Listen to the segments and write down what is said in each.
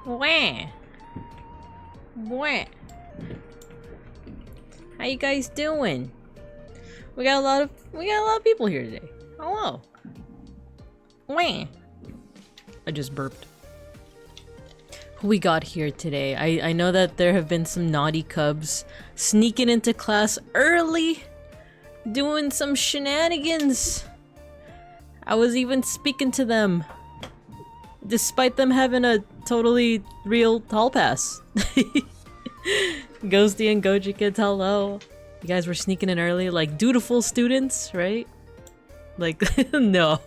Wah. Wah. How you guys doing? We got a lot of people here today. Hello. Wah. I just burped. Who we got here today? I know that there have been some naughty cubs sneaking into class early, doing some shenanigans. I was even speaking to them, despite them having a totally real hall pass. Ghosty and Gojikins, hello. You guys were sneaking in early like dutiful students, right? Like, no.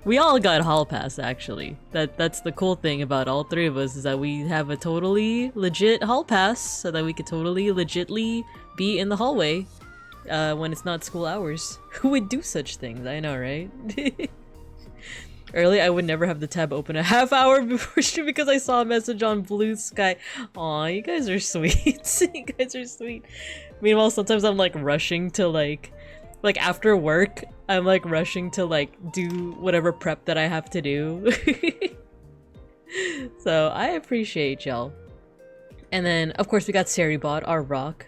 We all got hall pass, actually. That's the cool thing about all three of us, is that we have a totally legit hall pass so that we could totally legitly be in the hallway when it's not school hours. Who would do such things? I know, right? Early, I would never have the tab open a half hour before stream because I saw a message on Blue Sky. Aw, you guys are sweet. You guys are sweet. Meanwhile, sometimes I'm like rushing to like after work, I'm like rushing to like do whatever prep that I have to do. So I appreciate y'all. And then, of course, we got Saribot, our rock.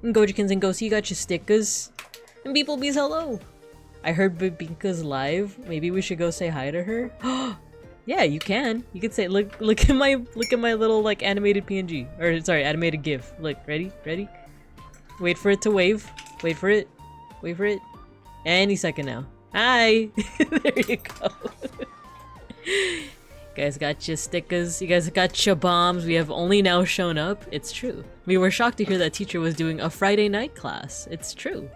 And Gojikins and Ghosty, you got your stickers. And beeplebees, hello. I heard Babinka's live. Maybe we should go say hi to her. Yeah, Yeah, you can. You could say, look at my little like animated PNG, or sorry, animated GIF. Look, ready? Wait for it to wave. Wait for it. Any second now. Hi. There you go. You guys got your stickers. You guys got your bombs. We have only now shown up. It's true. We were shocked to hear that teacher was doing a Friday night class. It's true.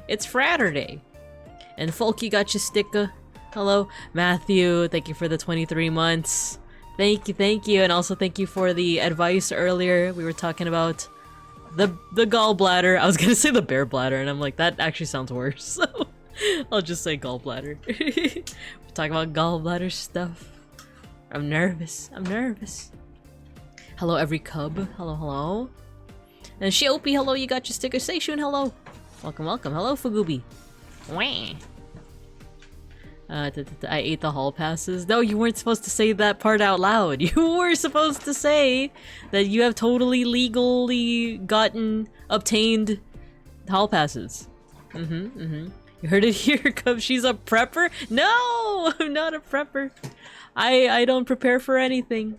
It's Friday. And Folky got your sticker. Hello, Matthew. Thank you for the 23 months. Thank you, and also thank you for the advice earlier. We were talking about the gallbladder. I was gonna say the bear bladder, and I'm like, that actually sounds worse. So I'll just say gallbladder. We're talking about gallbladder stuff. I'm nervous. Hello, every cub. Hello. And Shiopi, hello. You got your sticker. Seishun, hello. Welcome. Hello, Fugubi. Wah. I ate the hall passes. No, you weren't supposed to say that part out loud. You were supposed to say that you have totally legally obtained hall passes. You heard it here, Cub. She's a prepper? No, I'm not a prepper. I don't prepare for anything.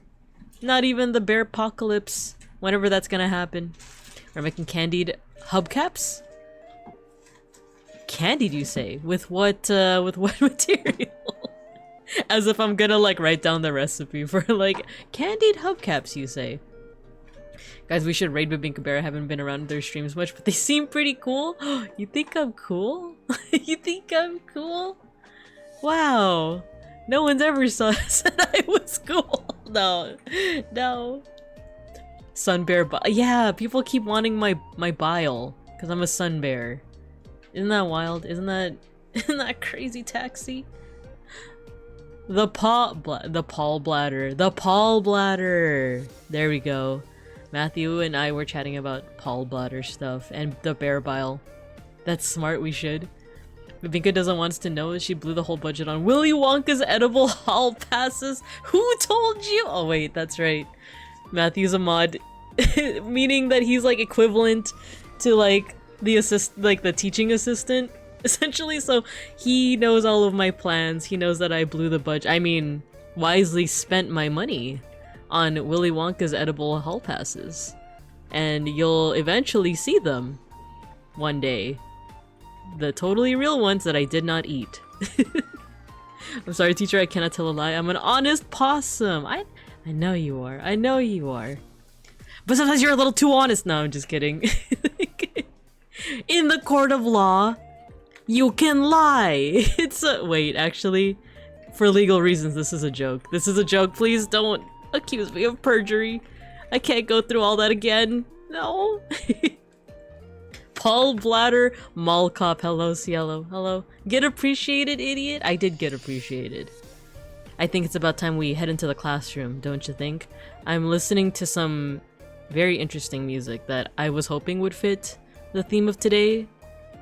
Not even the bear apocalypse, whenever that's gonna happen. We're making candied hubcaps? Candied, you say? With what material? As if I'm gonna like write down the recipe for like candied hubcaps, you say. Guys, we should raid Babinka Bear. I haven't been around their streams much, but they seem pretty cool. You think I'm cool? You think I'm cool? Wow. No one's ever said I was cool. No. Sun bear yeah, people keep wanting my bile because I'm a sun bear. Isn't that wild? Isn't that crazy, Taxi? The pall bladder. There we go. Matthew and I were chatting about pall bladder stuff and the bear bile. That's smart, we should. Babinka doesn't want us to know she blew the whole budget on Willy Wonka's edible hall passes. Who told you? Oh wait, that's right. Matthew's a mod. Meaning that he's like equivalent to like the teaching assistant, essentially, so he knows all of my plans. He knows that I blew the budget. I mean, wisely spent my money on Willy Wonka's edible hall passes. And you'll eventually see them one day. The totally real ones that I did not eat. I'm sorry, teacher, I cannot tell a lie. I'm an honest possum. I know you are. But sometimes you're a little too honest. No, I'm just kidding. In the court of law, you can lie. It's a- wait, actually, for legal reasons, this is a joke. This is a joke. Please don't accuse me of perjury. I can't go through all that again. No. Paul Bladder, Mall Cop, hello, Cielo, hello. Get appreciated, idiot? I did get appreciated. I think it's about time we head into the classroom, don't you think? I'm listening to some very interesting music that I was hoping would fit the theme of today,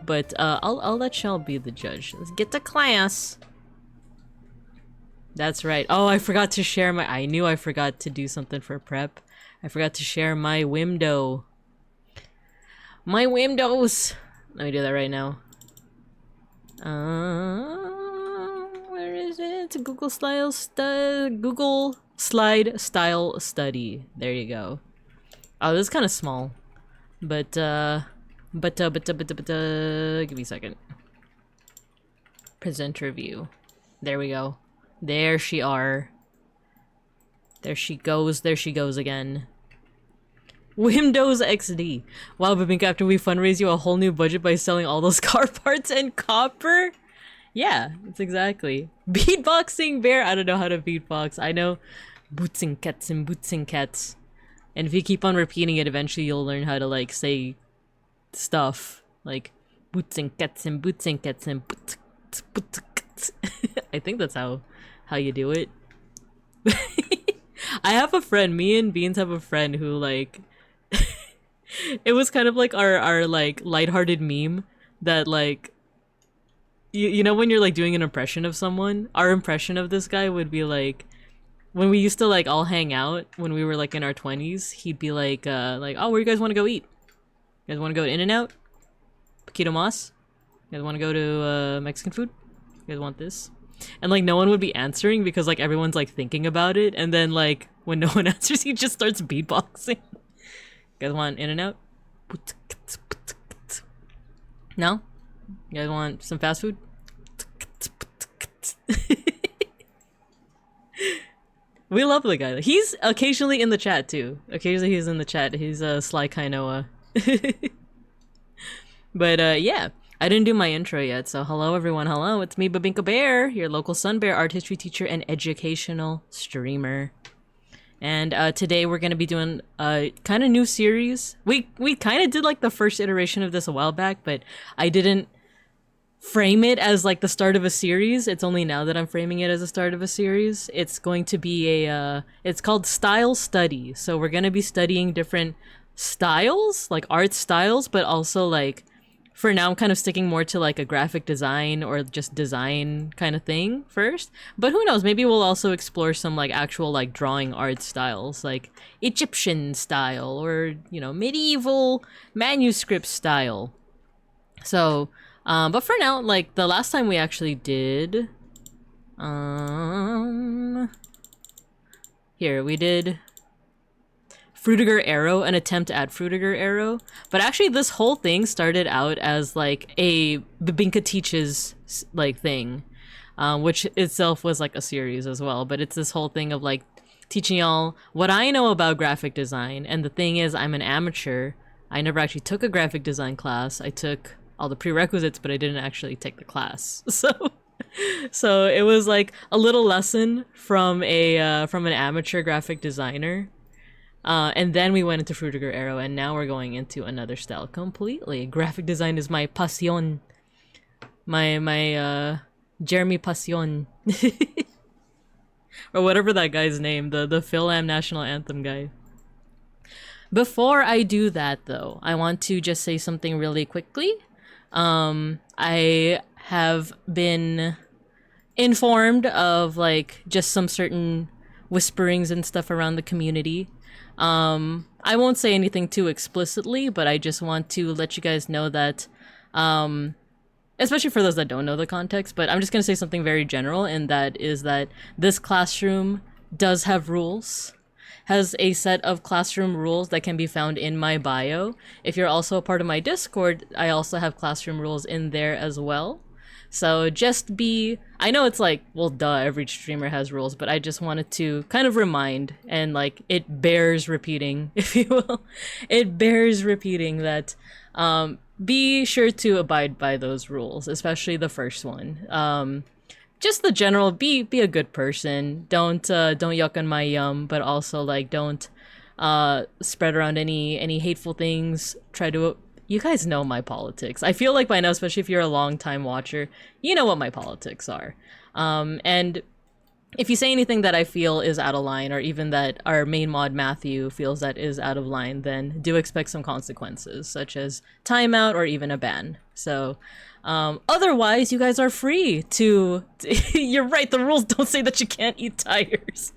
but I'll let Shell be the judge. Let's get to class. That's right. Oh, I forgot to share I knew I forgot to do something for prep. I forgot to share my window. My windows. Let me do that right now. Where is it? Google Slide Style Study. There you go. Oh, this is kind of small, but give me a second. Presenter view. There we go. There she are. There she goes again. Windows XD. Wow, Babinka, after we fundraise you a whole new budget by selling all those car parts and copper? Yeah, that's exactly. Beatboxing bear. I don't know how to beatbox. I know boots and cats and boots and cats. And if you keep on repeating it, eventually you'll learn how to like say stuff like boots and cats and boots and cats and boots. I think that's how you do it. I have a friend, me and Beans have a friend who like it was kind of like our like lighthearted meme that like you know when you're like doing an impression of someone, our impression of this guy would be like when we used to like all hang out when we were like in our 20s, he'd be like oh, where you guys want to go eat? You guys want to go to In-N-Out? Paquito Mas? You guys want to go to Mexican food? You guys want this? and like no one would be answering because like everyone's like thinking about it, and then like when no one answers, he just starts beatboxing. You guys want in and out? No? You guys want some fast food? We love the guy. He's occasionally in the chat too. Occasionally he's in the chat. He's Sly Kainoa. But yeah, I didn't do my intro yet. So hello everyone. Hello, it's me, Babinka Bear, your local Sun Bear art history teacher and educational streamer. And today we're gonna be doing a kind of new series. We kind of did like the first iteration of this a while back, but I didn't frame it as like the start of a series. It's only now that I'm framing it as a start of a series. It's going to be a it's called Style Study. So we're going to be studying different styles, like art styles, but also like for now I'm kind of sticking more to like a graphic design or just design kind of thing first. But who knows, maybe we'll also explore some like actual like drawing art styles, like Egyptian style or, you know, medieval manuscript style. So but for now, like the last time we actually did, here we did Frutiger Arrow, an attempt at Frutiger Arrow. But actually this whole thing started out as like a Babinka Teaches like thing, which itself was like a series as well. But it's this whole thing of like teaching y'all what I know about graphic design. And the thing is, I'm an amateur. I never actually took a graphic design class. I took all the prerequisites, but I didn't actually take the class. So it was like a little lesson from an amateur graphic designer. And then we went into Frutiger Arrow, and now we're going into another style completely. Graphic design is my passion. My Jeremy Passion. Or whatever that guy's name, the Phil-Am National Anthem guy. Before I do that though, I want to just say something really quickly. I have been informed of like just some certain whisperings and stuff around the community. I won't say anything too explicitly, but I just want to let you guys know that, especially for those that don't know the context, but I'm just going to say something very general, and that is that this classroom does have rules. Has a set of classroom rules that can be found in my bio. If you're also a part of my Discord, I also have classroom rules in there as well. So just be, I know it's like, well duh, every streamer has rules, but I just wanted to kind of remind, and like it bears repeating, if you will. It bears repeating that be sure to abide by those rules, especially the first one. Just the general, be a good person. Don't yuck on my yum, but also like don't spread around any hateful things. Try to, you guys know my politics. I feel like by now, especially if you're a long time watcher, you know what my politics are. And if you say anything that I feel is out of line, or even that our main mod Matthew feels that is out of line, then do expect some consequences, such as timeout or even a ban. So otherwise, you guys are free to you're right, the rules don't say that you can't eat tires.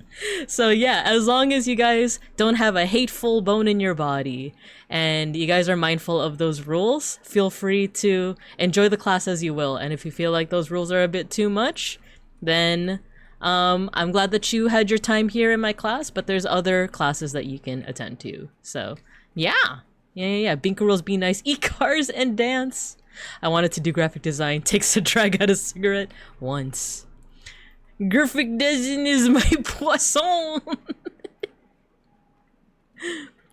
So yeah, as long as you guys don't have a hateful bone in your body and you guys are mindful of those rules, feel free to enjoy the class as you will. And if you feel like those rules are a bit too much, then I'm glad that you had your time here in my class, but there's other classes that you can attend to. So yeah. Binka rules, be nice, eat cars and dance. I wanted to do graphic design. Takes a drag out a cigarette once. Graphic design is my poisson.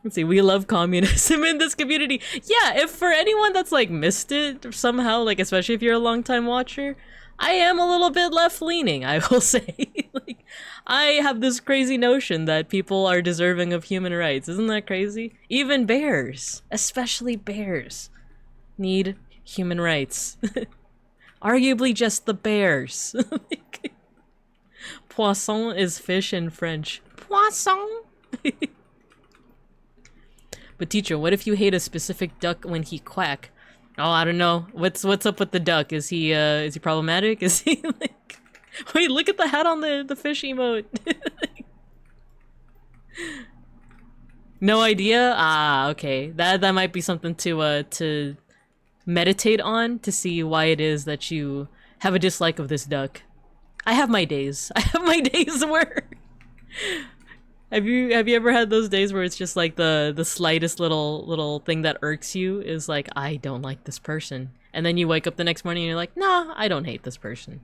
Let's see, we love communism in this community. Yeah, if for anyone that's like missed it somehow, like especially if you're a long time watcher, I am a little bit left-leaning, I will say. Like, I have this crazy notion that people are deserving of human rights. Isn't that crazy? Even bears, especially bears, need human rights. Arguably just the bears. Poisson is fish in French. Poisson! But teacher, what if you hate a specific duck when he quack? Oh, I don't know. What's up with the duck? Is he problematic? Is he like... Wait, look at the hat on the fish emote. No idea? Ah, okay. That might be something to meditate on, to see why it is that you have a dislike of this duck. I have my days. I have my days where have you ever had those days where it's just like the slightest little thing that irks you is like, I don't like this person. And then you wake up the next morning and you're like, nah, I don't hate this person.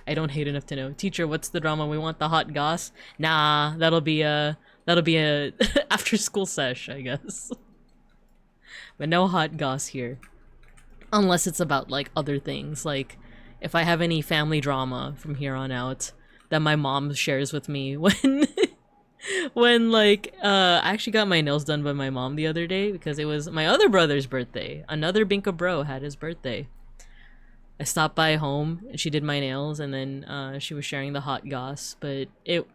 I don't hate enough to know. Teacher, what's the drama? We want the hot goss? Nah, that'll be a after school sesh, I guess. But no hot goss here. Unless it's about like other things, like if I have any family drama from here on out that my mom shares with me when like I actually got my nails done by my mom the other day because it was my other brother's birthday. Another Binka bro had his birthday. I stopped by home and she did my nails and then she was sharing the hot goss, but it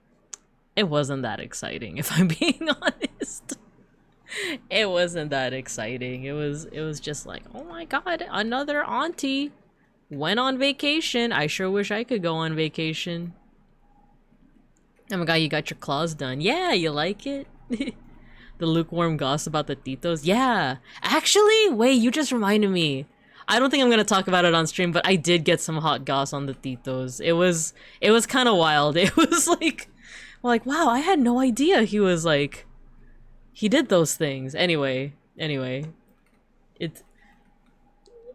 wasn't that exciting if I'm being honest. It wasn't that exciting. It was just like, oh my god, another auntie went on vacation. I sure wish I could go on vacation. Oh my god, you got your claws done. Yeah, you like it? The lukewarm goss about the titos. Yeah. Actually, wait, you just reminded me. I don't think I'm gonna talk about it on stream, but I did get some hot goss on the titos. It was kind of wild. It was like wow, I had no idea he was like he did those things. Anyway, it's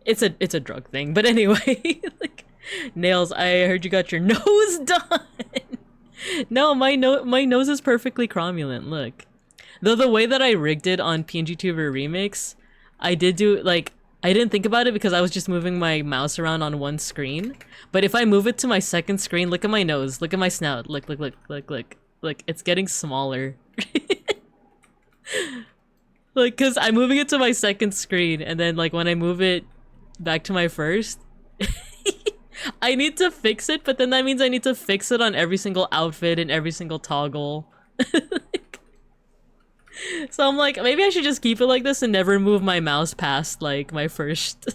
a drug thing. But anyway, like nails. I heard you got your nose done. No, my nose is perfectly cromulent. Look, though the way that I rigged it on PNGTuber Remix, I did do like. I didn't think about it because I was just moving my mouse around on one screen. But if I move it to my second screen, look at my nose, look at my snout, look, it's getting smaller. Like, cause I'm moving it to my second screen, and then like when I move it back to my first, I need to fix it, but then that means I need to fix it on every single outfit and every single toggle. So I'm like, maybe I should just keep it like this and never move my mouse past like my first.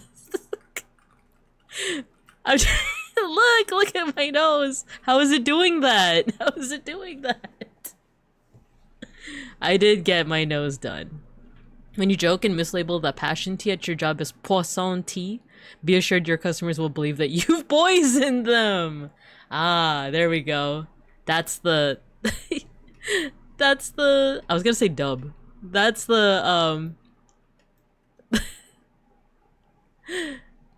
Look at my nose. How is it doing that? How is it doing that? I did get my nose done. When you joke and mislabel the passion tea at your job as poisson tea, be assured your customers will believe that you've poisoned them. Ah, there we go. That's the that's the I was gonna say dub. That's the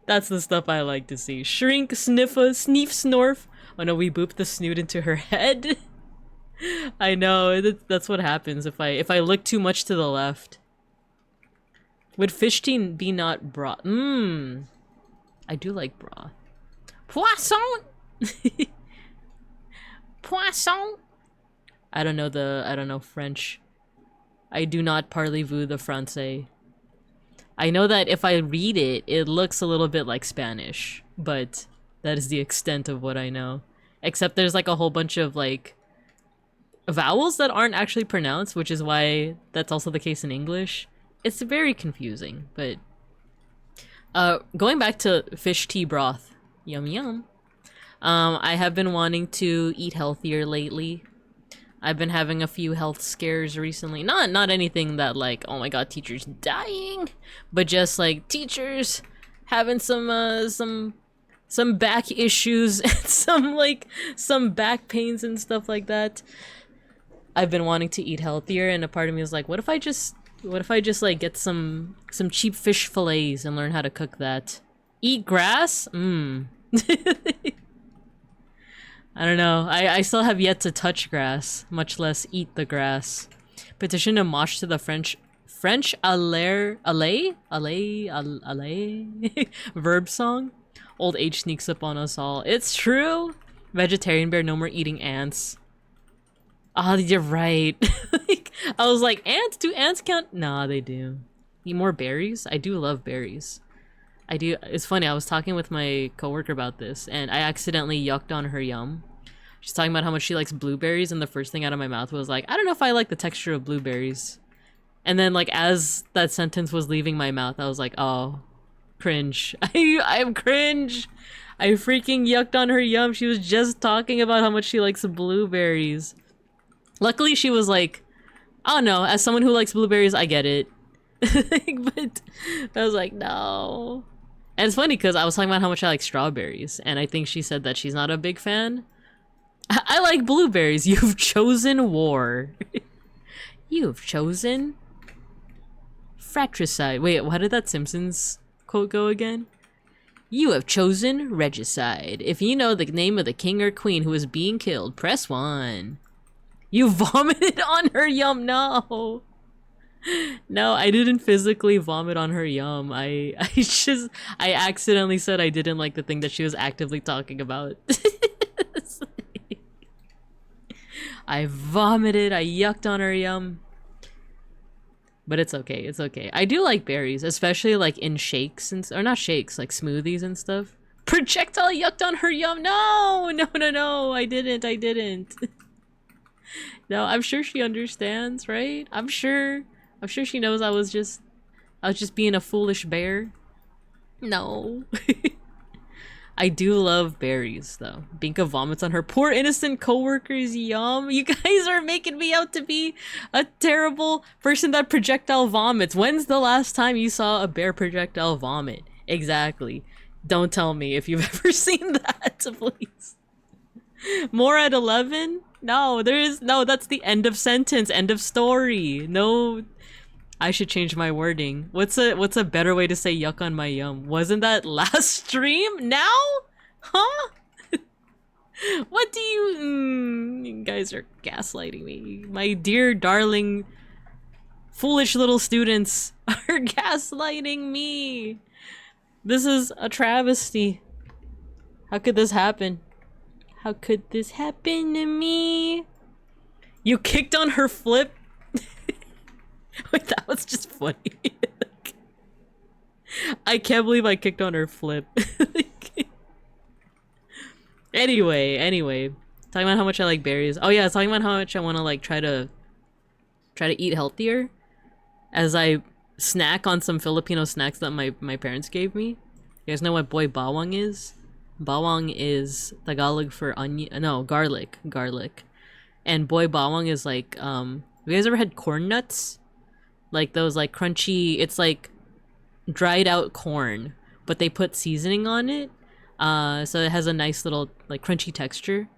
that's the stuff I like to see. Shrink, sniffa, sneef, snorf. Oh no, we booped the snoot into her head. I know, that's what happens if I look too much to the left. Would fish tea be not broth? I do like broth. Poisson! Poisson! I don't know French. I do not parlez-vous the français. I know that if I read it, it looks a little bit like Spanish, but that is the extent of what I know. Except there's like a whole bunch of like vowels that aren't actually pronounced, which is why that's also the case in English. It's very confusing, but going back to fish tea broth, yum yum. I have been wanting to eat healthier lately. I've been having a few health scares recently. Not anything that like, oh my god, teachers dying, but just like teachers having some back issues and some back pains and stuff like that. I've been wanting to eat healthier, and a part of me is like, what if I just like get some cheap fish fillets and learn how to cook that? Eat grass? I don't know. I still have yet to touch grass, much less eat the grass. Petition to mosh to the French allez verb song. Old age sneaks up on us all. It's true. Vegetarian bear, no more eating ants. Oh, you're right. I was like, ants? Do ants count? Nah, they do. Eat more berries? I do love berries. I do. It's funny, I was talking with my coworker about this, and I accidentally yucked on her yum. She's talking about how much she likes blueberries, and the first thing out of my mouth was like, I don't know if I like the texture of blueberries. And then, like, as that sentence was leaving my mouth, I was like, oh, cringe. I'm cringe. I freaking yucked on her yum. She was just talking about how much she likes blueberries. Luckily, she was like, oh no, as someone who likes blueberries, I get it. But I was like, no. And it's funny because I was talking about how much I like strawberries, and I think she said that she's not a big fan. I like blueberries. You've chosen war. You've chosen fratricide. Wait, how did that Simpsons quote go again? You have chosen regicide. If you know the name of the king or queen who is being killed, press 1. You vomited on her yum. No. No, I didn't physically vomit on her yum. I accidentally said I didn't like the thing that she was actively talking about. I vomited, I yucked on her yum. But it's okay, it's okay. I do like berries, especially like in shakes and or not shakes, like smoothies and stuff. Projectile yucked on her yum. No, no, no, no. I didn't. No, I'm sure she understands, right? I'm sure she knows I was just being a foolish bear. No. I do love berries, though. Binka vomits on her poor innocent coworkers. Yum. You guys are making me out to be a terrible person that projectile vomits. When's the last time you saw a bear projectile vomit? Exactly. Don't tell me if you've ever seen that, please. More at 11? No, that's the end of sentence, end of story. No, I should change my wording. What's a better way to say yuck on my yum? Wasn't that last stream? Now? Huh? What do you guys are gaslighting me. My dear darling foolish little students are gaslighting me. This is a travesty. How could this happen? How could this happen to me? You kicked on her flip? Wait, that was just funny. I can't believe I kicked on her flip. Anyway. Talking about how much I like berries. Oh yeah, talking about how much I want to like try to eat healthier as I snack on some Filipino snacks that my parents gave me. You guys know what boy bawang is? Bawang is Tagalog for onion. No, garlic. And boy bawang is like you guys ever had corn nuts? Like those like crunchy, it's like dried out corn, but they put seasoning on it. So it has a nice little like crunchy texture.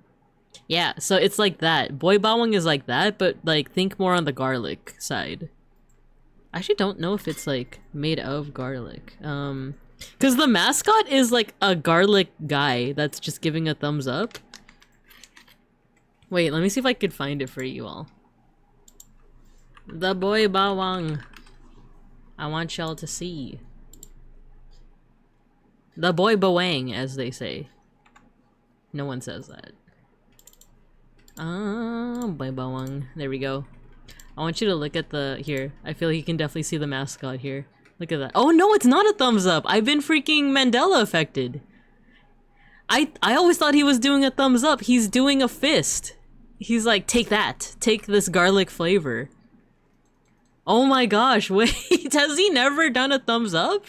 Yeah, so it's like that. Boy bawang is like that, but like think more on the garlic side. I actually don't know if it's like made of garlic. Cause the mascot is like a garlic guy that's just giving a thumbs up. Wait, let me see if I could find it for you all. The boy bawang. I want y'all to see. The boy bawang, as they say. No one says that. Boy bawang. There we go. I want you to look at the... Here. I feel like you can definitely see the mascot here. Look at that. Oh no, it's not a thumbs up! I've been freaking Mandela affected. I always thought he was doing a thumbs up. He's doing a fist. He's like, take that. Take this garlic flavor. Oh my gosh, wait, has he never done a thumbs up?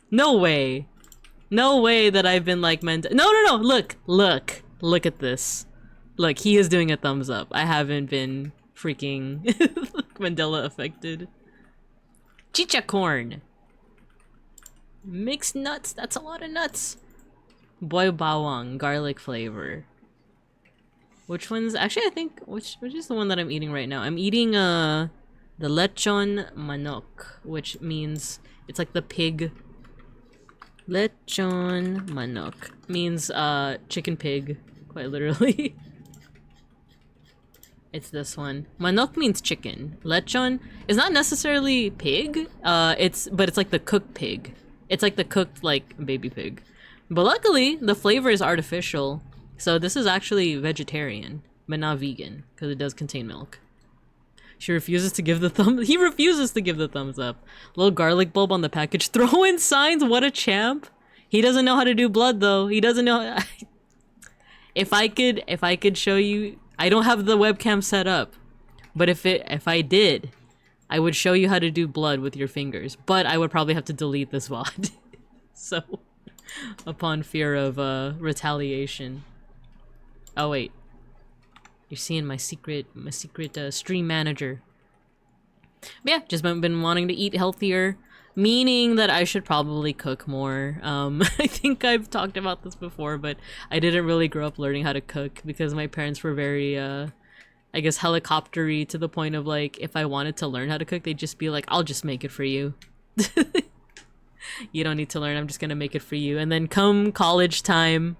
No way. No way that I've been like No, look at this. Look, he is doing a thumbs up. I haven't been freaking Mandela affected. Chicha corn. Mixed nuts, that's a lot of nuts. Boy bawang, garlic flavor. Which one's, actually I think, which is the one that I'm eating right now? I'm eating, the lechon manok, which means it's like the pig. Lechon manok means chicken pig, quite literally. It's this one. Manok means chicken. Lechon is not necessarily pig. But it's like the cooked pig. It's like the cooked like baby pig. But luckily the flavor is artificial, so this is actually vegetarian, but not vegan because it does contain milk. She refuses to give the he refuses to give the thumbs up. Little garlic bulb on the package. Throw in signs, what a champ. He doesn't know how to do blood though. He doesn't know. If I could show you, I don't have the webcam set up. But if I did, I would show you how to do blood with your fingers. But I would probably have to delete this VOD. So, upon fear of retaliation. Oh wait. You're seeing my secret stream manager. But yeah, just been wanting to eat healthier. meaning that I should probably cook more. I think I've talked about this before, but I didn't really grow up learning how to cook because my parents were very, I guess, helicoptery to the point of like, if I wanted to learn how to cook, they'd just be like, I'll just make it for you. You don't need to learn, I'm just gonna make it for you. And then come college time,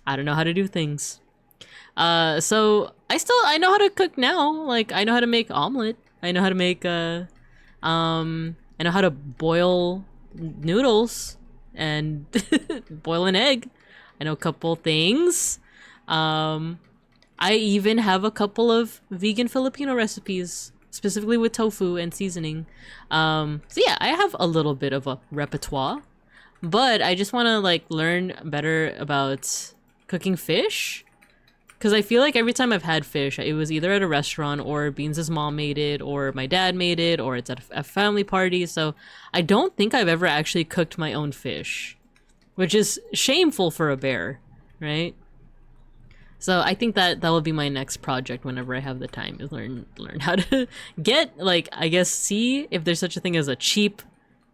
I don't know how to do things. So I know how to cook now. Like, I know how to make omelet. I know how to make, I know how to boil noodles and boil an egg. I know a couple things. I even have a couple of vegan Filipino recipes, specifically with tofu and seasoning. So yeah, I have a little bit of a repertoire, but I just want to like learn better about cooking fish. Because I feel like every time I've had fish, it was either at a restaurant or Beans' mom made it or my dad made it or it's at a family party. So I don't think I've ever actually cooked my own fish, which is shameful for a bear, right? So I think that will be my next project whenever I have the time, is learn how to get, like, I guess, see if there's such a thing as a cheap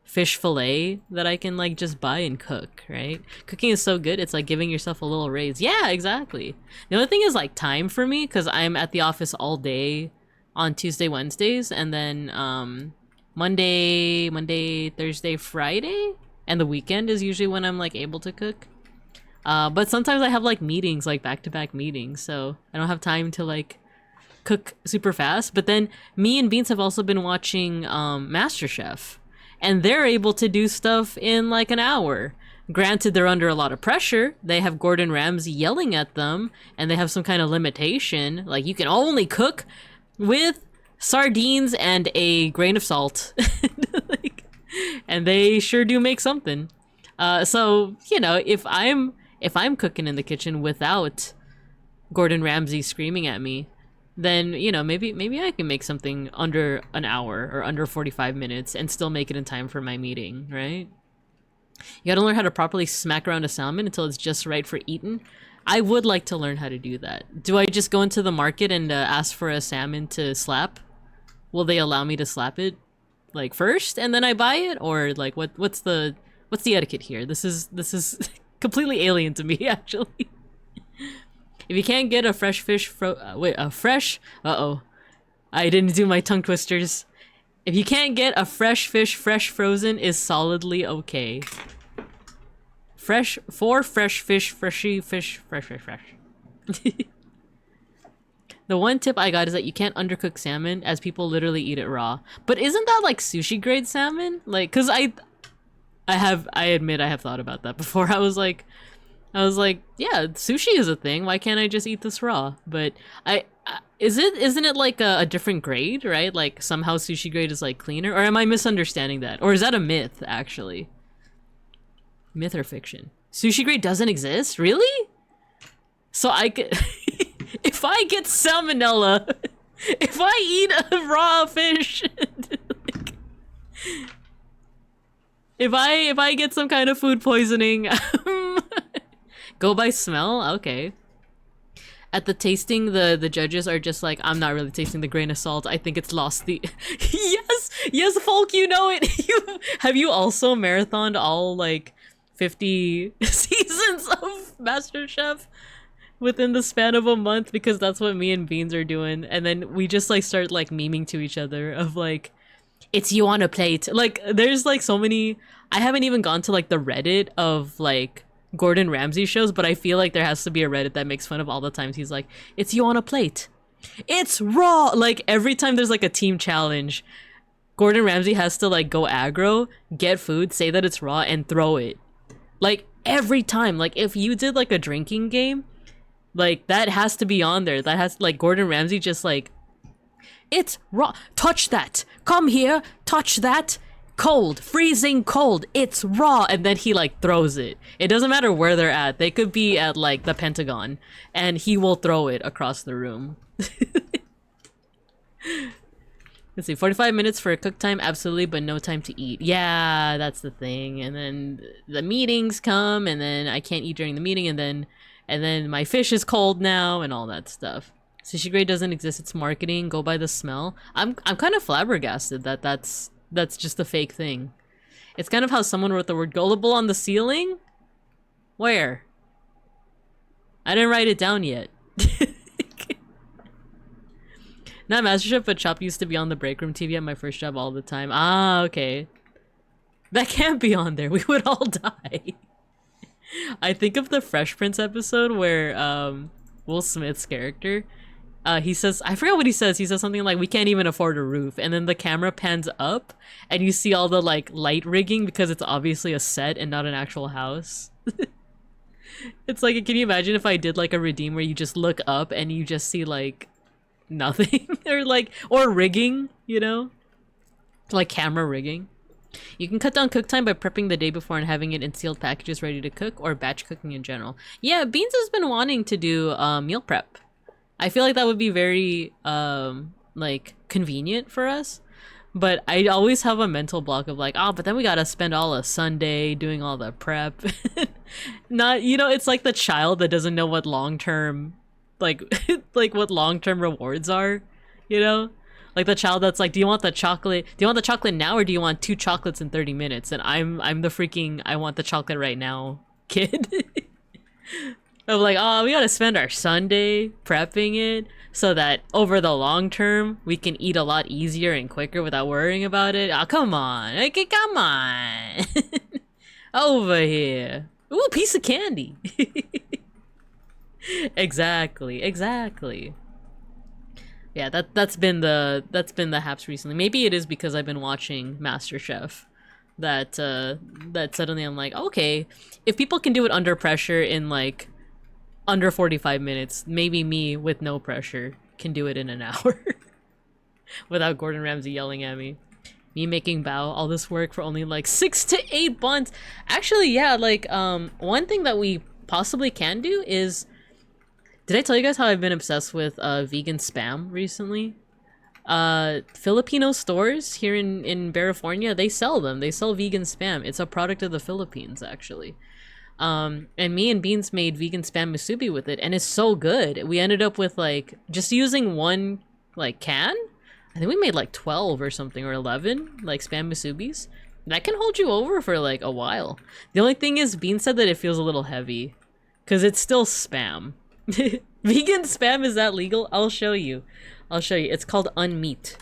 fish fillet that I can like just buy and cook, right? Cooking is so good, it's like giving yourself a little raise. Yeah, exactly. The other thing is like time for me, because I'm at the office all day on Tuesday, Wednesdays, and then Monday, Thursday, Friday, and the weekend is usually when I'm like able to cook. But sometimes I have like meetings, like back-to-back meetings, so I don't have time to like cook super fast. But then me and Beans have also been watching MasterChef, and they're able to do stuff in like an hour. Granted, they're under a lot of pressure. They have Gordon Ramsay yelling at them, and they have some kind of limitation. Like, you can only cook with sardines and a grain of salt. Like, and they sure do make something. So, you know, if I'm cooking in the kitchen without Gordon Ramsay screaming at me, then, you know, maybe I can make something under an hour or under 45 minutes and still make it in time for my meeting, right? You gotta learn how to properly smack around a salmon until it's just right for eating. I would like to learn how to do that. Do I just go into the market and ask for a salmon to slap? Will they allow me to slap it, like, first and then I buy it? Or, like, what's the etiquette here? This is completely alien to me, actually. If you can't get a fresh fish I didn't do my tongue twisters. If you can't get a fresh fish fresh frozen is solidly okay. Fresh fish, fresh. The one tip I got is that you can't undercook salmon, as people literally eat it raw. But isn't that like sushi grade salmon? Like, cause I admit I have thought about that before. I was like, yeah, sushi is a thing. Why can't I just eat this raw? But isn't it like a different grade, right? Like somehow sushi grade is like cleaner, or am I misunderstanding that? Or is that a myth, actually? Myth or fiction? Sushi grade doesn't exist? Really? So I could, if I get salmonella, if I eat a raw fish, like, if I get some kind of food poisoning, go by smell? Okay. At the tasting, the judges are just like, I'm not really tasting the grain of salt. I think it's lost the... Yes, Folk, you know it. Have you also marathoned all, like, 50 seasons of MasterChef within the span of a month? Because that's what me and Beans are doing. And then we just, like, start, like, memeing to each other of, like, it's you on a plate. Like, there's, like, so many... I haven't even gone to, like, the Reddit of, like, Gordon Ramsay shows, but I feel like there has to be a Reddit that makes fun of all the times he's like, it's you on a plate. It's raw! Like, every time there's, like, a team challenge, Gordon Ramsay has to, like, go aggro, get food, say that it's raw, and throw it. Like, every time. Like, if you did, like, a drinking game, like, that has to be on there. That has, like, Gordon Ramsay just, like, it's raw. Touch that. Come here. Touch that. Cold. Freezing cold. It's raw. And then he, like, throws it. It doesn't matter where they're at. They could be at, like, the Pentagon. And he will throw it across the room. Let's see. 45 minutes for cook time. Absolutely. But no time to eat. Yeah, that's the thing. And then the meetings come. And then I can't eat during the meeting. And then my fish is cold now. And all that stuff. Sushi grade doesn't exist. It's marketing. Go by the smell. I'm kind of flabbergasted that that's just a fake thing. It's kind of how someone wrote the word gullible on the ceiling. Where? I didn't write it down yet. Not MasterChef, but Chop used to be on the break room TV at my first job all the time. Ah, okay. That can't be on there. We would all die. I think of the Fresh Prince episode where Will Smith's character, he says, I forgot what he says. He says something like, we can't even afford a roof. And then the camera pans up and you see all the like light rigging because it's obviously a set and not an actual house. It's like, can you imagine if I did like a redeem where you just look up and you just see like nothing or rigging, you know, like camera rigging. You can cut down cook time by prepping the day before and having it in sealed packages ready to cook, or batch cooking in general. Yeah, Beans has been wanting to do meal prep. I feel like that would be very like convenient for us, but I always have a mental block of like, oh, but then we gotta spend all a Sunday doing all the prep. Not, you know, it's like the child that doesn't know what long-term like what long-term rewards are, you know, like the child that's like, do you want the chocolate now, or do you want 2 chocolates in 30 minutes? And I'm the freaking I want the chocolate right now kid. Of like, oh, we gotta spend our Sunday prepping it so that over the long term we can eat a lot easier and quicker without worrying about it. Oh, come on, okay, come on. Over here. Ooh, piece of candy. Exactly. Yeah, that's been the haps recently. Maybe it is because I've been watching MasterChef that suddenly I'm like, okay, if people can do it under pressure in like under 45 minutes, maybe me with no pressure can do it in an hour without Gordon Ramsay yelling at me. Me making bao, all this work for only like 6 to 8 buns. Actually, yeah, like one thing that we possibly can do is, did I tell you guys how I've been obsessed with vegan spam recently? Filipino stores here in California, they sell them. They sell vegan spam. It's a product of the Philippines, actually. And me and Beans made vegan spam musubi with it, and it's so good. We ended up with like just using one like can. I think we made like 12 or something, or 11 like spam musubis. That can hold you over for like a while. The only thing is, Beans said that it feels a little heavy because it's still spam. Vegan spam, is that legal? I'll show you. It's called unmeat.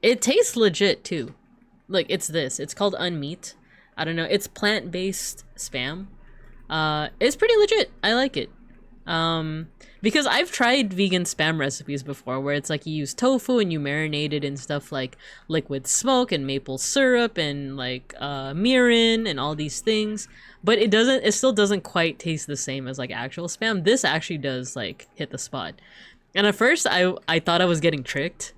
It tastes legit too. Like, it's called unmeat. I don't know, it's plant-based spam. It's pretty legit. I like it. Because I've tried vegan spam recipes before where it's like you use tofu and you marinate it in stuff like liquid smoke and maple syrup and like mirin and all these things, but it still doesn't quite taste the same as like actual spam. This actually does like hit the spot. And at first I thought I was getting tricked.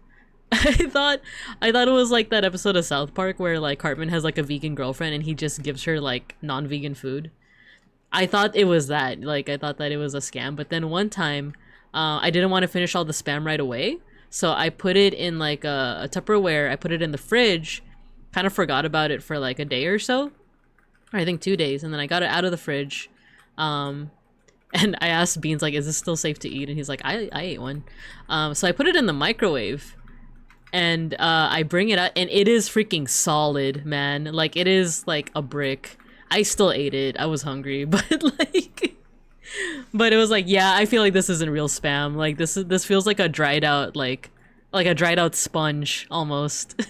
I thought it was like that episode of South Park where like Cartman has like a vegan girlfriend and he just gives her like non-vegan food. I thought it was that. Like, I thought that it was a scam. But then one time, I didn't want to finish all the spam right away. So I put it in, like, a Tupperware. I put it in the fridge. Kind of forgot about it for, like, a day or so. Or I think 2 days. And then I got it out of the fridge. And I asked Beans, like, is this still safe to eat? And he's like, I ate one. So I put it in the microwave. And I bring it out. And it is freaking solid, man. Like, it is, like, a brick. I still ate it. I was hungry, but like, but it was like, yeah, I feel like this isn't real spam. Like this feels like a dried out, like a dried out sponge almost.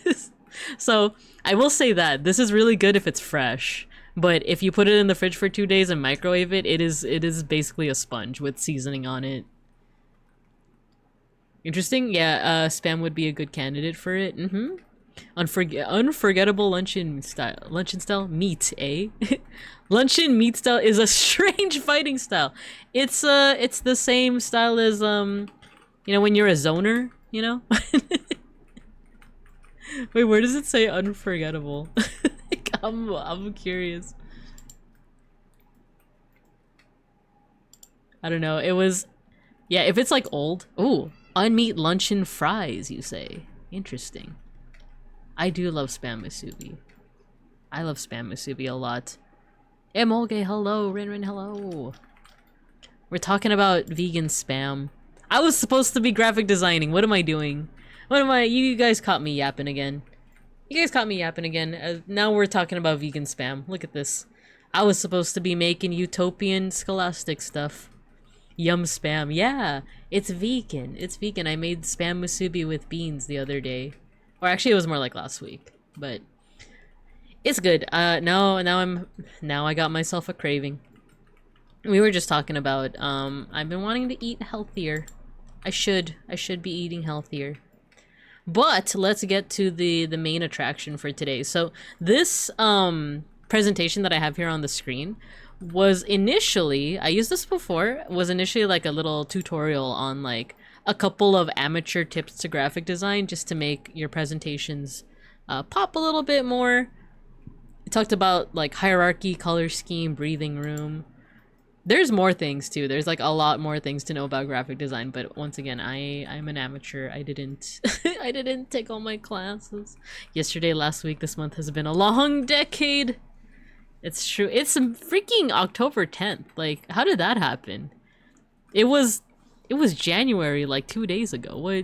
So I will say that this is really good if it's fresh, but if you put it in the fridge for 2 days and microwave it, it is basically a sponge with seasoning on it. Interesting. Yeah, spam would be a good candidate for it. Unforgettable luncheon style meat, eh? Luncheon meat style is a strange fighting style. It's the same style as you know, when you're a zoner, you know. Wait, where does it say unforgettable? Like, I'm curious. I don't know. It was, yeah. If it's like old, ooh, unmeat luncheon fries, you say? Interesting. I do love spam musubi. I love spam musubi a lot. Emolge, hello. Rin, hello. We're talking about vegan spam. I was supposed to be graphic designing. What am I doing? What am I? You guys caught me yapping again. You guys caught me yapping again. Now we're talking about vegan spam. Look at this. I was supposed to be making utopian scholastic stuff. Yum spam. Yeah, it's vegan. It's vegan. I made spam musubi with beans the other day. Or actually it was more like last week. But it's good. Now I got myself a craving. We were just talking about I've been wanting to eat healthier. I should be eating healthier. But let's get to the main attraction for today. So this presentation that I have here on the screen was initially, I used this before, was initially like a little tutorial on like a couple of amateur tips to graphic design just to make your presentations pop a little bit more. It talked about like hierarchy, color scheme, breathing room. There's more things too. There's like a lot more things to know about graphic design, but once again, I'm an amateur. I didn't I didn't take all my classes. Yesterday, last week, this month has been a long decade. It's true. It's freaking October 10th. Like, how did that happen? It was January like 2 days ago.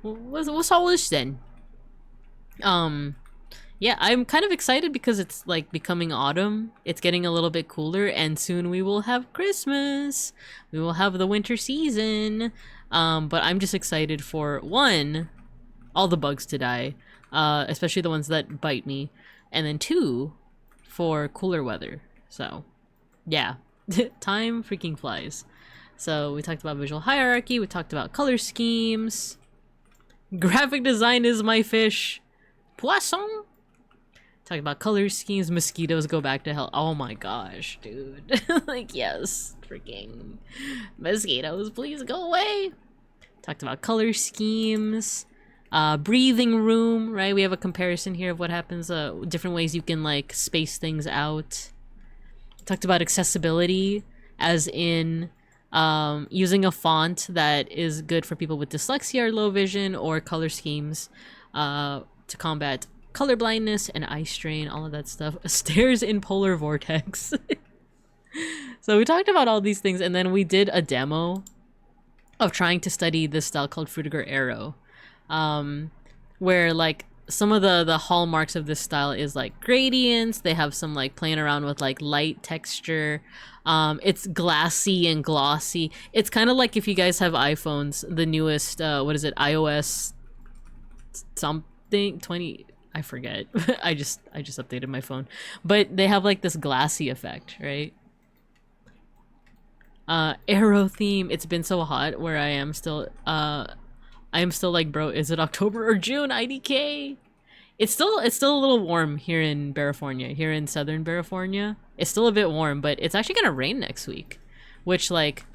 What's all this then? Yeah, I'm kind of excited because it's like becoming autumn. It's getting a little bit cooler and soon we will have Christmas. We will have the winter season. But I'm just excited for one, all the bugs to die, especially the ones that bite me. And then two, for cooler weather. So yeah, time freaking flies. So we talked about visual hierarchy. We talked about color schemes. Graphic design is my fish. Poisson. Talking about color schemes, mosquitoes go back to hell. Oh my gosh, dude. Like, yes, freaking mosquitoes, please go away. Talked about color schemes, breathing room, right? We have a comparison here of what happens, different ways you can like space things out. Talked about accessibility, as in using a font that is good for people with dyslexia or low vision, or color schemes to combat color blindness and eye strain, all of that stuff. Stairs in polar vortex. So we talked about all these things, and then we did a demo of trying to study this style called Frutiger Arrow, where like some of the hallmarks of this style is like gradients. They have some like playing around with like light texture. It's glassy and glossy. It's kind of like if you guys have iPhones, the newest what is it, iOS something 20, I forget. I just updated my phone, but they have like this glassy effect, right? Arrow theme. It's been so hot where I am still like, bro, is it October or June? IDK. It's still a little warm here in California, here in southern California. It's still a bit warm, but it's actually gonna rain next week, which like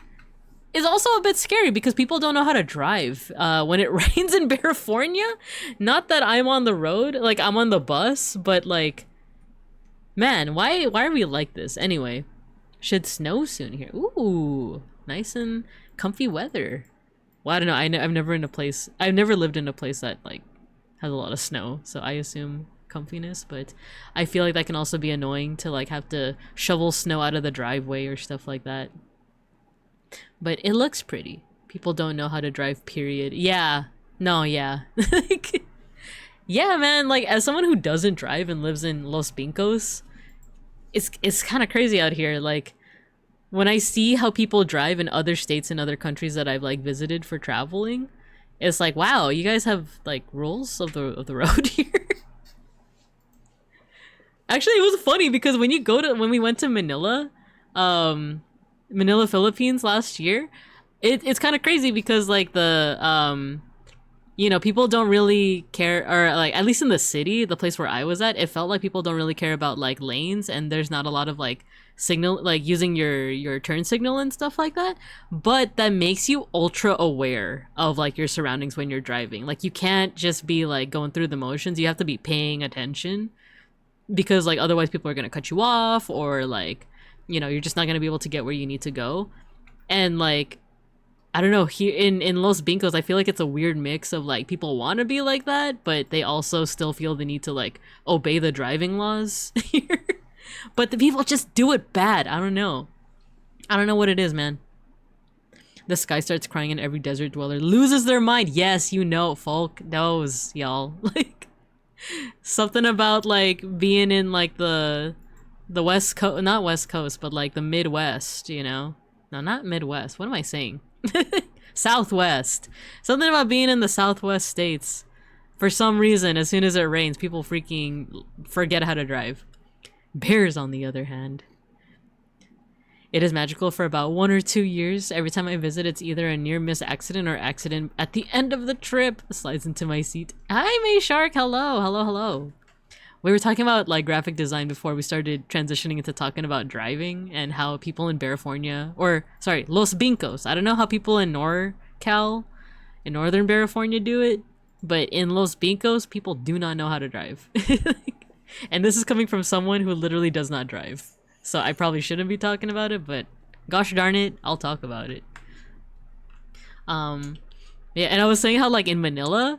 is also a bit scary because people don't know how to drive when it rains in California. Not that I'm on the road, like I'm on the bus, but like, man, why are we like this? Anyway, should snow soon here. Ooh, nice and comfy weather. Well, I don't know. I've never lived in a place that like has a lot of snow, so I assume comfiness, but I feel like that can also be annoying to like have to shovel snow out of the driveway or stuff like that. But it looks pretty. People don't know how to drive, period. Yeah. No, yeah. Yeah, man, like as someone who doesn't drive and lives in Los Pincos, it's kind of crazy out here. Like when I see how people drive in other states and other countries that I've like visited for traveling, it's like, wow, you guys have like rules of the road here. Actually, it was funny because when we went to Manila, Philippines last year, it's kind of crazy because like the you know, people don't really care, or like at least in the city, the place where I was at, it felt like people don't really care about like lanes, and there's not a lot of like signal, like using your turn signal and stuff like that. But that makes you ultra aware of like your surroundings when you're driving. Like you can't just be like going through the motions. You have to be paying attention, because like otherwise people are gonna cut you off, or like, you know, you're just not gonna be able to get where you need to go. And like, I don't know, here in Los Pincos, I feel like it's a weird mix of like people want to be like that, but they also still feel the need to like obey the driving laws here. But the people just do it bad. I don't know what it is, man. The sky starts crying and every desert dweller loses their mind. Yes, you know, folk knows, y'all. Like, something about like being in like the West Coast, not West Coast, but like the Midwest, you know? No, not Midwest. What am I saying? Southwest. Something about being in the Southwest states. For some reason, as soon as it rains, people freaking forget how to drive. Bears, on the other hand. It is magical for about 1 or 2 years. Every time I visit, it's either a near-miss accident or accident at the end of the trip. Slides into my seat. Hi, May Shark. Hello, hello, hello. We were talking about like graphic design before we started transitioning into talking about driving and how people in California, or sorry, Los Bincos. I don't know how people in NorCal, in Northern California do it, but in Los Bincos, people do not know how to drive. And this is coming from someone who literally does not drive. So I probably shouldn't be talking about it, but gosh darn it, I'll talk about it. Yeah, and I was saying how like in Manila,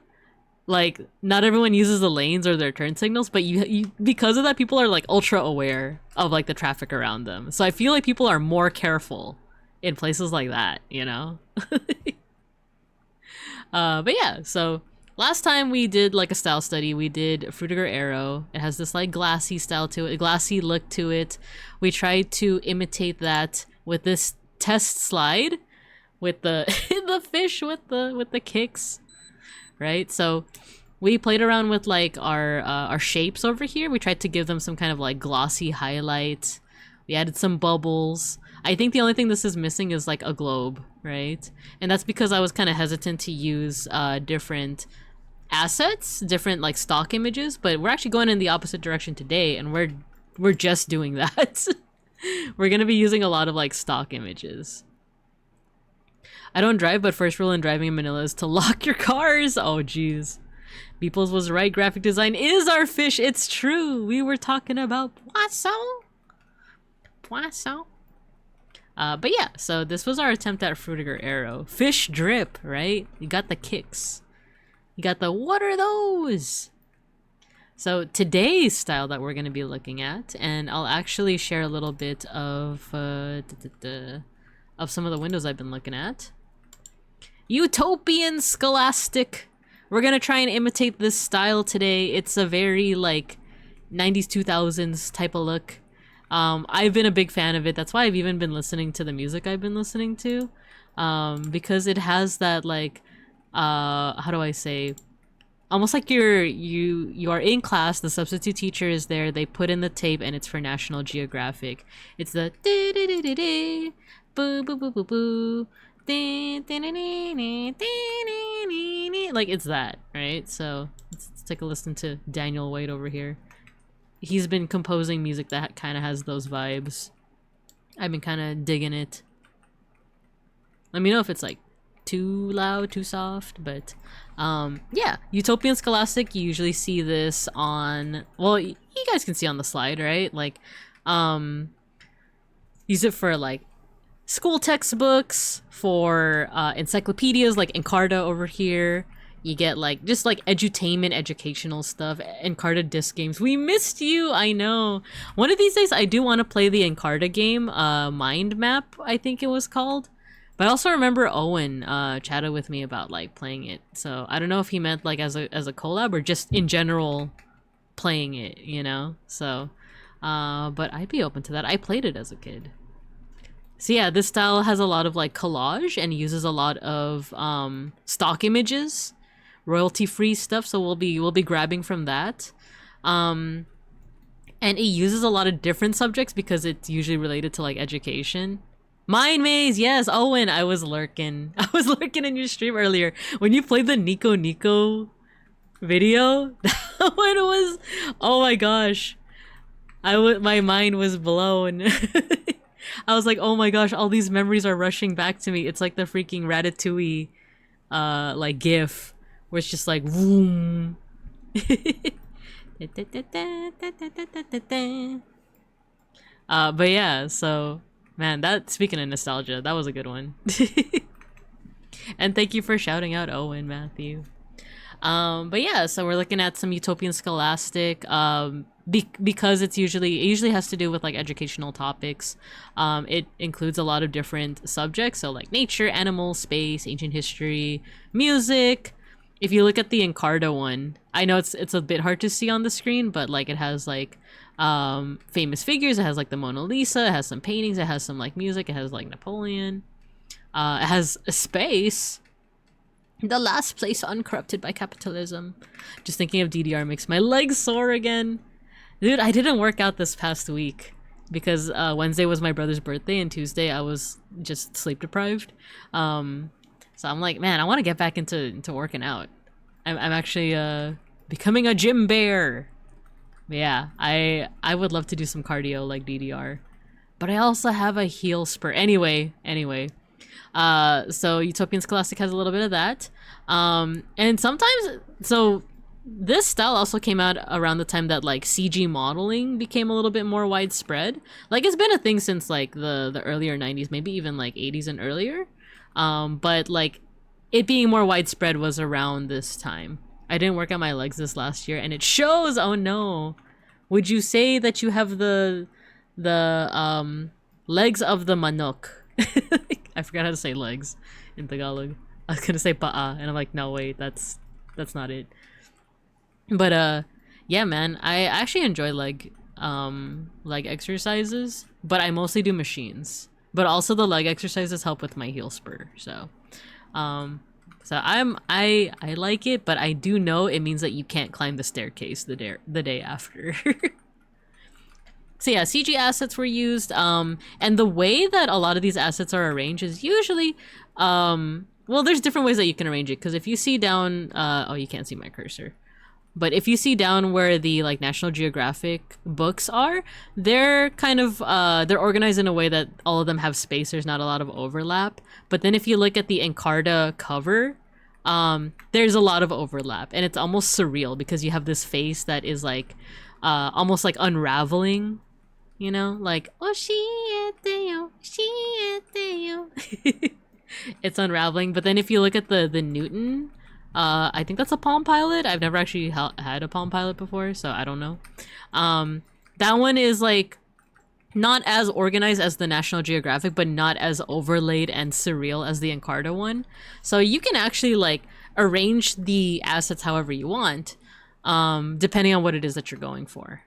like not everyone uses the lanes or their turn signals, but you because of that, people are like ultra aware of like the traffic around them. So I feel like people are more careful in places like that, you know? But yeah, so last time we did like a style study, we did Fruitiger Arrow. It has this like glassy style to it, a glassy look to it. We tried to imitate that with this test slide with the the fish with the kicks, right? So we played around with like our shapes over here. We tried to give them some kind of like glossy highlight. We added some bubbles. I think the only thing this is missing is like a globe, right? And that's because I was kind of hesitant to use different assets, different like stock images, but we're actually going in the opposite direction today, and we're just doing that. We're gonna be using a lot of like stock images. I don't drive, but first rule in driving in Manila is to lock your cars. Oh geez, Beeples was right. Graphic design is our fish. It's true. We were talking about poisson. But yeah, so this was our attempt at Fruitiger Arrow. Fish drip, right? You got the kicks. You got the what are those? So today's style that we're going to be looking at, and I'll actually share a little bit of some of the windows I've been looking at. Utopian scholastic. We're going to try and imitate this style today. It's a very like 90s 2000s type of look. I've been a big fan of it. That's why I've even been listening to the music I've been listening to, because it has that like how do I say, almost like you are in class, the substitute teacher is there, they put in the tape, and it's for National Geographic. It's the boo boo boo boo boo, like it's that, right? So let's take a listen to Daniel Wade over here. He's been composing music that kind of has those vibes. I've been kind of digging it. Let me know if it's like too loud, too soft, but yeah, Utopian Scholastic, you usually see this on, well, you guys can see on the slide, right? Like use it for like school textbooks, for encyclopedias like Encarta over here. You get like just like edutainment, educational stuff. Encarta disc games. We missed you, I know. One of these days I do want to play the Encarta game, Mind Map, I think it was called. But I also remember Owen chatted with me about like playing it. So I don't know if he meant like as a collab or just in general playing it, you know? So but I'd be open to that. I played it as a kid. So yeah, this style has a lot of like collage and uses a lot of stock images, royalty-free stuff, so we'll be grabbing from that. And it uses a lot of different subjects because it's usually related to like education. Mind Maze, yes, Owen, I was lurking in your stream earlier when you played the Nico video. That one was, oh my gosh, my mind was blown. I was like, oh my gosh, all these memories are rushing back to me. It's like the freaking Ratatouille like gif where it's just like boom. But yeah, so man, that, speaking of nostalgia, that was a good one. And thank you for shouting out Owen, Matthew. But yeah, so we're looking at some Utopian Scholastic. because it usually has to do with like educational topics. It includes a lot of different subjects, so like nature, animals, space, ancient history, music. If you look at the Encarta one, I know it's a bit hard to see on the screen, but like it has like famous figures. It has like the Mona Lisa. It has some paintings. It has some like music. It has like Napoleon. It has a space. The last place uncorrupted by capitalism. Just thinking of DDR makes my legs sore again. Dude, I didn't work out this past week because Wednesday was my brother's birthday and Tuesday I was just sleep deprived. So I'm like, man, I want to get back into working out. I'm actually becoming a gym bear. But yeah, I would love to do some cardio like DDR. But I also have a heel spur. Anyway. So Utopian Scholastic has a little bit of that. And sometimes, so this style also came out around the time that like CG modeling became a little bit more widespread. Like it's been a thing since like the earlier 90s, maybe even like 80s and earlier. But like it being more widespread was around this time. I didn't work out my legs this last year and it shows. Oh no. Would you say that you have the legs of the manok? I forgot how to say legs in Tagalog. I was gonna say paa, and I'm like, no, wait, that's not it. But yeah, man, I actually enjoy leg exercises, but I mostly do machines. But also the leg exercises help with my heel spur. So, I like it, but I do know it means that you can't climb the staircase the day after. So yeah, CG assets were used, and the way that a lot of these assets are arranged is usually, well, there's different ways that you can arrange it, because if you see down, oh, you can't see my cursor, but if you see down where the, like, National Geographic books are, they're kind of, they're organized in a way that all of them have space, there's not a lot of overlap, but then if you look at the Encarta cover, there's a lot of overlap, and it's almost surreal, because you have this face that is, like, almost, like, unraveling. You know, like, oh, shiete yo. It's unraveling. But then if you look at the Newton, I think that's a Palm Pilot. I've never actually had a Palm Pilot before, so I don't know. That one is, like, not as organized as the National Geographic, but not as overlaid and surreal as the Encarta one. So you can actually, like, arrange the assets however you want, depending on what it is that you're going for.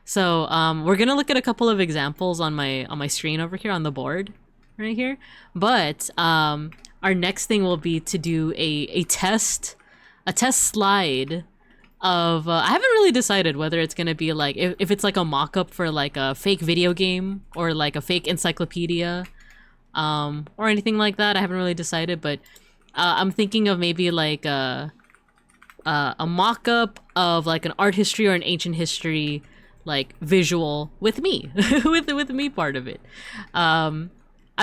So we're gonna look at a couple of examples on my screen over here on the board right here, but our next thing will be to do a test slide of I haven't really decided whether it's gonna be like if it's like a mock-up for like a fake video game or like a fake encyclopedia or anything like that. I haven't really decided, but I'm thinking of maybe like a mock-up of like an art history or an ancient history, like visual with me, with me part of it. I'm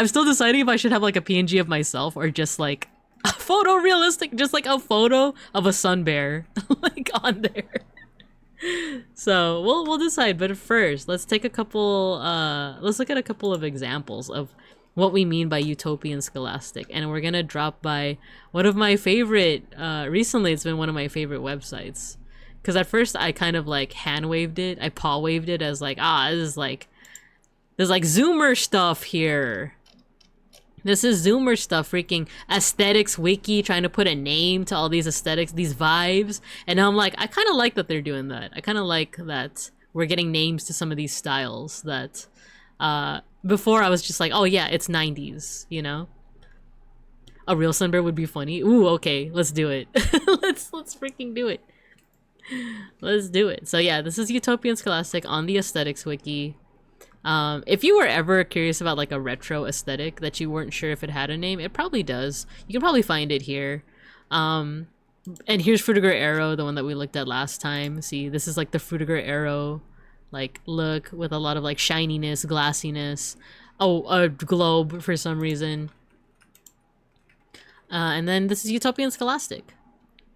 still deciding if I should have like a PNG of myself or just like a photorealistic, just like a photo of a sun bear like on there. So we'll decide. But first, let's take a couple. Let's look at a couple of examples of what we mean by utopian scholastic, and we're gonna drop by one of my favorite. Recently, it's been one of my favorite websites. Because at first I kind of like hand waved it, I paw waved it as like, this is like, there's like Zoomer stuff here. This is Zoomer stuff, freaking aesthetics wiki, trying to put a name to all these aesthetics, these vibes. And now I'm like, I kind of like that they're doing that. I kind of like that we're getting names to some of these styles that before I was just like, oh yeah, it's 90s, you know? A real sunbear would be funny. Ooh, okay, let's do it. let's freaking do it. Let's do it. So yeah, this is Utopian Scholastic on the aesthetics wiki. If you were ever curious about like a retro aesthetic that you weren't sure if it had a name, it probably does. You can probably find it here. And here's Frutiger Arrow, the one that we looked at last time. See, this is like the Frutiger Arrow like look with a lot of like shininess, glassiness. Oh, a globe for some reason. And then this is Utopian Scholastic.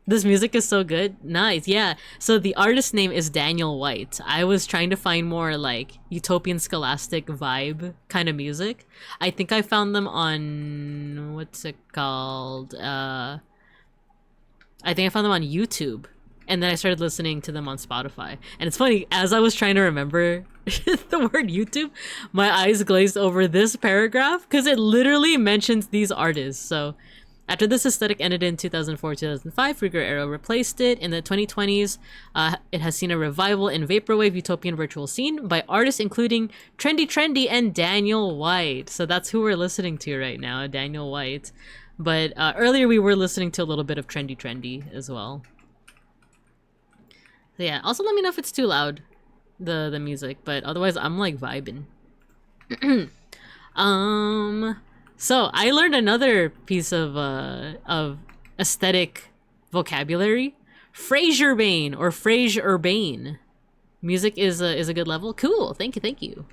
This music is so good. Nice, yeah. So the artist name is Daniel White. I was trying to find more like Utopian Scholastic vibe kind of music. I think I found them on, what's it called? I think I found them on YouTube. And then I started listening to them on Spotify. And it's funny, as I was trying to remember the word YouTube, my eyes glazed over this paragraph because it literally mentions these artists. So after this aesthetic ended in 2004-2005, Uyghur Era replaced it. In the 2020s, it has seen a revival in vaporwave utopian virtual scene by artists including Trendy and Daniel White. So that's who we're listening to right now, Daniel White. But earlier we were listening to a little bit of Trendy as well. So yeah, also let me know if it's too loud, the music, but otherwise I'm like vibing. So I learned another piece of aesthetic vocabulary. Frasierbane or Frasierbane. Music is a good level. Cool. Thank you.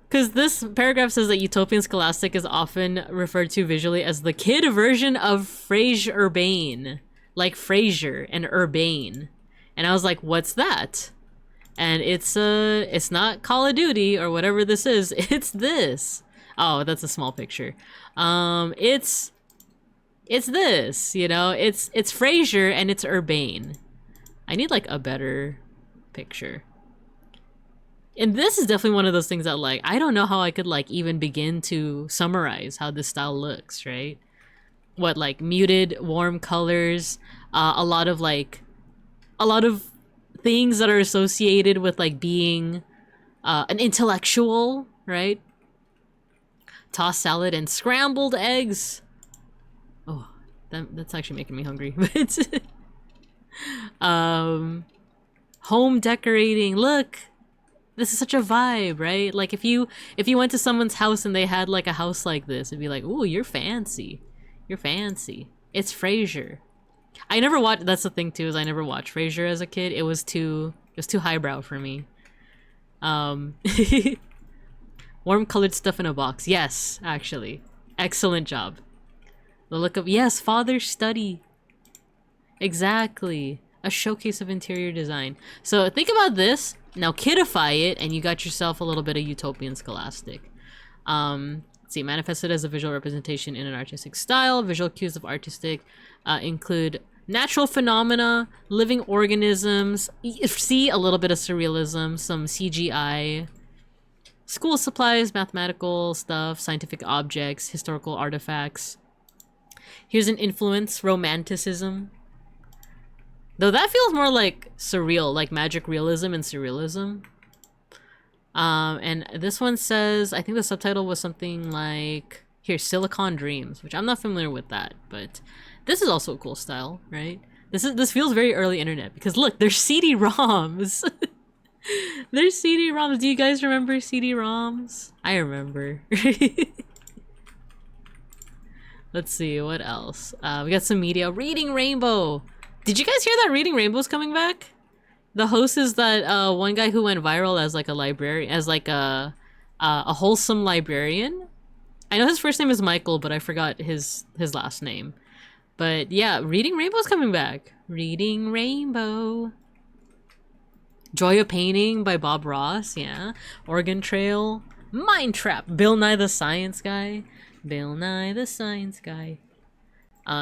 Because this paragraph says that utopian scholastic is often referred to visually as the kid version of Frasierbane, like Frasier and Urbane. And I was like, what's that? And it's not Call of Duty or whatever this is. It's this. Oh, that's a small picture. It's this, you know, it's Frasier and it's Urbane. I need like a better picture. And this is definitely one of those things that like, I don't know how I could like even begin to summarize how this style looks, right? What, like muted, warm colors, a lot of things that are associated with like being an intellectual, right? Tossed salad and scrambled eggs. Oh, that's actually making me hungry. Home decorating. Look, this is such a vibe, right? Like if you went to someone's house and they had like a house like this, it'd be like, ooh, you're fancy. You're fancy. It's Frasier. I never watched. That's the thing too, is I never watched Frasier as a kid. It was too highbrow for me. Warm colored stuff in a box. Yes, actually. Excellent job. The look of, yes, father's study. Exactly. A showcase of interior design. So think about this. Now kidify it and you got yourself a little bit of utopian scholastic. Let's see, manifested as a visual representation in an artistic style. Visual cues of artistic include natural phenomena, living organisms, see a little bit of surrealism, some CGI, school supplies, mathematical stuff, scientific objects, historical artifacts. Here's an influence, romanticism. Though that feels more like surreal, like magic realism and surrealism. And this one says, I think the subtitle was something like, here, Silicon Dreams, which I'm not familiar with that, but this is also a cool style, right? This feels very early internet because look, there's CD-ROMs. There's CD-ROMs. Do you guys remember CD-ROMs? I remember. Let's see, what else? We got some media. Reading Rainbow. Did you guys hear that Reading Rainbow's coming back? The host is that one guy who went viral as like a librarian, as like a wholesome librarian. I know his first name is Michael, but I forgot his last name. But yeah, Reading Rainbow's coming back. Reading Rainbow. Joy of Painting by Bob Ross, yeah. Oregon Trail. Mind Trap. Bill Nye the Science Guy. Bill Nye the Science Guy.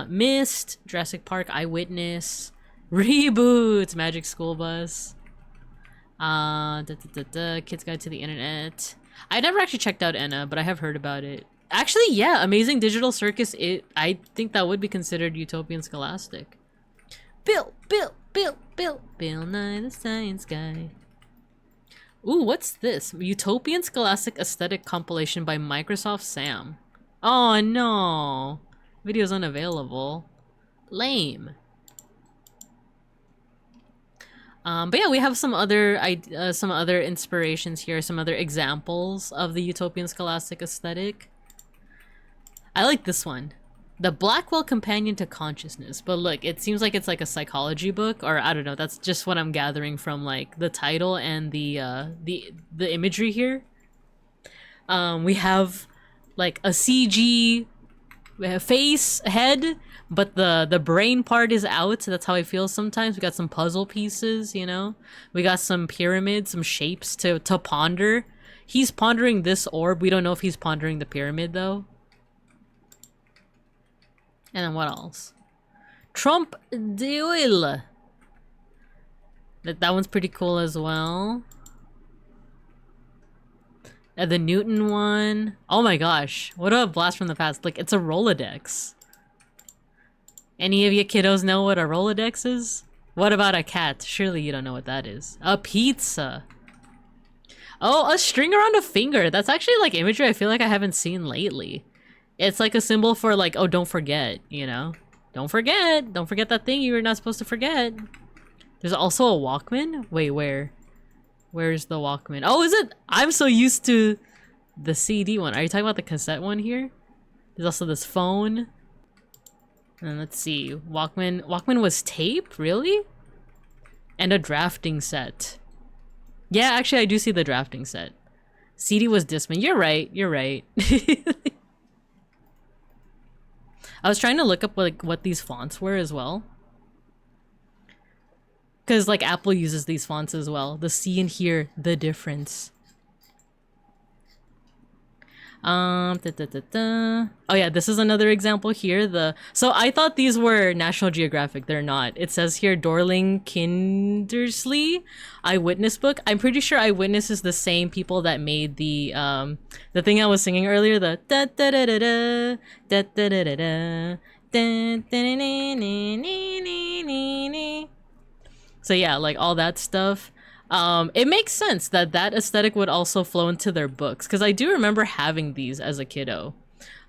Mist. Jurassic Park. Eyewitness. Reboots. Magic School Bus. Kid's Guide to the Internet. I never actually checked out Enna, but I have heard about it. Actually, yeah, Amazing Digital Circus. I think that would be considered utopian scholastic. Bill Nye the Science Guy. Ooh, what's this? Utopian Scholastic Aesthetic Compilation by Microsoft Sam. Oh no. Video's unavailable. Lame. But yeah, we have some other inspirations here, some other examples of the utopian scholastic aesthetic. I like this one. The Blackwell Companion to Consciousness. But look, it seems like it's like a psychology book, or I don't know, that's just what I'm gathering from like the title and the imagery here. We have like a CG face, head, but the brain part is out. So that's how I feel sometimes. We got some puzzle pieces, you know? We got some pyramids, some shapes to ponder. He's pondering this orb. We don't know if he's pondering the pyramid though. And then what else? Trump d'huile. That one's pretty cool as well. And the Newton one. Oh my gosh. What a blast from the past. Like, it's a Rolodex. Any of you kiddos know what a Rolodex is? What about a cat? Surely you don't know what that is. A pizza. Oh, a string around a finger. That's actually like imagery I feel like I haven't seen lately. It's like a symbol for like, oh, don't forget, you know? Don't forget. Don't forget that thing you were not supposed to forget. There's also a Walkman? Wait, where? Where's the Walkman? Oh, is it? I'm so used to the CD one. Are you talking about the cassette one here? There's also this phone. And let's see. Walkman was tape? Really? And a drafting set. Yeah, actually, I do see the drafting set. CD was Discman. You're right. You're right. I was trying to look up like what these fonts were as well. Because like Apple uses these fonts as well. The C and here, the difference. Oh yeah, this is another example here. So I thought these were National Geographic. They're not. It says here Dorling Kindersley Eyewitness book. I'm pretty sure Eyewitness is the same people that made the thing I was singing earlier. The da da da da da da da da da da da da. So yeah, like all that stuff. It makes sense that that aesthetic would also flow into their books, because I do remember having these as a kiddo.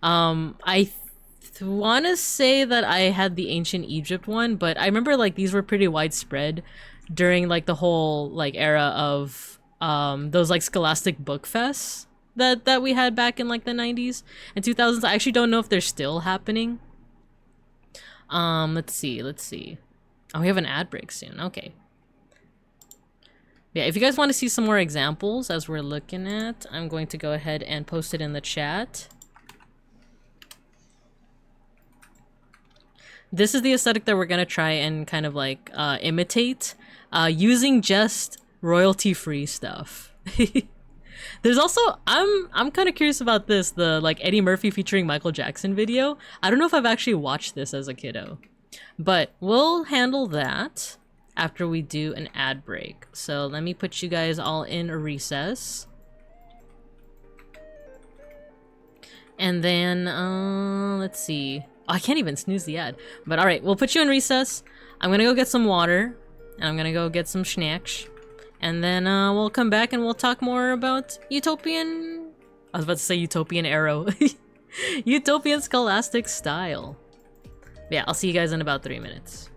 I want to say that I had the ancient Egypt one, but I remember like these were pretty widespread during like the whole like era of those like scholastic book fests that we had back in like the 90s and 2000s. I actually don't know if they're still happening. Let's see. Oh, we have an ad break soon. Okay. Yeah, if you guys want to see some more examples as we're looking at, I'm going to go ahead and post it in the chat. This is the aesthetic that we're going to try and kind of like imitate using just royalty-free stuff. There's also, I'm kind of curious about this, the like Eddie Murphy featuring Michael Jackson video. I don't know if I've actually watched this as a kiddo, but we'll handle that after we do an ad break. So let me put you guys all in a recess. And then, let's see. Oh, I can't even snooze the ad. But alright, we'll put you in recess. I'm gonna go get some water. And I'm gonna go get some snacks. And then we'll come back and we'll talk more about utopian... I was about to say utopian arrow. Utopian scholastic style. Yeah, I'll see you guys in about 3 minutes.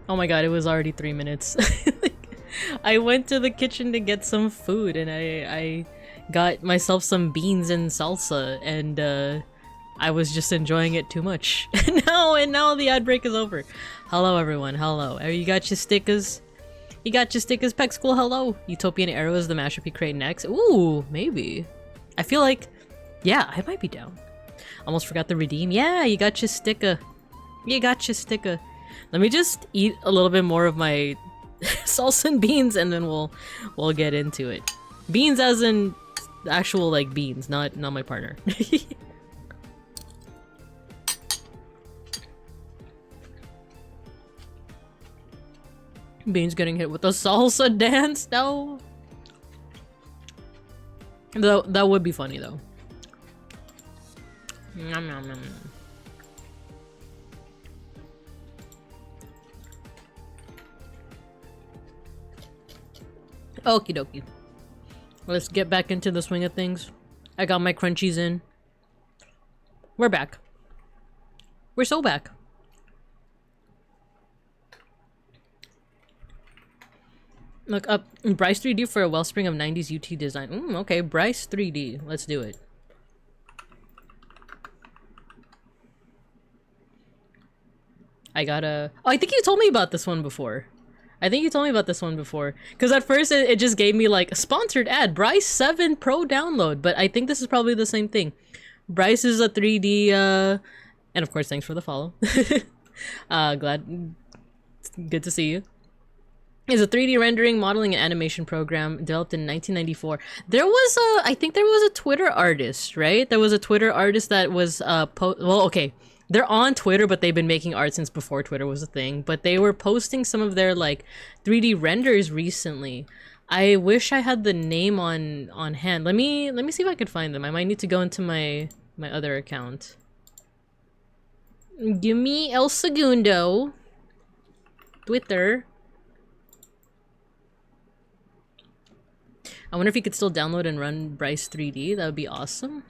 Oh my god, it was already 3 minutes. I went to the kitchen to get some food and I got myself some beans and salsa and I was just enjoying it too much. and now the ad break is over. Hello everyone, hello. You got your stickers? You got your stickers, Peck School, hello. Utopian Arrow is the mashup you create next. Ooh, maybe. I feel like, yeah, I might be down. Almost forgot the redeem. Yeah, you got your sticker. You got your sticker. Let me just eat a little bit more of my salsa and beans and then we'll get into it. Beans as in actual like beans, not my partner. Beans getting hit with a salsa dance? No. That would be funny though. Nom, nom, nom. Okie dokie. Let's get back into the swing of things. I got my crunchies in. We're back. We're so back. Look up Bryce 3D for a wellspring of 90s UT design. Okay, Bryce 3D. Let's do it. I gotta... Oh, I think you told me about this one before. Because at first it just gave me like a sponsored ad. Bryce 7 Pro download. But I think this is probably the same thing. Bryce is a 3D... And of course, thanks for the follow. Good to see you. Is a 3D rendering, modeling, and animation program developed in 1994. I think there was a Twitter artist, right? There was a Twitter artist that was, well, okay. They're on Twitter, but they've been making art since before Twitter was a thing. But they were posting some of their, like, 3D renders recently. I wish I had the name on hand. Let me see if I could find them. I might need to go into my other account. Give me El Segundo. Twitter. I wonder if you could still download and run Bryce 3D. That would be awesome.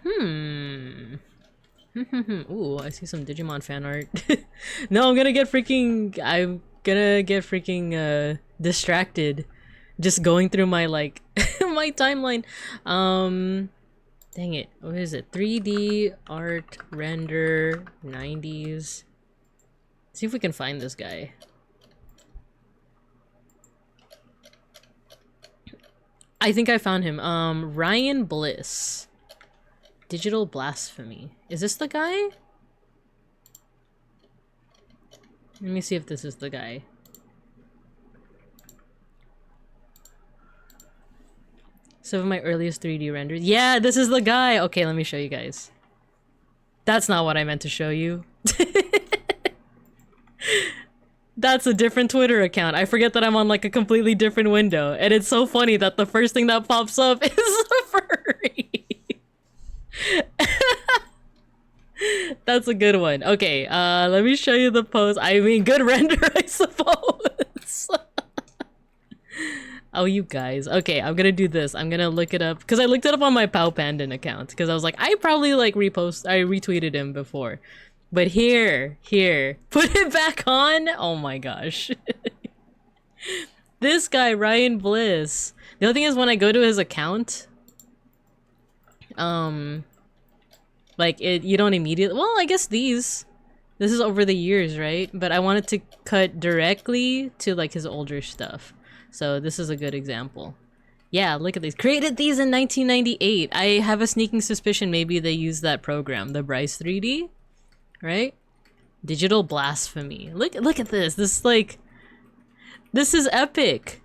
Ooh, I see some Digimon fan art. No, I'm gonna get freaking distracted just going through my like my timeline. Dang it. What is it? 3D art render 90s. See if we can find this guy. I think I found him. Ryan Bliss. Digital Blasphemy. Is this the guy? Let me see if this is the guy. Some of my earliest 3D renders. Yeah, this is the guy! Okay, let me show you guys. That's not what I meant to show you. That's a different Twitter account. I forget that I'm on like a completely different window. And it's so funny that the first thing that pops up is a furry. That's a good one. Okay, let me show you the pose. I mean, good render, I suppose. Oh, you guys. Okay, I'm gonna do this. I'm gonna look it up. Because I looked it up on my Pau Pandan account. Because I was like, I probably like I retweeted him before. But here, put it back on. Oh my gosh. This guy, Ryan Bliss. The other thing is when I go to his account, like you don't immediately, well, I guess this is over the years, right? But I wanted to cut directly to like his older stuff. So this is a good example. Yeah, look at these. Created these in 1998. I have a sneaking suspicion maybe they used that program, the Bryce 3D. Right? Digital Blasphemy. Look at this. This is epic.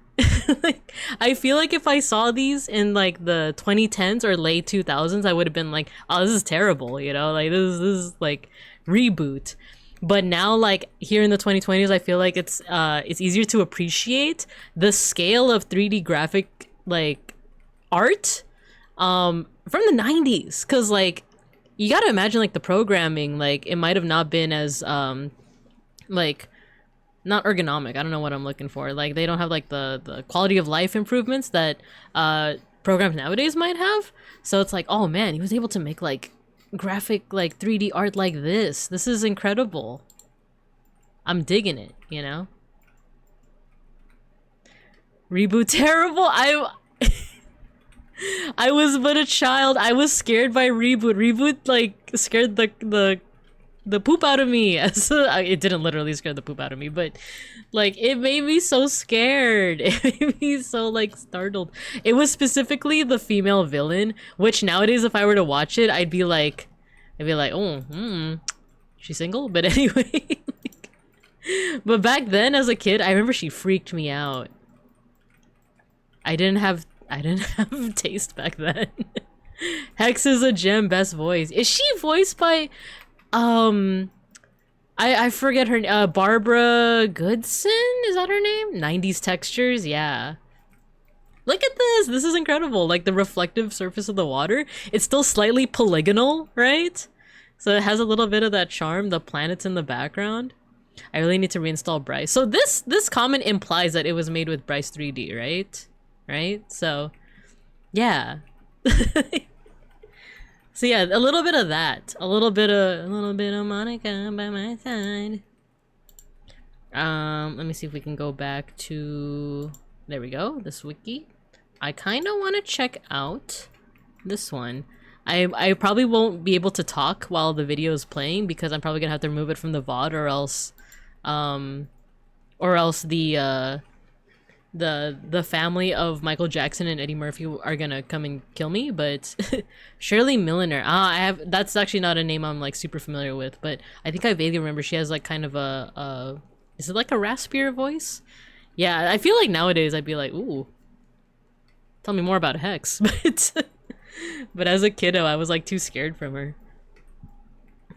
Like, I feel like if I saw these in like the 2010s or late 2000s, I would have been like, oh, this is terrible, you know? Like this is like reboot. But now like here in the 2020s, I feel like it's easier to appreciate the scale of 3D graphic like art from the 90s, cuz like you gotta imagine like the programming, like it might have not been as like not ergonomic. I don't know what I'm looking for. Like they don't have like the quality of life improvements that programs nowadays might have. So it's like, oh man, he was able to make like graphic like 3D art like this. This is incredible. I'm digging it, you know? Reboot terrible. I was but a child. I was scared by Reboot. Reboot like scared the poop out of me. It didn't literally scare the poop out of me, but like it made me so scared. It made me so like startled. It was specifically the female villain, which nowadays if I were to watch it, I'd be like, oh, she's single. But anyway, but back then as a kid, I remember she freaked me out. I didn't have taste back then. Hex is a gem, best voice. Is she voiced by I forget her Barbara Goodson? Is that her name? 90s textures, yeah. Look at this! This is incredible. Like the reflective surface of the water. It's still slightly polygonal, right? So it has a little bit of that charm. The planets in the background. I really need to reinstall Bryce. So this comment implies that it was made with Bryce 3D, right? Right? So, yeah. So yeah, a little bit of that. A little bit of Monica by my side. Let me see if we can go back to... There we go, this wiki. I kind of want to check out this one. I probably won't be able to talk while the video is playing because I'm probably gonna have to remove it from the VOD or else the family of Michael Jackson and Eddie Murphy are gonna come and kill me. But Shirley Milliner, that's actually not a name I'm like super familiar with, but I think I vaguely remember she has like kind of a is it like a raspier voice? Yeah, I feel like nowadays I'd be like, ooh, tell me more about Hex. But as a kiddo, I was like too scared from her.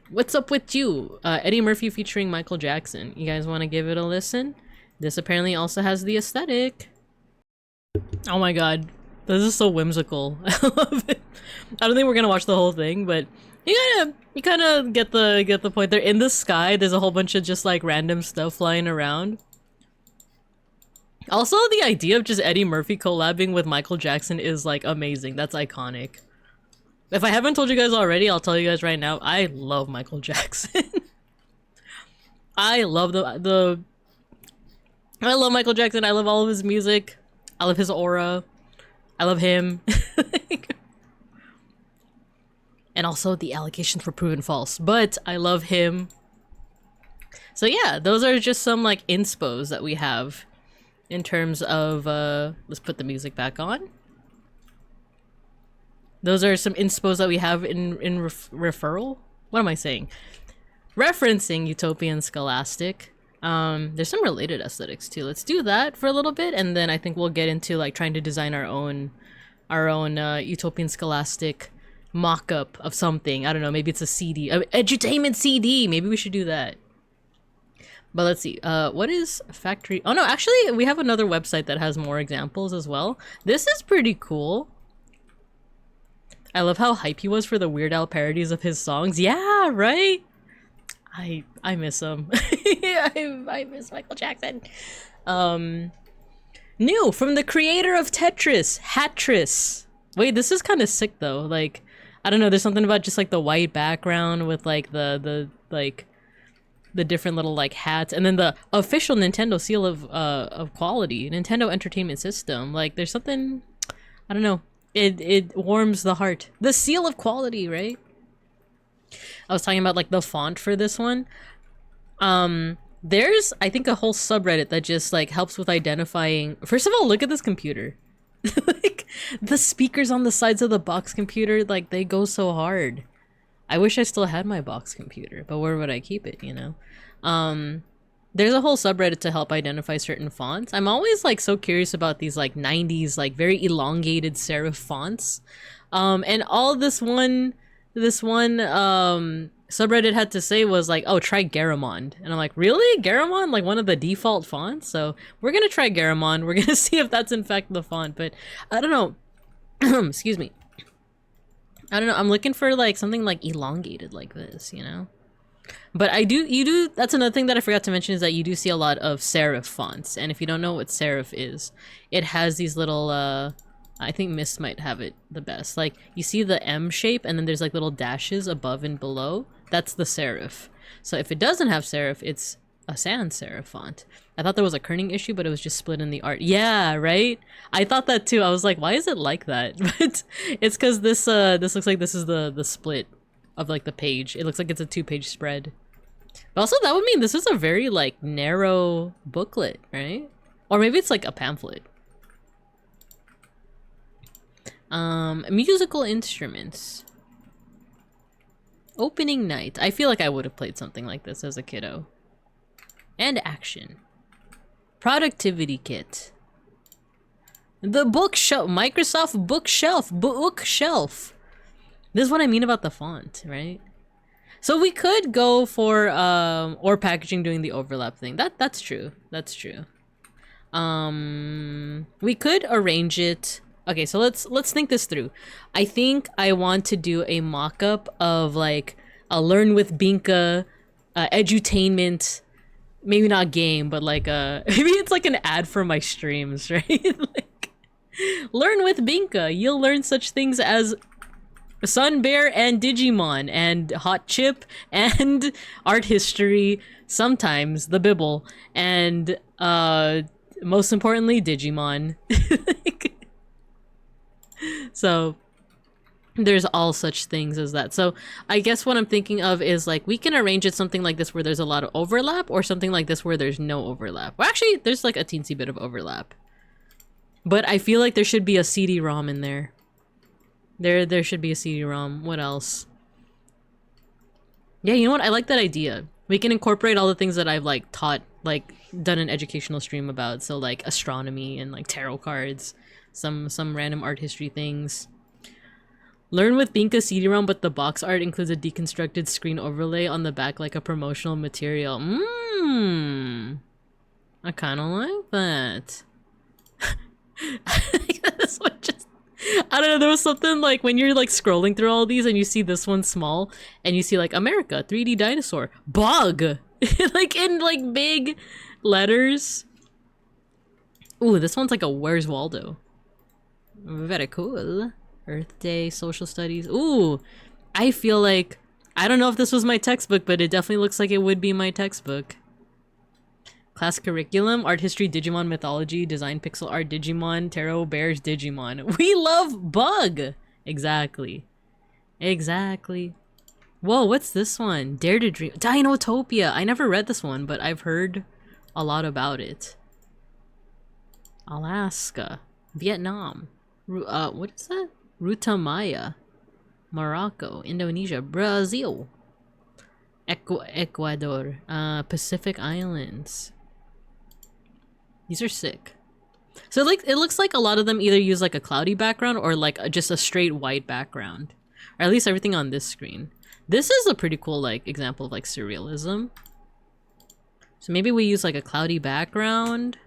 What's up with you? Eddie Murphy featuring Michael Jackson. You guys want to give it a listen? This apparently also has the aesthetic. Oh my god, this is so whimsical. I love it. I don't think we're gonna watch the whole thing, but you kind of get the point. They're in the sky. There's a whole bunch of just like random stuff flying around. Also, the idea of just Eddie Murphy collabing with Michael Jackson is like amazing. That's iconic. If I haven't told you guys already, I'll tell you guys right now. I love Michael Jackson. I love I love Michael Jackson. I love all of his music. I love his aura. I love him. And also the allegations were proven false, but I love him. So yeah, those are just some like inspos that we have in terms of let's put the music back on. Those are some inspos that we have in referral. What am I saying? Referencing Utopian Scholastic. There's some related aesthetics too. Let's do that for a little bit, and then I think we'll get into like trying to design our own Utopian Scholastic mock-up of something. I don't know, maybe it's a CD, edutainment CD. Maybe we should do that. But let's see. What is factory? Oh no, actually we have another website that has more examples as well. This is pretty cool. I love how hype he was for the Weird Al parodies of his songs. Yeah, right? I miss him. I miss Michael Jackson. New from the creator of Tetris, Hatris. Wait, this is kind of sick though. Like, I don't know, there's something about just like the white background with like the different little like hats, and then the official Nintendo seal of quality, Nintendo Entertainment System. Like, there's something, I don't know. It warms the heart. The seal of quality, right? I was talking about like the font for this one. There's, I think, a whole subreddit that just like helps with identifying. First of all, look at this computer. Like the speakers on the sides of the box computer, like they go so hard. I wish I still had my box computer, but where would I keep it, you know? There's a whole subreddit to help identify certain fonts. I'm always like so curious about these like 90s like very elongated serif fonts. And all this one subreddit had to say was like, oh, try Garamond. And I'm like, really? Garamond? Like one of the default fonts? So we're gonna try Garamond. We're gonna see if that's in fact the font, but I don't know. Excuse me. I don't know. I'm looking for like something like elongated like this, you know? But you do, that's another thing that I forgot to mention, is that you do see a lot of serif fonts. And if you don't know what serif is, it has these little, I think Mist might have it the best. Like, you see the M shape, and then there's like little dashes above and below. That's the serif. So if it doesn't have serif, it's a sans serif font. I thought there was a kerning issue, but it was just split in the art. Yeah, right? I thought that too. I was like, why is it like that? But it's because this looks like this is the split of like the page. It looks like it's a 2-page spread. But also that would mean this is a very like narrow booklet, right? Or maybe it's like a pamphlet. Musical instruments. Opening night. I feel like I would have played something like this as a kiddo. And action. Productivity kit. The bookshelf. Microsoft bookshelf. Bookshelf. This is what I mean about the font, right? So we could go for or packaging doing the overlap thing. That's true. That's true. We could arrange it. Okay, so let's think this through. I think I want to do a mock-up of like a Learn with Binka edutainment, maybe not game, but like maybe it's like an ad for my streams, right? Like, Learn with Binka. You'll learn such things as Sun Bear and Digimon and Hot Chip and art history, sometimes the Bibble, and most importantly Digimon. So there's all such things as that. So I guess what I'm thinking of is like we can arrange it something like this where there's a lot of overlap, or something like this where there's no overlap. Well, actually there's like a teensy bit of overlap, but I feel like there should be a CD-ROM in there. There should be a CD-ROM. What else? Yeah, you know what? I like that idea. We can incorporate all the things that I've like taught, like done an educational stream about. So like astronomy and like tarot cards, some random art history things. Learn with Binka CD-ROM, but the box art includes a deconstructed screen overlay on the back like a promotional material. I kind of like that. This one just, I don't know, there was something like when you're like scrolling through all these and you see this one small and you see like America 3D dinosaur bug like in like big letters. Ooh, this one's like a Where's Waldo. Very cool. Earth Day, social studies. Ooh, I feel like, I don't know if this was my textbook, but it definitely looks like it would be my textbook. Class curriculum, art history, Digimon mythology, design pixel art, Digimon, tarot, bears, Digimon. We love bug! Exactly. Exactly. Whoa, what's this one? Dare to Dream. Dinotopia! I never read this one, but I've heard a lot about it. Alaska. Vietnam. What is that? Ruta Maya. Morocco. Indonesia. Brazil. Ecuador. Pacific Islands. These are sick. So like it looks like a lot of them either use like a cloudy background or like just a straight white background. Or at least everything on this screen. This is a pretty cool like example of like surrealism. So maybe we use like a cloudy background.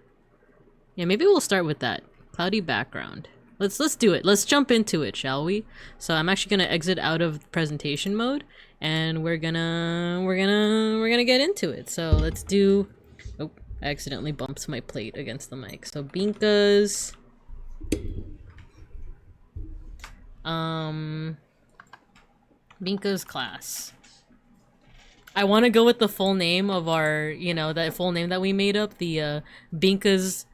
Yeah, maybe we'll start with that. Cloudy background. Let's do it. Let's jump into it, shall we? So I'm actually gonna exit out of presentation mode and we're gonna get into it. So let's do, oh, I accidentally bumped my plate against the mic. So Binka's Binka's class. I want to go with the full name of our, you know, that full name that we made up, the Binka's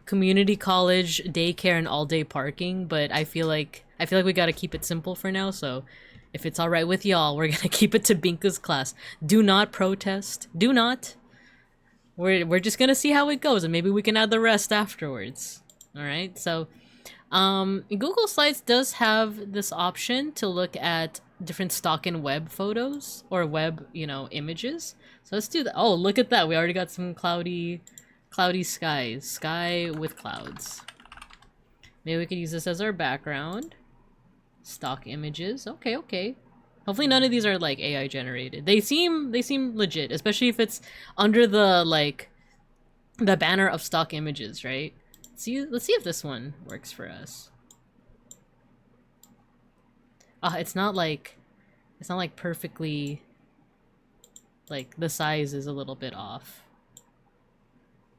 community college daycare and all-day parking, but I feel like we gotta keep it simple for now. So if it's all right with y'all, we're gonna keep it to Binka's class. Do not protest. Do not. We're just gonna see how it goes, and maybe we can add the rest afterwards. All right. So Google Slides does have this option to look at different stock and web photos or web, you know, images. So let's do that. Oh, look at that. We already got some cloudy skies. Sky with clouds. Maybe we could use this as our background. Stock images. Okay, okay. Hopefully none of these are like AI generated. They seem legit, especially if it's under the like the banner of stock images, right? Let's see if this one works for us. It's not like perfectly, like the size is a little bit off.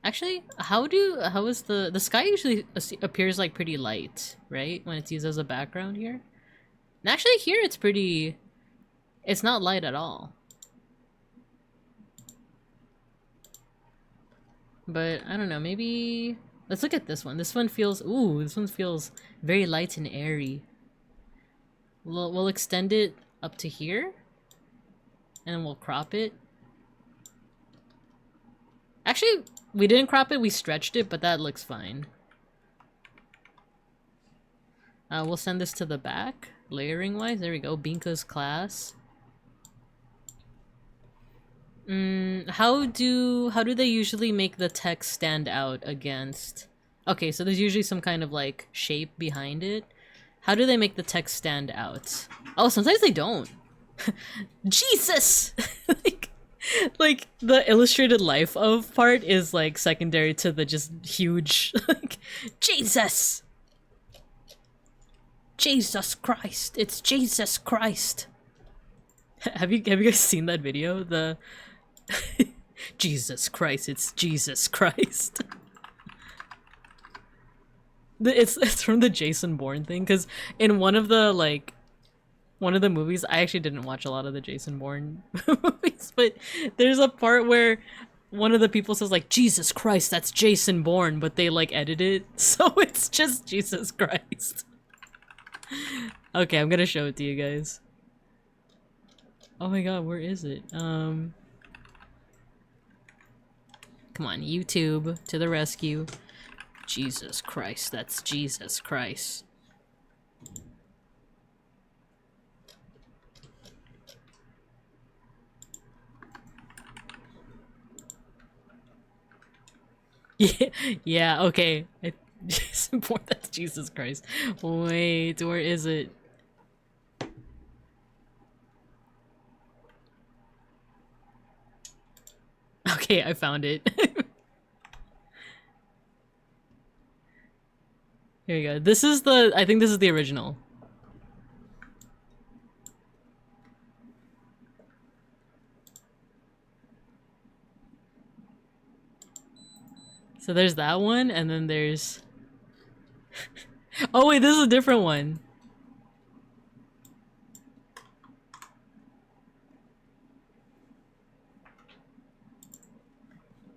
Actually, how is the sky usually appears like pretty light, right? When it's used as a background here. And actually here it's not light at all. But I don't know, maybe let's look at this one. This one feels, ooh, this one feels very light and airy. We'll extend it up to here, and then we'll crop it. Actually, we didn't crop it, we stretched it, but that looks fine. We'll send this to the back, layering wise. There we go, Binka's class. How do they usually make the text stand out against? Okay, so there's usually some kind of like shape behind it. How do they make the text stand out? Oh, sometimes they don't. Jesus! like the illustrated life of part is like secondary to the just huge like Jesus! Jesus Christ! It's Jesus Christ! Have you guys seen that video? The Jesus Christ, it's Jesus Christ. It's from the Jason Bourne thing, because in one of the movies, I actually didn't watch a lot of the Jason Bourne movies, but there's a part where one of the people says like, Jesus Christ, that's Jason Bourne, but they like edit it, so it's just Jesus Christ. Okay, I'm gonna show it to you guys. Oh my god, where is it? Come on, YouTube, to the rescue. Jesus Christ, that's Jesus Christ. Yeah, okay. It's important, that's Jesus Christ. Wait, where is it? Okay, I found it. Here we go. This is the, I think this is the original. So there's that one, and then there's... Oh wait, this is a different one.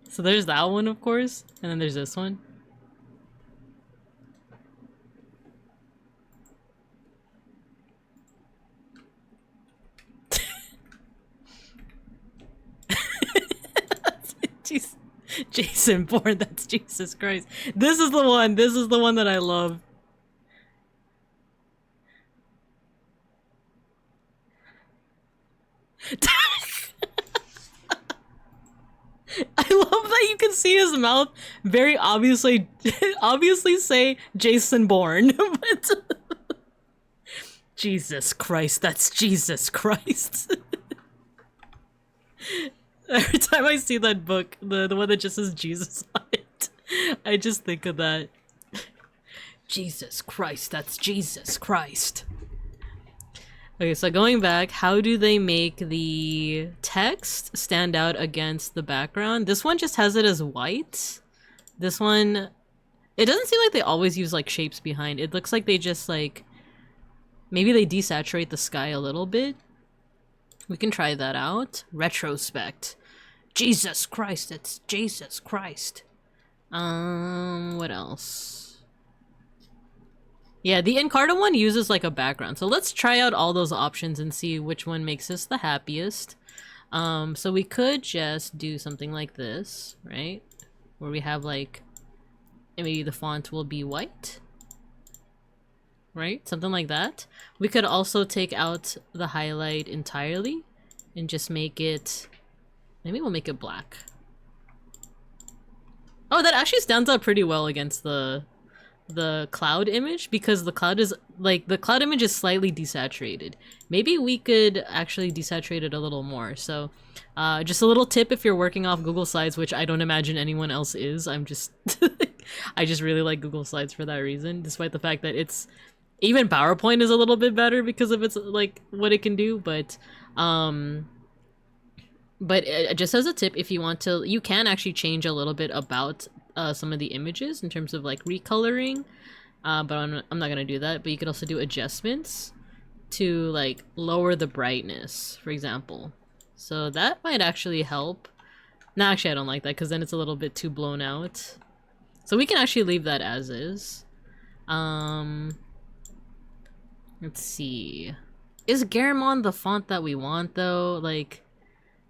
So there's that one, of course, and then there's this one. Jason Bourne, that's Jesus Christ. This is the one that I love. I love that you can see his mouth very obviously say Jason Bourne. But Jesus Christ, that's Jesus Christ. Every time I see that book, the one that just says Jesus on it, I just think of that. Jesus Christ, that's Jesus Christ. Okay, so going back, how do they make the text stand out against the background? This one just has it as white. This one, it doesn't seem like they always use like shapes behind. It looks like they just like, maybe they desaturate the sky a little bit. We can try that out. Retrospect. Jesus Christ, it's Jesus Christ. What else? Yeah, the Encarta one uses like a background. So let's try out all those options and see which one makes us the happiest. So we could just do something like this, right? Where we have like, maybe the font will be white. Right? Something like that. We could also take out the highlight entirely and just make it, maybe we'll make it black. Oh, that actually stands out pretty well against the cloud image, because the cloud is like, the cloud image is slightly desaturated. Maybe we could actually desaturate it a little more. So just a little tip if you're working off Google Slides, which I don't imagine anyone else is. I'm just I just really like Google Slides for that reason, despite the fact that it's, even PowerPoint is a little bit better because of its like what it can do, but just as a tip, if you want to, you can actually change a little bit about some of the images in terms of like recoloring, but I'm not gonna do that. But you could also do adjustments to like lower the brightness, for example. So that might actually help No, actually I don't like that because then it's a little bit too blown out. So we can actually leave that as is. Let's see. Is Garamond the font that we want though? Like,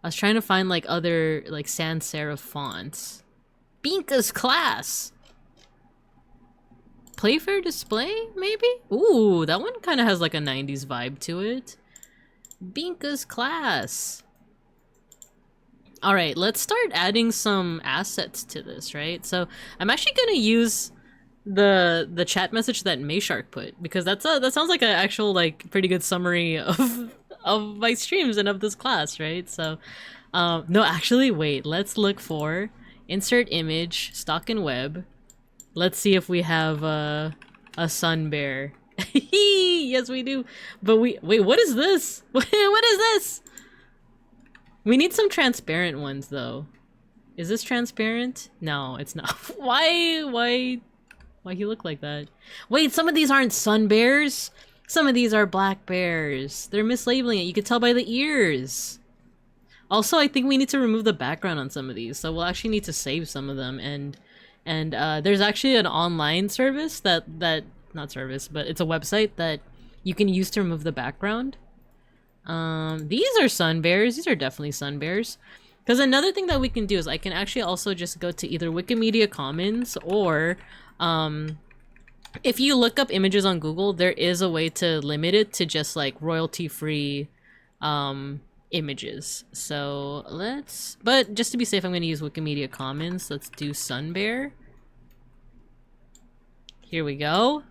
I was trying to find like other like sans serif fonts. Binka's class! Playfair display, maybe? Ooh, that one kind of has like a 90s vibe to it. Binka's class. Alright, let's start adding some assets to this, right? So I'm actually gonna use the chat message that Mayshark put, because that sounds like an actual like pretty good summary of my streams and of this class, right? So no, actually wait, let's look for insert image, stock and web. Let's see if we have a sun bear. Yes, we do. But wait, what is this? What is this? We need some transparent ones though. Is this transparent? No, it's not. Why he look like that? Wait, some of these aren't sun bears. Some of these are black bears. They're mislabeling it. You can tell by the ears. Also, I think we need to remove the background on some of these, so we'll actually need to save some of them. And there's actually an online service that not service, but it's a website that you can use to remove the background. These are sun bears. These are definitely sun bears. Because another thing that we can do is I can actually also just go to either Wikimedia Commons or if you look up images on Google, there is a way to limit it to just like royalty-free images. So but just to be safe, I'm going to use Wikimedia Commons. Let's do sun bear. Here we go.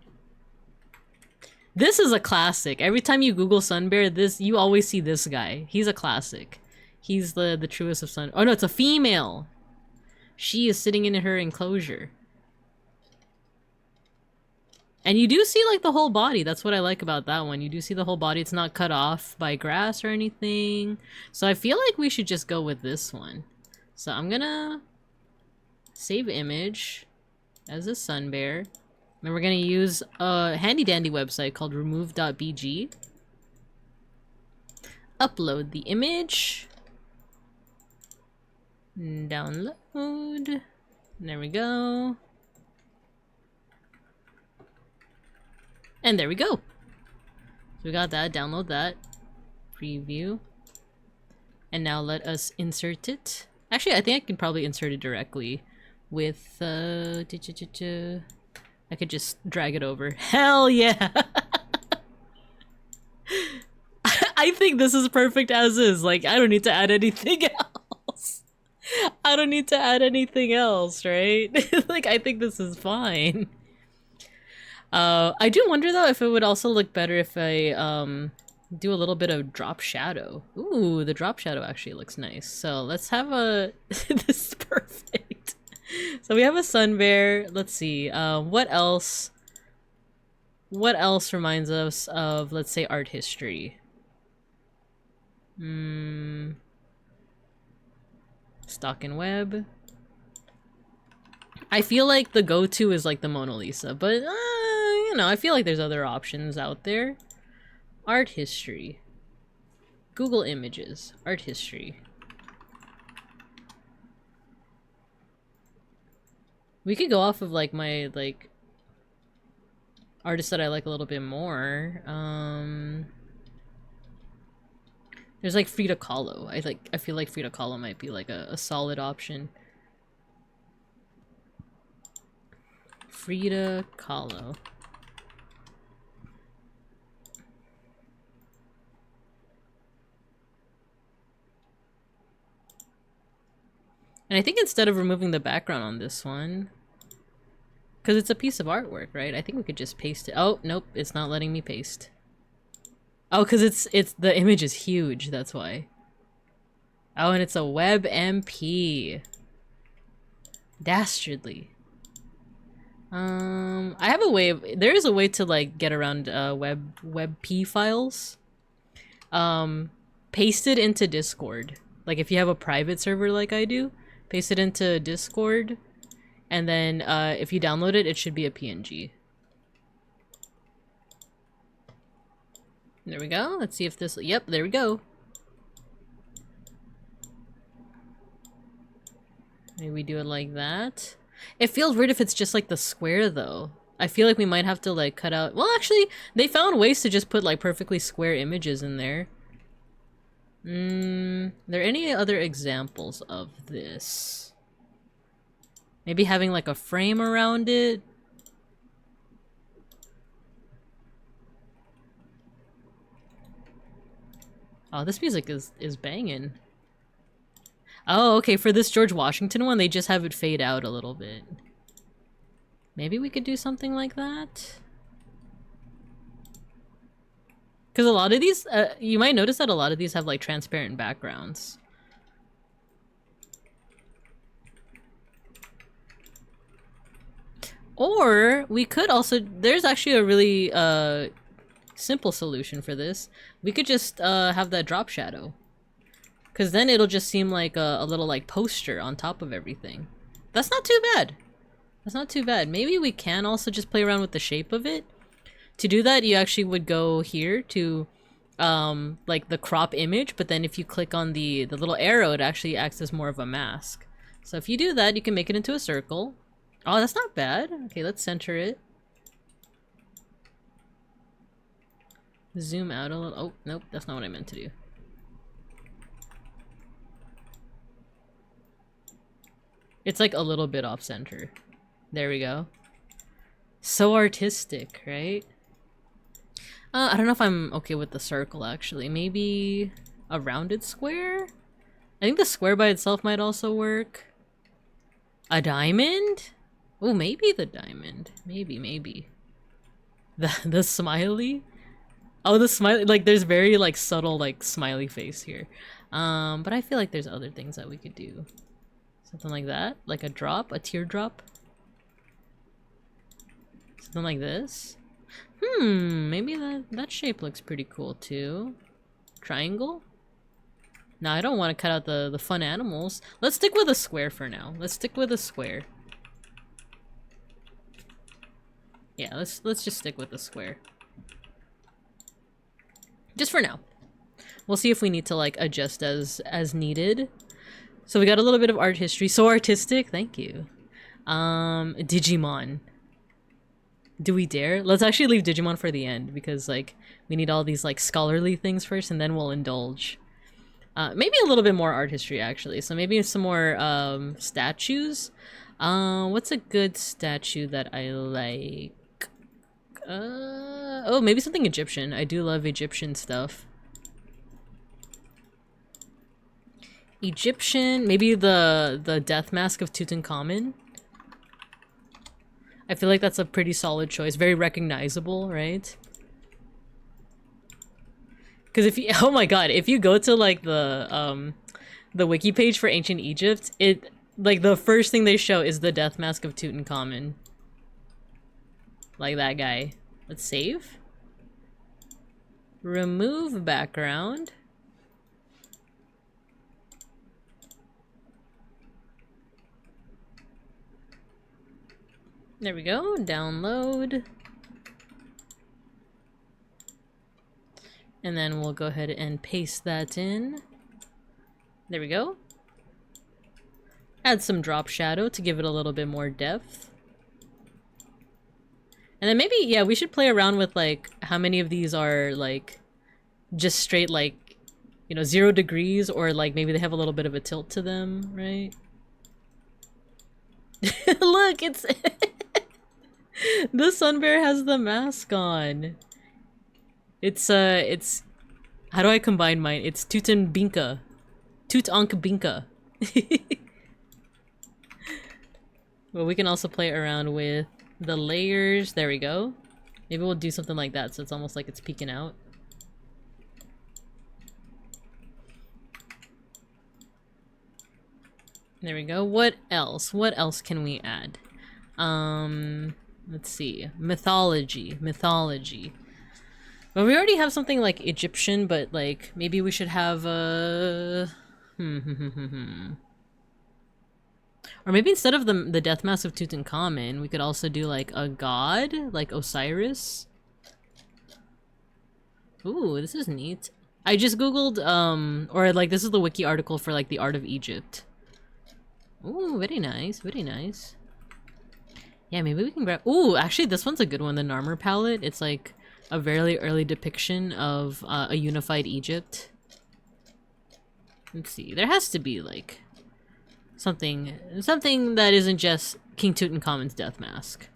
This is a classic. Every time you Google sun bear, you always see this guy. He's a classic. He's the truest of sun. Oh no, it's a female. She is sitting in her enclosure. And you do see like the whole body. That's what I like about that one. You do see the whole body. It's not cut off by grass or anything. So I feel like we should just go with this one. So I'm gonna save image as a sun bear. And we're gonna use a handy dandy website called remove.bg. Upload the image. Download. There we go. And there we go. So we got that, download that. Preview. And now let us insert it. Actually, I think I can probably insert it directly with I could just drag it over. Hell yeah! I think this is perfect as is. Like, I don't need to add anything else. I don't need to add anything else, right? Like, I think this is fine. I do wonder though if it would also look better if I do a little bit of drop shadow. Ooh, the drop shadow actually looks nice. So let's have a this is perfect. So we have a sun bear. Let's see. What else reminds us of, let's say, art history? Stock and web. I feel like the go-to is like the Mona Lisa, but you know, I feel like there's other options out there. Art history. Google images. Art history. We could go off of like my like artists that I like a little bit more. There's like Frida Kahlo. I feel like Frida Kahlo might be like a solid option. Frida Kahlo. And I think instead of removing the background on this one, because it's a piece of artwork, right? I think we could just paste it. Oh, nope, it's not letting me paste. Oh, because it's the image is huge, that's why. Oh, and it's a WebMP. Dastardly. I have a way of, there is a way to like get around WebP files. Paste it into Discord. Like if you have a private server like I do, paste it into Discord, and then if you download it, it should be a PNG. There we go. Let's see if this, yep, there we go. Maybe we do it like that. It feels weird if it's just like the square though. I feel like we might have to like cut out. Well, actually, they found ways to just put like perfectly square images in there. Are there any other examples of this? Maybe having like a frame around it. Oh, this music is banging. Oh, okay, for this George Washington one, they just have it fade out a little bit. Maybe we could do something like that? Because a lot of these, you might notice that a lot of these have like transparent backgrounds. Or we could also, there's actually a really simple solution for this. We could just have that drop shadow. Because then it'll just seem like a little like poster on top of everything. That's not too bad. That's not too bad. Maybe we can also just play around with the shape of it. To do that, you actually would go here to like the crop image, but then if you click on the little arrow, it actually acts as more of a mask. So if you do that, you can make it into a circle. Oh, that's not bad. Okay, let's center it. Zoom out a little. Oh, nope, that's not what I meant to do. It's like a little bit off center. There we go. So artistic, right? I don't know if I'm okay with the circle, actually. Maybe a rounded square? I think the square by itself might also work. A diamond? Oh, maybe the diamond. Maybe. The smiley? Oh, the smiley, like there's very like subtle like smiley face here. But I feel like there's other things that we could do. Something like that, like a drop, a teardrop. Something like this. Maybe that shape looks pretty cool too. Triangle? No, I don't want to cut out the fun animals. Let's stick with a square for now. Let's stick with a square. Yeah, let's just stick with the square. Just for now. We'll see if we need to like adjust as needed. So we got a little bit of art history. So artistic, thank you. Digimon. Do we dare? Let's actually leave Digimon for the end because like we need all these like scholarly things first and then we'll indulge. Maybe a little bit more art history actually. So maybe some more statues. What's a good statue that I like? Oh, maybe something Egyptian. I do love Egyptian stuff. Egyptian, maybe the death mask of Tutankhamun. I feel like that's a pretty solid choice. Very recognizable, right? Because if you, oh my god, if you go to like the wiki page for ancient Egypt, it like the first thing they show is the death mask of Tutankhamun. Like that guy. Let's save. Remove background. There we go, download. And then we'll go ahead and paste that in. There we go. Add some drop shadow to give it a little bit more depth. And then maybe, yeah, we should play around with like how many of these are like just straight like, you know, 0 degrees or like maybe they have a little bit of a tilt to them, right? Look, it's the sun bear has the mask on. It's how do I combine mine? It's Tutanbinka. Tutankbinka. Well, we can also play around with the layers. There we go. Maybe we'll do something like that so it's almost like it's peeking out. There we go. What else? What else can we add? Let's see. Mythology. Well, we already have something like Egyptian, but like maybe we should have a or maybe instead of the death mask of Tutankhamun, we could also do like a god, like Osiris. Ooh, this is neat. I just googled or like this is the wiki article for like the art of Egypt. Ooh, very nice, very nice. Yeah, maybe we can grab... Ooh, actually, this one's a good one, the Narmer palette. It's like a very early depiction of a unified Egypt. Let's see, there has to be like something that isn't just King Tutankhamun's death mask.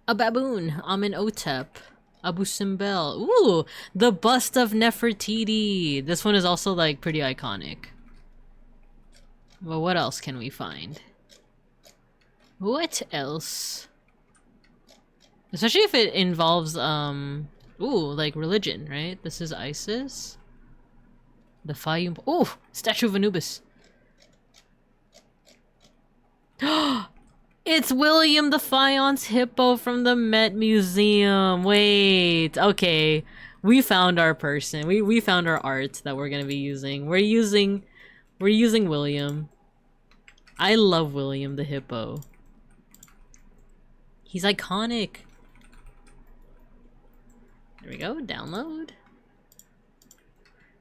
A baboon, Amenhotep, Abu Simbel. Ooh, the bust of Nefertiti. This one is also like pretty iconic. Well, what else can we find? What else? Especially if it involves ooh, like religion, right? This is Isis. The Fayum. Oh, statue of Anubis. It's William the Faience hippo from the Met Museum. Wait, okay. We found our person. We found our art that we're gonna be using. We're using William. I love William the hippo. He's iconic. There we go, download.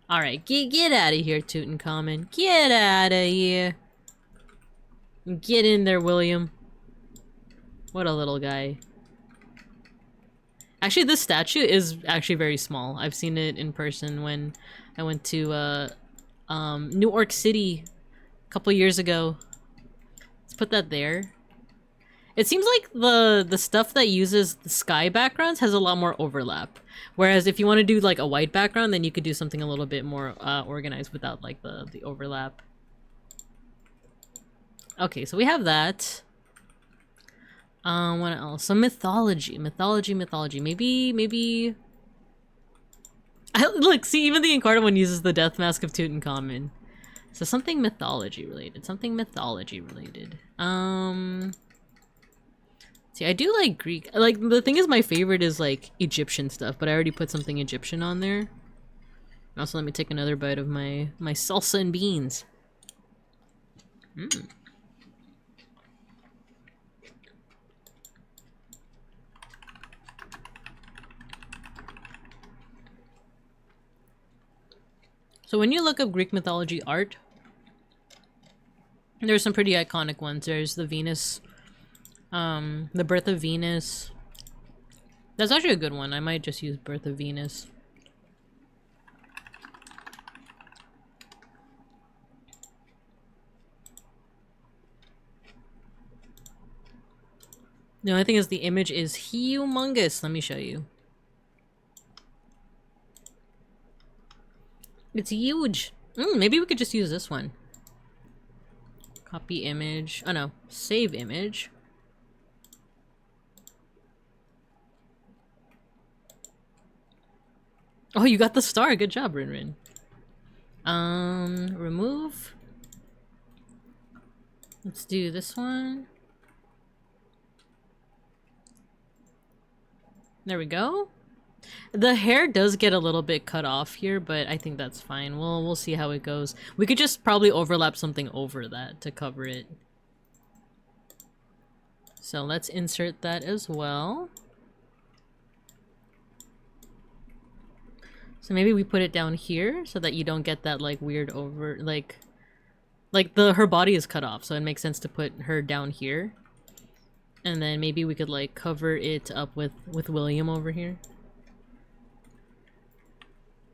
Alright, get out of here, Tutankhamun. Get out of here. Get in there, William. What a little guy. Actually, this statue is actually very small. I've seen it in person when I went to New York City a couple years ago. Let's put that there. It seems like the stuff that uses the sky backgrounds has a lot more overlap. Whereas if you want to do like a white background, then you could do something a little bit more organized without like the overlap. Okay, so we have that. What else? Some mythology. Maybe... Look, see, even the Encarta one uses the death mask of Tutankhamun. So something mythology related. See, I do like Greek. Like, the thing is, my favorite is like Egyptian stuff, but I already put something Egyptian on there. Also, let me take another bite of my salsa and beans. Mmm. So when you look up Greek mythology art, there's some pretty iconic ones. There's the Venus, the Birth of Venus. That's actually a good one. I might just use Birth of Venus. The only thing is the image is humongous. Let me show you. It's huge. Maybe we could just use this one. Copy image. Oh no, save image. Oh, you got the star. Good job, Rin. Remove. Let's do this one. There we go. The hair does get a little bit cut off here, but I think that's fine. We'll see how it goes. We could just probably overlap something over that to cover it. So let's insert that as well. So maybe we put it down here so that you don't get that like weird over like her body is cut off, so it makes sense to put her down here. And then maybe we could like cover it up with William over here.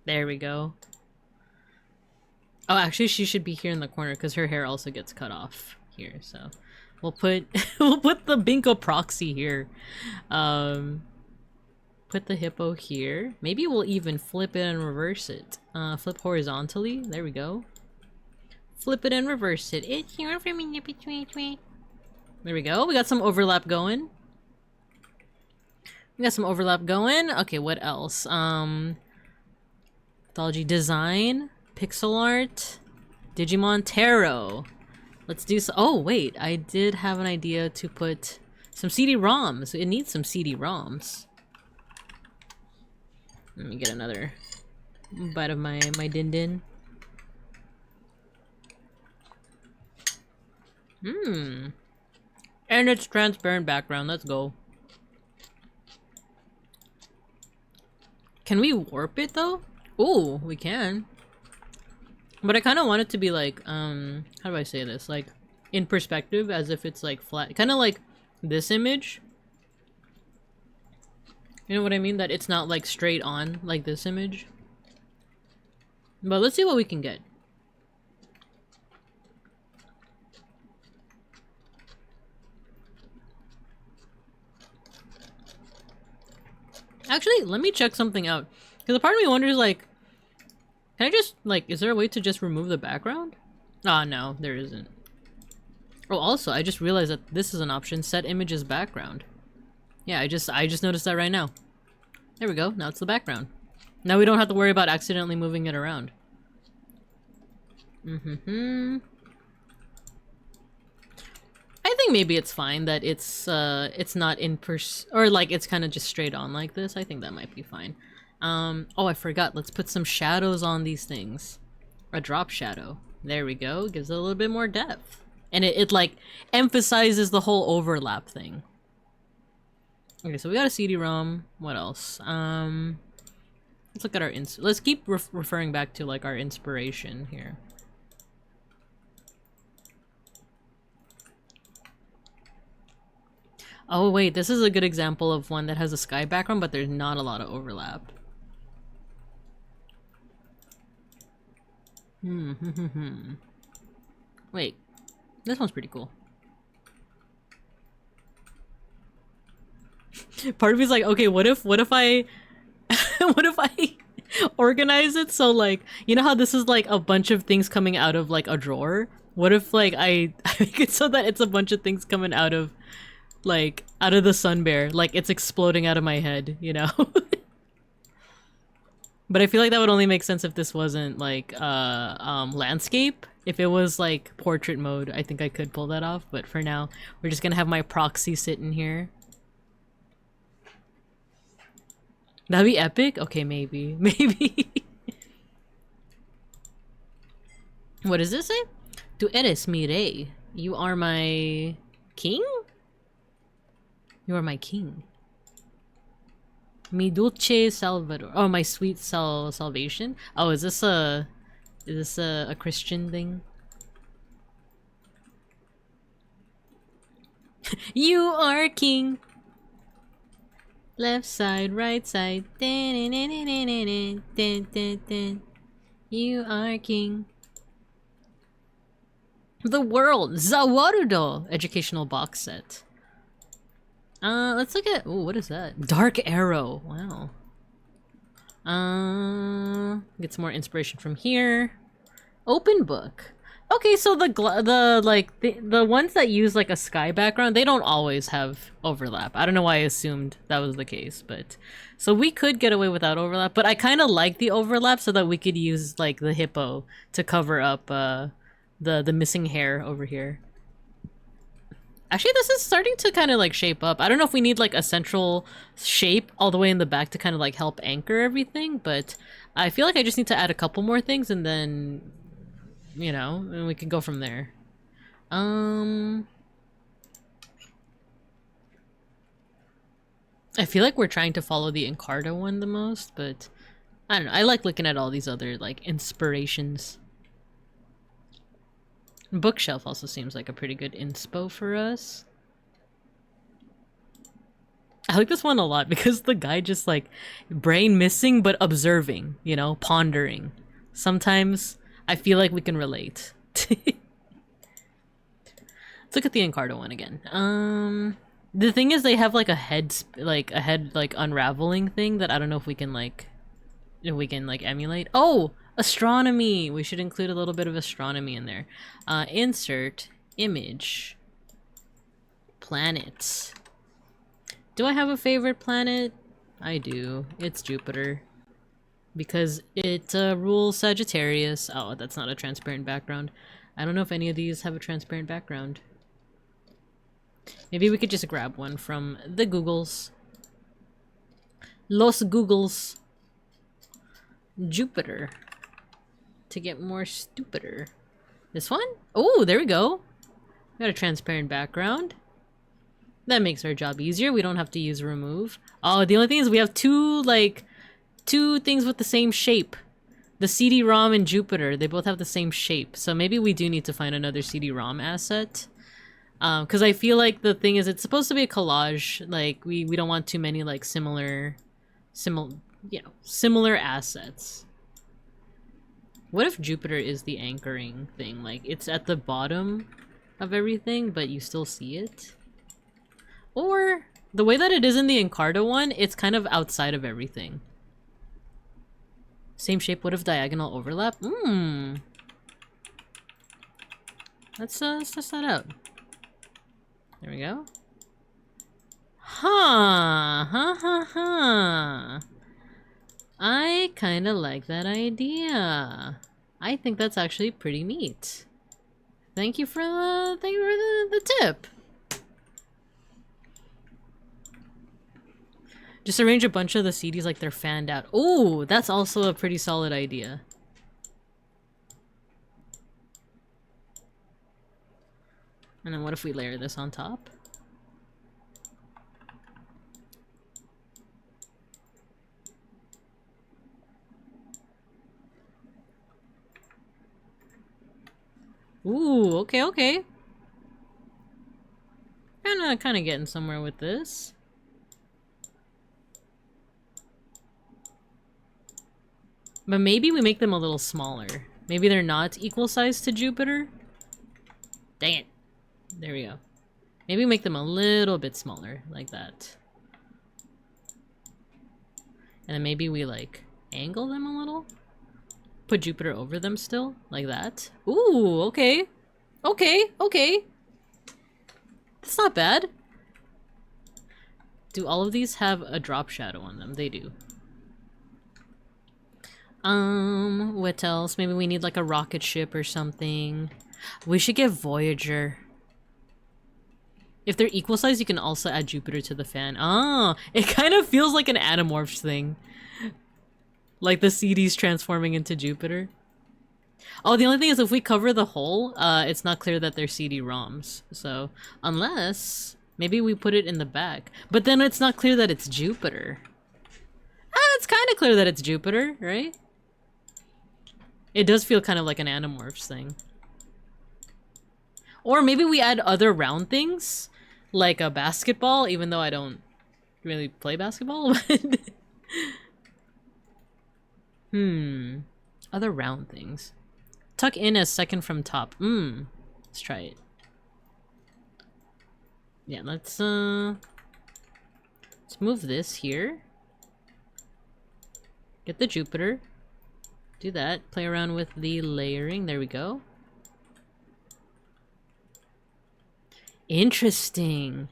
There we go. Oh, actually she should be here in the corner because her hair also gets cut off here. So we'll put we'll put the Binko proxy here. Put the hippo here. Maybe we'll even flip it and reverse it. Flip horizontally. There we go. Flip it and reverse it. It's here for me. There we go. We got some overlap going. Okay, what else? Mythology design, pixel art, Digimon Tarot. Let's do so. Oh wait, I did have an idea to put some CD-ROMs. It needs some CD-ROMs. Let me get another bite of my din-din. And it's transparent background. Let's go. Can we warp it though? Oh, we can. But I kind of want it to be like, how do I say this? Like, in perspective, as if it's like flat. Kind of like this image. You know what I mean? That it's not like straight on like this image. But let's see what we can get. Actually, let me check something out. Because a part of me wonders, like, can I just, like, is there a way to just remove the background? Ah, no, there isn't. Oh, also, I just realized that this is an option. Set image as background. Yeah, I just noticed that right now. There we go. Now it's the background. Now we don't have to worry about accidentally moving it around. I think maybe it's fine that it's not in or like it's kind of just straight on like this. I think that might be fine. Oh, I forgot. Let's put some shadows on these things. A drop shadow. There we go. Gives it a little bit more depth. And it like emphasizes the whole overlap thing. Okay, so we got a CD-ROM. What else? Let's look at our let's keep referring back to like our inspiration here. Oh wait, this is a good example of one that has a sky background, but there's not a lot of overlap. Wait, this one's pretty cool. Part of me's like, okay, what if I what if I organize it so like, you know how this is like a bunch of things coming out of like a drawer? What if like I make it so that it's a bunch of things coming out of like out of the sun bear, like it's exploding out of my head, you know? But I feel like that would only make sense if this wasn't like landscape. If it was like portrait mode, I think I could pull that off, but for now we're just gonna have my proxy sitting here. That'd be epic? Okay, maybe. What does this say? Tu eres mi rey. You are my king? You are my king. Mi dulce salvador. Oh, my sweet salvation. Oh, is this a Christian thing? You are king. Left side, right side. You are king. The world. Zawarudo. Educational box set. Let's look at... Oh, what is that? Dark Arrow. Wow. Get some more inspiration from here. Open book. Okay, so the ones that use like a sky background, they don't always have overlap. I don't know why I assumed that was the case, but so we could get away without overlap. But I kind of like the overlap so that we could use like the hippo to cover up the missing hair over here. Actually, this is starting to kind of like shape up. I don't know if we need like a central shape all the way in the back to kind of like help anchor everything, but I feel like I just need to add a couple more things and then, you know, and we can go from there. I feel like we're trying to follow the Encarta one the most, but I don't know. I like looking at all these other like inspirations. Bookshelf also seems like a pretty good inspo for us. I like this one a lot because the guy just like brain missing but observing, you know, pondering. Sometimes I feel like we can relate. Let's look at the Encarta one again. The thing is they have like a head unraveling thing that I don't know if we can like emulate. Oh, astronomy! We should include a little bit of astronomy in there. Insert image. Planet. Do I have a favorite planet? I do. It's Jupiter. Because it rules Sagittarius. Oh, that's not a transparent background. I don't know if any of these have a transparent background. Maybe we could just grab one from the Googles. Los Googles. Jupiter. To get more stupider. This one? Oh, there we go. Got a transparent background. That makes our job easier. We don't have to use remove. Oh, the only thing is we have two things with the same shape. The CD-ROM and Jupiter, they both have the same shape. So maybe we do need to find another CD-ROM asset. Because I feel like the thing is, it's supposed to be a collage. Like, we don't want too many, like, similar assets. What if Jupiter is the anchoring thing? Like, it's at the bottom of everything, but you still see it? Or, the way that it is in the Encarta one, it's kind of outside of everything. Same shape, what if diagonal overlap? Let's test that out. There we go. I kind of like that idea. I think that's actually pretty neat. Thank you for the tip. Just arrange a bunch of the CDs like they're fanned out. Ooh, that's also a pretty solid idea. And then what if we layer this on top? Ooh, okay, okay. Kind of getting somewhere with this. But maybe we make them a little smaller. Maybe they're not equal size to Jupiter. Dang it. There we go. Maybe make them a little bit smaller, like that. And then maybe we, like, angle them a little? Put Jupiter over them still, like that. Ooh, okay. Okay, okay. That's not bad. Do all of these have a drop shadow on them? They do. What else? Maybe we need like a rocket ship or something. We should get Voyager. If they're equal size, you can also add Jupiter to the fan. Ah, it kind of feels like an Animorphs thing. Like the CDs transforming into Jupiter. Oh, the only thing is if we cover the hole, it's not clear that they're CD-ROMs. So, unless maybe we put it in the back. But then it's not clear that it's Jupiter. It's kind of clear that it's Jupiter, right? It does feel kind of like an Animorphs thing. Or maybe we add other round things, like a basketball, even though I don't really play basketball. Other round things. Tuck in as second from top. Let's try it. Yeah, let's move this here. Get the Jupiter. Do that. Play around with the layering. There we go. Interesting.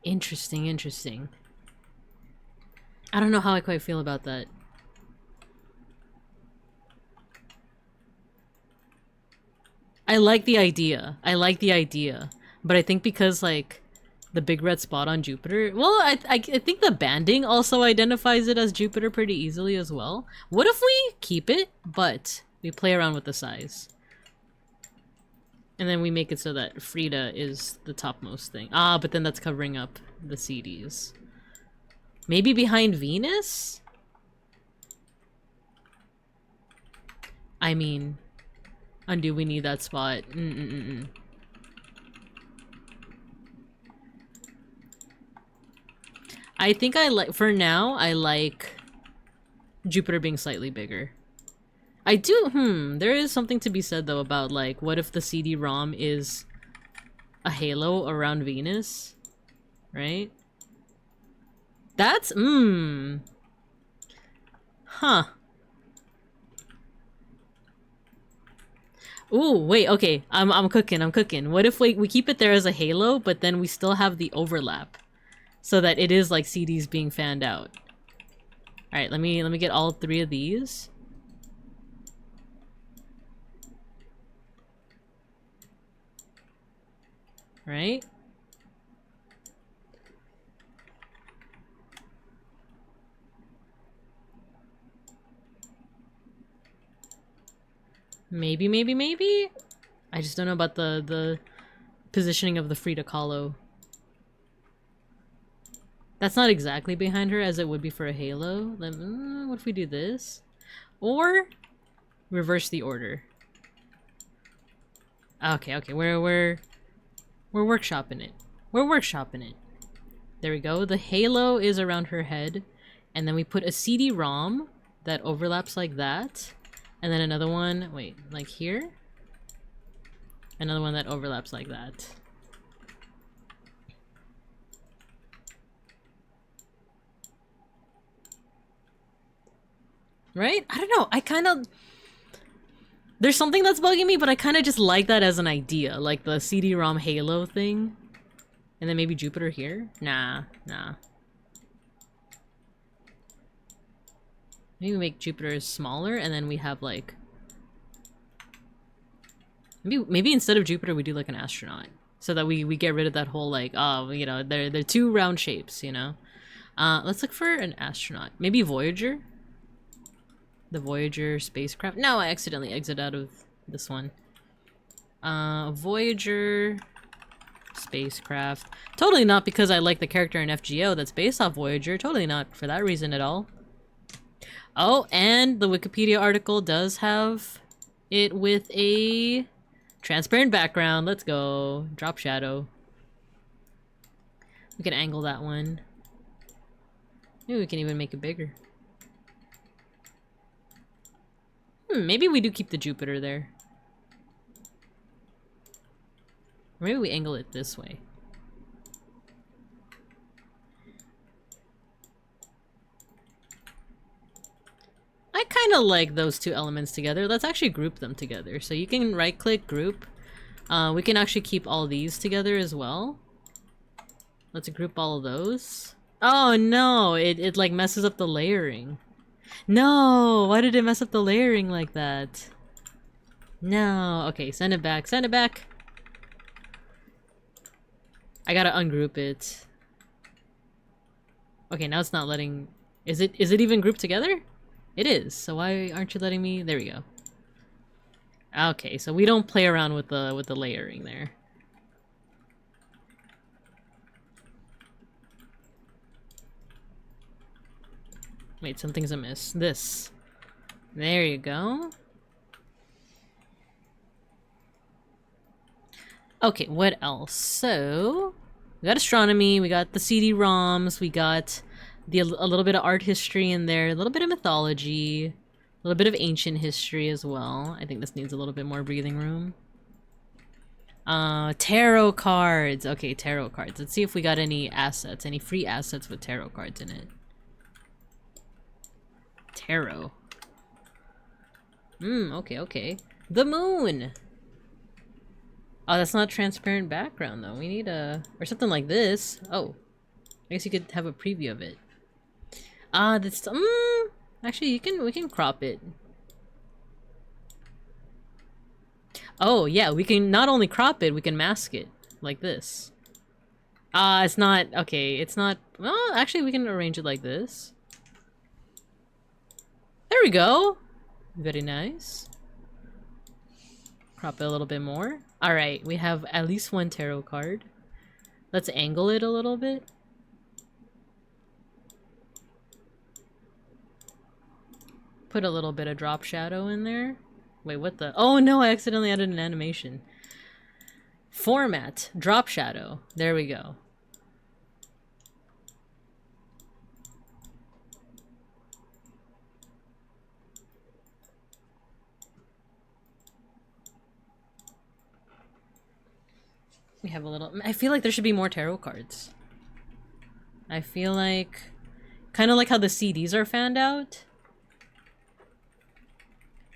Interesting, interesting. I don't know how I quite feel about that. I like the idea. I like the idea. But I think because, like, the big red spot on Jupiter... Well, I think the banding also identifies it as Jupiter pretty easily as well. What if we keep it, but we play around with the size? And then we make it so that Frida is the topmost thing. Ah, but then that's covering up the CDs. Maybe behind Venus? I mean... Undo, we need that spot. I think I like, for now, I like Jupiter being slightly bigger. I do, there is something to be said though about like, what if the CD-ROM is a halo around Venus? Right? That's, huh. Ooh, wait, okay, I'm cooking. What if we keep it there as a halo, but then we still have the overlap? So that it is like CDs being fanned out. Alright, let me get all three of these. Right? Maybe? I just don't know about the positioning of the Frida Kahlo. That's not exactly behind her as it would be for a halo. Then, what if we do this? Or reverse the order. Okay, okay, we're workshopping it. We're workshopping it. There we go. The halo is around her head, and then we put a CD-ROM that overlaps like that, and then another one, wait, like here? Another one that overlaps like that. Right? I don't know. I kind of... There's something that's bugging me, but I kind of just like that as an idea. Like the CD-ROM halo thing. And then maybe Jupiter here? Nah, nah. Maybe we make Jupiter smaller, and then we have like... Maybe instead of Jupiter we do like an astronaut. So that we get rid of that whole like, oh, you know, they're two round shapes, you know? Let's look for an astronaut. Maybe Voyager? The Voyager spacecraft. No, I accidentally exited out of this one. Voyager spacecraft. Totally not because I like the character in FGO that's based off Voyager. Totally not for that reason at all. Oh, and the Wikipedia article does have it with a transparent background. Let's go. Drop shadow. We can angle that one. Maybe we can even make it bigger. Maybe we do keep the Jupiter there. Or maybe we angle it this way. I kind of like those two elements together. Let's actually group them together. So you can right-click, group. We can actually keep all these together as well. Let's group all of those. Oh no, it like messes up the layering. No, why did it mess up the layering like that? No, okay, send it back, send it back. I gotta ungroup it. Okay, now it's not letting... Is it even grouped together? It is, so why aren't you letting me... There we go. Okay, so we don't play around with the layering there. Wait, something's amiss. This. There you go. Okay, what else? So, we got astronomy, we got the CD-ROMs, we got a little bit of art history in there, a little bit of mythology, a little bit of ancient history as well. I think this needs a little bit more breathing room. Tarot cards. Okay, tarot cards. Let's see if we got any assets, any free assets with tarot cards in it. Tarot. Okay, okay. The moon! Oh, that's not transparent background though. We need a... or something like this. Oh. I guess you could have a preview of it. That's... actually, we can crop it. Oh, yeah, we can not only crop it, we can mask it. Like this. It's not... okay, it's not... well, actually, we can arrange it like this. There we go! Very nice. Crop it a little bit more. Alright, we have at least one tarot card. Let's angle it a little bit. Put a little bit of drop shadow in there. Wait, what the? Oh no, I accidentally added an animation. Format, drop shadow. There we go. We have a little... I feel like there should be more tarot cards. I feel like... kind of like how the CDs are fanned out.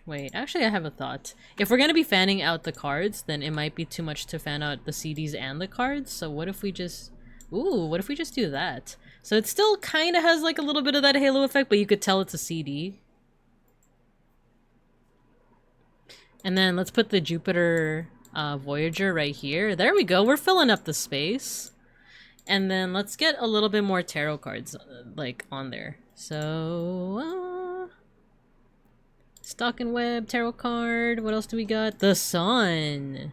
Wait, actually I have a thought. If we're gonna be fanning out the cards, then it might be too much to fan out the CDs and the cards. So what if we just... ooh, what if we just do that? So it still kind of has like a little bit of that halo effect, but you could tell it's a CD. And then let's put the Jupiter... Voyager right here. There we go. We're filling up the space. And then let's get a little bit more tarot cards like on there. So Stocking Web tarot card. What else do we got? The sun.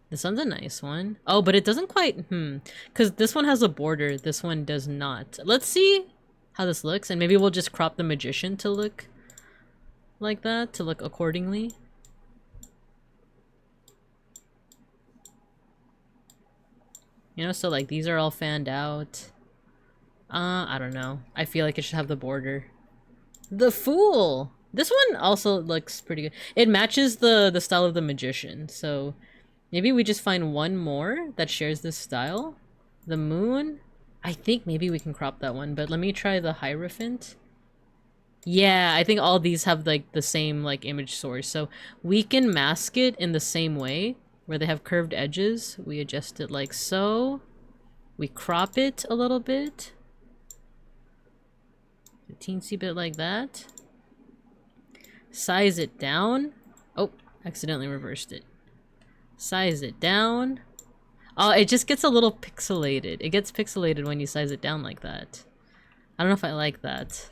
The sun's a nice one. Oh, but it doesn't quite because this one has a border. This one does not. Let's see how this looks, and maybe we'll just crop the magician to look like that to look accordingly. You know, so like these are all fanned out. I don't know. I feel like it should have the border. The Fool! This one also looks pretty good. It matches the style of the Magician, so maybe we just find one more that shares this style. The Moon. I think maybe we can crop that one, but let me try the Hierophant. Yeah, I think all these have like the same like image source, so we can mask it in the same way, where they have curved edges. We adjust it like so. We crop it a little bit. A teensy bit like that. Size it down. Oh, accidentally reversed it. Size it down. Oh, it just gets a little pixelated. It gets pixelated when you size it down like that. I don't know if I like that.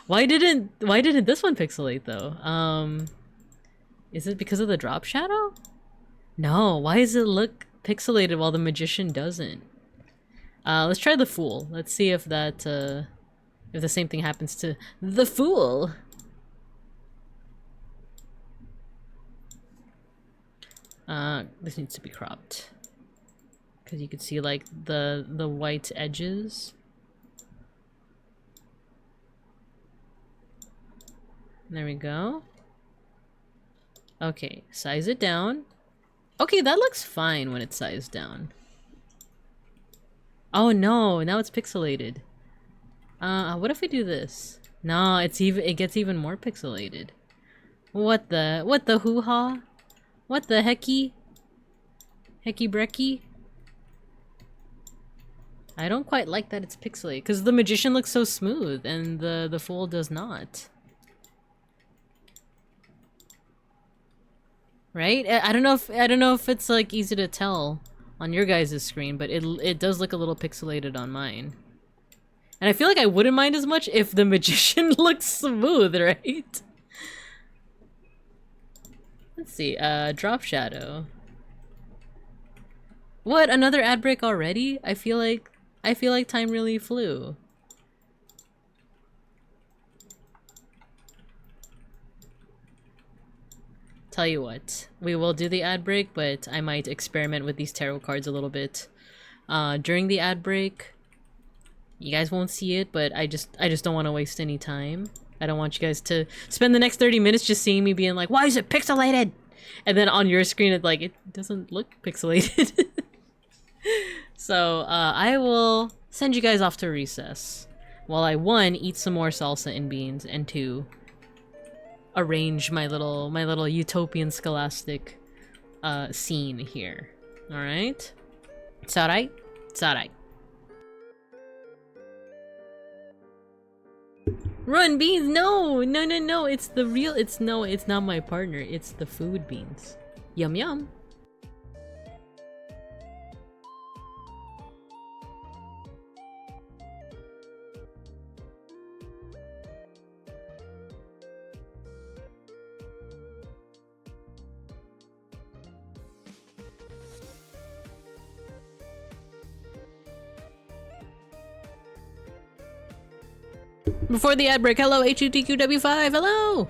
Why didn't this one pixelate though? Is it because of the drop shadow? No, why does it look pixelated while the Magician doesn't? Let's try the Fool. Let's see if that if the same thing happens to the Fool. This needs to be cropped. Cause you can see like the white edges. There we go. Okay, size it down. Okay, that looks fine when it's sized down. Oh no, now it's pixelated. What if we do this? No, it gets even more pixelated. What the hoo-ha? What the hecky? Hecky brecky? I don't quite like that it's pixelated, because the Magician looks so smooth and the Fool does not. Right? I don't know if it's like easy to tell on your guys' screen, but it does look a little pixelated on mine. And I feel like I wouldn't mind as much if the Magician looked smooth, right? Let's see, drop shadow. What, another ad break already? I feel like time really flew. Tell you what, we will do the ad break, but I might experiment with these tarot cards a little bit during the ad break. You guys won't see it, but I just don't want to waste any time. I don't want you guys to spend the next 30 minutes just seeing me being like, why is it pixelated? And then on your screen, it's like, it doesn't look pixelated. So I will send you guys off to recess while I, 1, eat some more salsa and beans, and 2, arrange my little utopian scholastic scene here. All right? It's alright? It's alright. Run, Beans! No! No, no, no! It's the real- it's not my partner. It's the food Beans. Yum yum! Before the ad break, hello HUTQW5, hello!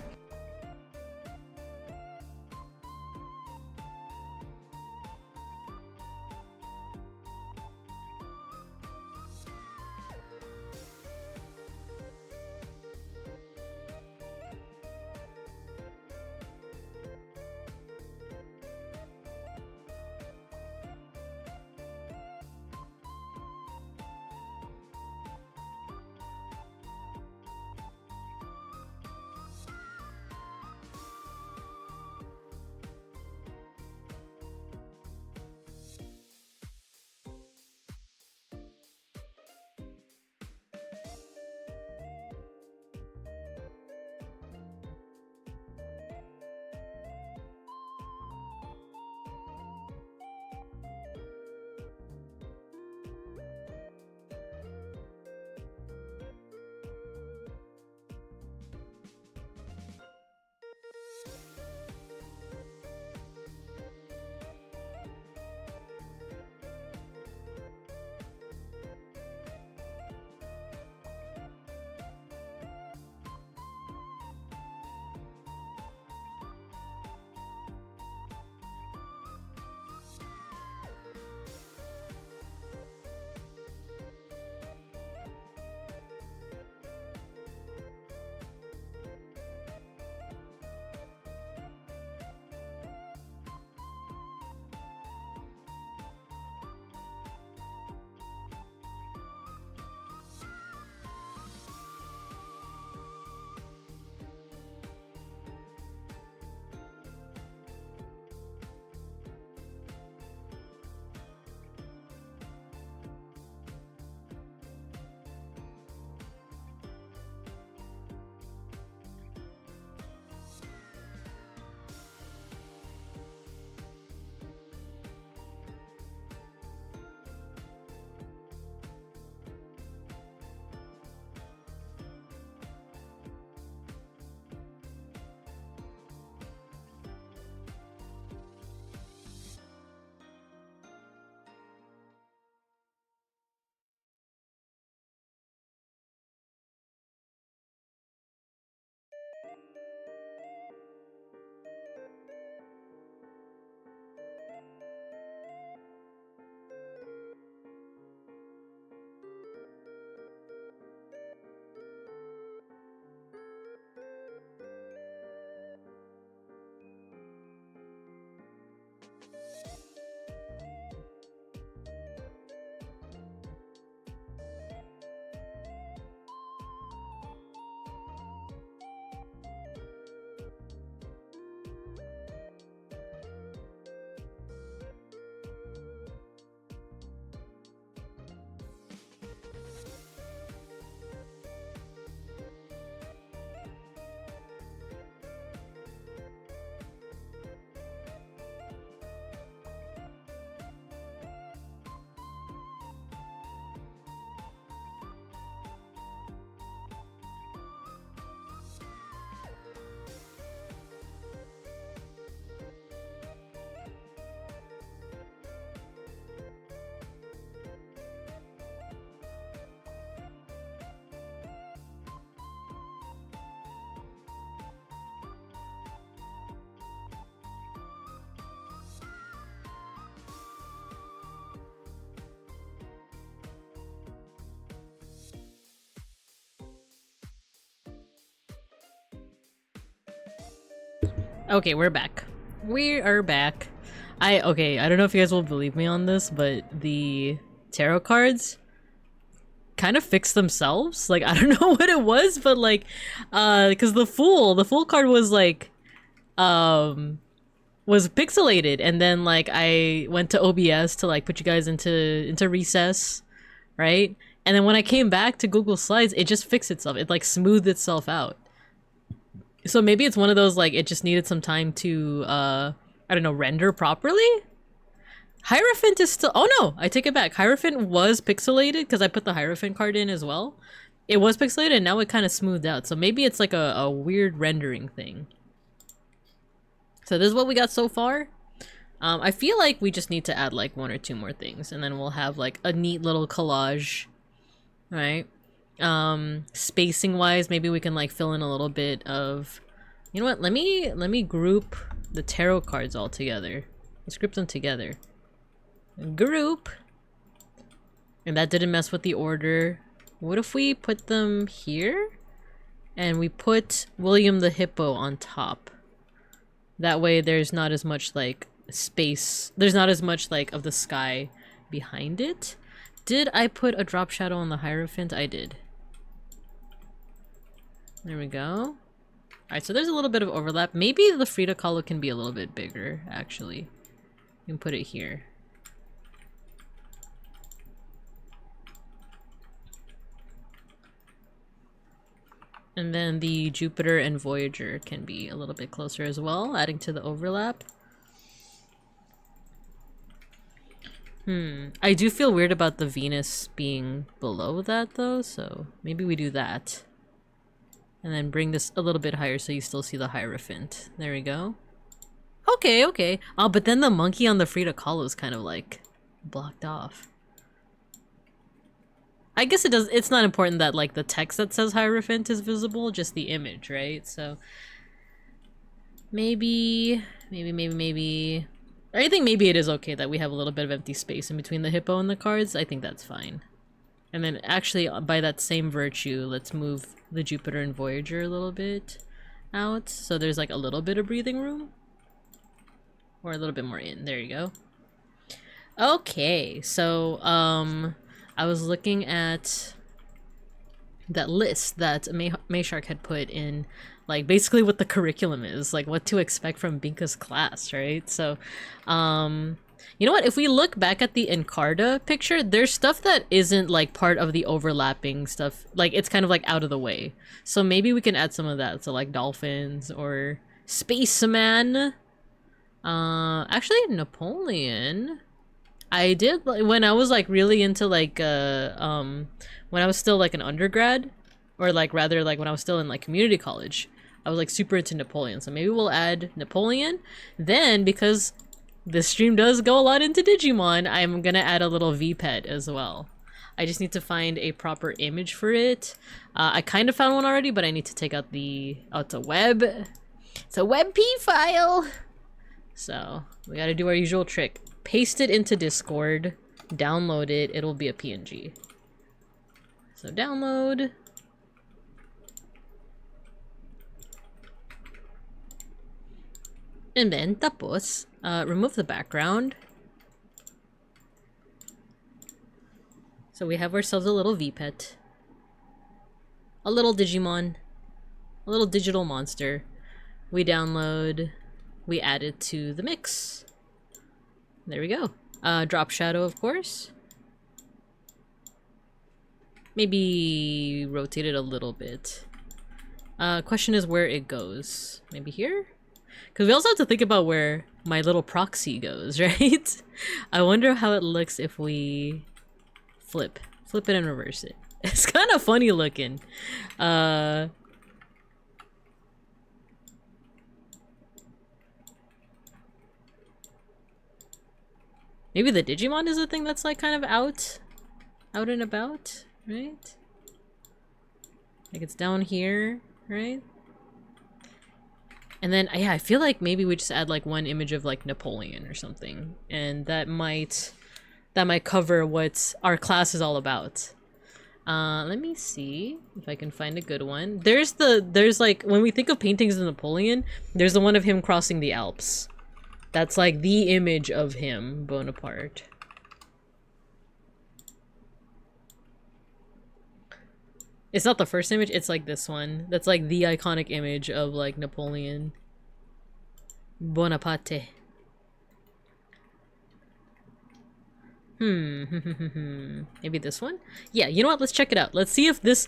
Okay, we're back. We are back. Okay, I don't know if you guys will believe me on this, but the tarot cards kind of fixed themselves. Like, I don't know what it was, but like, because the fool card was like, was pixelated, and then like I went to OBS to like put you guys into recess, right? And then when I came back to Google Slides, it just fixed itself. It like smoothed itself out. So maybe it's one of those, like, it just needed some time to, I don't know, render properly? Hierophant is still- oh no! I take it back. Hierophant was pixelated, because I put the Hierophant card in as well. It was pixelated, and now it kind of smoothed out. So maybe it's like a weird rendering thing. So this is what we got so far. I feel like we just need to add, like, 1 or 2 more things, and then we'll have, like, a neat little collage. Right? Spacing wise, maybe we can like fill in a little bit of, you know what, let me group the tarot cards all together. Let's group them together. Group. And that didn't mess with the order. What if we put them here and we put William the Hippo on top? That way there's not as much like space, there's not as much like of the sky behind it. Did I put a drop shadow on the Hierophant? I did. There we go. Alright, so there's a little bit of overlap. Maybe the Frida Kahlo can be a little bit bigger, actually. You can put it here. And then the Jupiter and Voyager can be a little bit closer as well, adding to the overlap. I do feel weird about the Venus being below that though, so maybe we do that. And then bring this a little bit higher so you still see the Hierophant. There we go. Okay, okay. Oh, but then the monkey on the Frida Kahlo is kind of like blocked off. I guess it's not important that like the text that says Hierophant is visible, just the image, right? So maybe I think maybe it is okay that we have a little bit of empty space in between the hippo and the cards. I think that's fine. And then actually, by that same virtue, let's move the Jupiter and Voyager a little bit out. So there's like a little bit of breathing room. Or a little bit more in. There you go. Okay, so I was looking at that list that Mayshark had put in, like basically what the curriculum is, like what to expect from Binka's class, right? So you know what, if we look back at the Encarta picture, there's stuff that isn't like part of the overlapping stuff, like it's kind of like out of the way, so maybe we can add some of that. So like dolphins or spaceman. Actually Napoleon, I did when I was like really into like when I was still like an undergrad, or like rather like when I was still in like community college, I was like super into Napoleon. So maybe we'll add Napoleon. Then because this stream does go a lot into Digimon, I'm gonna add a little V-Pet as well. I just need to find a proper image for it. I kind of found one already, but I need to take out the it's a web. It's a WebP file. So we gotta do our usual trick. Paste it into Discord, download it, it'll be a PNG. So download. And then, tapos, remove the background. So we have ourselves a little V-pet. A little Digimon. A little digital monster. We download, we add it to the mix. There we go. Drop shadow, of course. Maybe rotate it a little bit. Question is where it goes. Maybe here? Because we also have to think about where my little proxy goes, right? I wonder how it looks if we flip it and reverse it. It's kind of funny looking. Maybe the Digimon is a thing that's like kind of out and about, right? Like it's down here, right? And then, yeah, I feel like maybe we just add like one image of like Napoleon or something, and that might cover what our class is all about. Let me see if I can find a good one. There's like, when we think of paintings of Napoleon, there's the one of him crossing the Alps. That's like the image of him, Bonaparte. It's not the first image, it's like this one. That's like the iconic image of like Napoleon Bonaparte. Maybe this one? Yeah, you know what? Let's check it out. Let's see if this...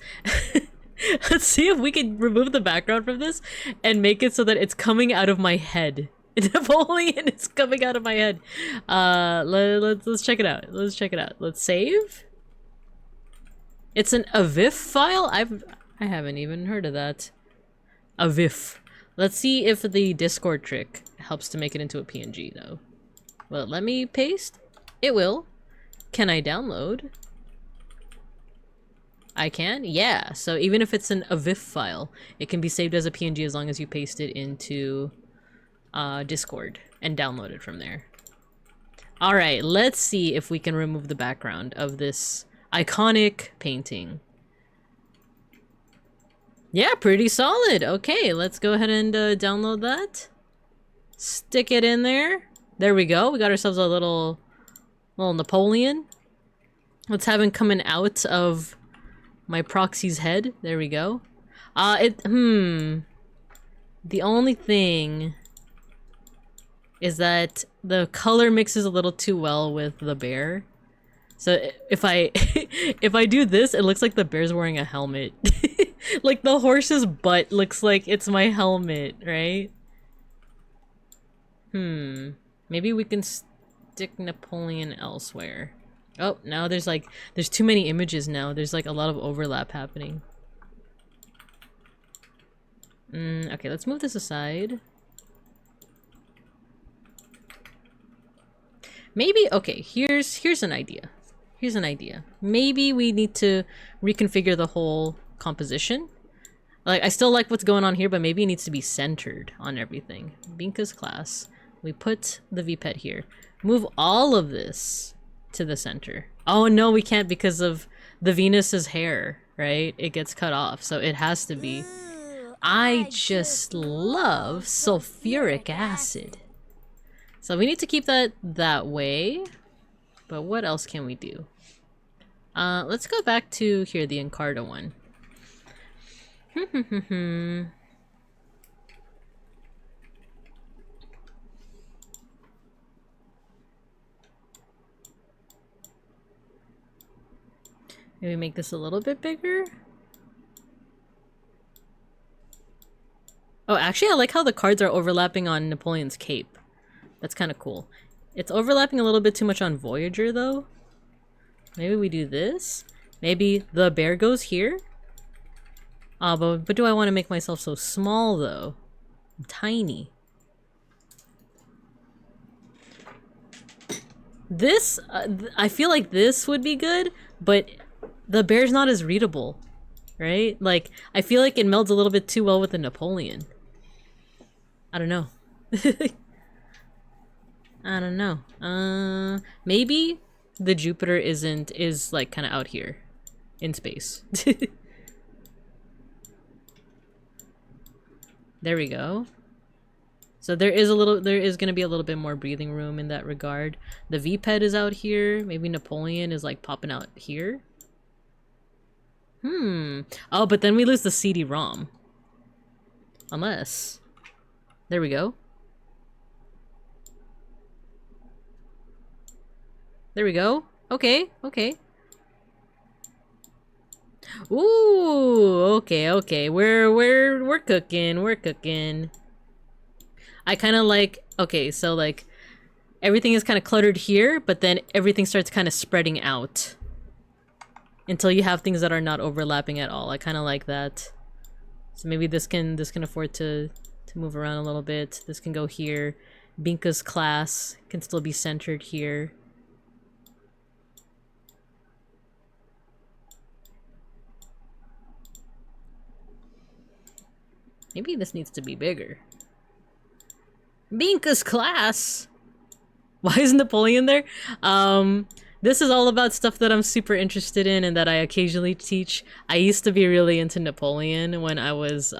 Let's see if we can remove the background from this and make it so that it's coming out of my head. Napoleon is coming out of my head. Let's check it out. Let's check it out. Let's save. It's a VIF file? I haven't even heard of that. A VIF. Let's see if the Discord trick helps to make it into a PNG though. Well, let me paste. It will. Can I download? I can? Yeah. So even if it's a VIF file, it can be saved as a PNG as long as you paste it into Discord and download it from there. Alright, let's see if we can remove the background of this iconic painting. Yeah, pretty solid. Okay, let's go ahead and download that. Stick it in there. There we go. We got ourselves a little Napoleon. Let's have him coming out of my proxy's head. There we go. The only thing is that the color mixes a little too well with the bear. So if I if I do this, it looks like the bear's wearing a helmet. Like the horse's butt looks like it's my helmet, right? Maybe we can stick Napoleon elsewhere. Oh, now there's too many images now. There's like a lot of overlap happening. Okay, let's move this aside. Maybe, okay, here's an idea. Here's an idea. Maybe we need to reconfigure the whole composition. Like, I still like what's going on here, but maybe it needs to be centered on everything. Binka's class. We put the VPET here. Move all of this to the center. Oh no, we can't because of the Venus's hair, right? It gets cut off, so it has to be. I just love sulfuric acid. So we need to keep that way. But what else can we do? Let's go back to here, the Encarta one. Maybe make this a little bit bigger. Oh, actually, I like how the cards are overlapping on Napoleon's cape. That's kind of cool. It's overlapping a little bit too much on Voyager, though. Maybe we do this. Maybe the bear goes here. But do I want to make myself so small, though? I'm tiny. This, I feel like this would be good, but the bear's not as readable, right? Like, I feel like it melds a little bit too well with the Napoleon. I don't know. I don't know. Maybe the Jupiter is like kind of out here in space. There we go. So there is gonna be a little bit more breathing room in that regard. The V-Ped is out here. Maybe Napoleon is like popping out here. Oh, but then we lose the CD-ROM. Unless... There we go. There we go. Okay, okay. Ooh, okay. We're cooking. I kind of like, okay, so like everything is kind of cluttered here, but then everything starts kind of spreading out until you have things that are not overlapping at all. I kind of like that. So maybe this can afford to move around a little bit. This can go here. Binka's class can still be centered here. Maybe this needs to be bigger. Binka's class! Why is Napoleon there? This is all about stuff that I'm super interested in and that I occasionally teach. I used to be really into Napoleon when I was,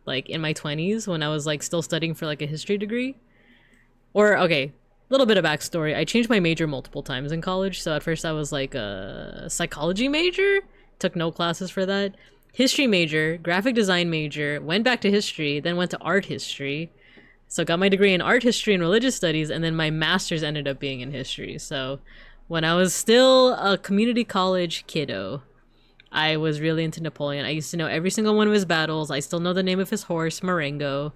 like, in my 20s, when I was, like, still studying for, like, a history degree. Or, okay, little bit of backstory. I changed my major multiple times in college, so at first I was, like, a psychology major. Took no classes for that. History major, graphic design major, went back to history, then went to art history. So got my degree in art history and religious studies, and then my master's ended up being in history. So when I was still a community college kiddo, I was really into Napoleon. I used to know every single one of his battles. I still know the name of his horse, Marengo.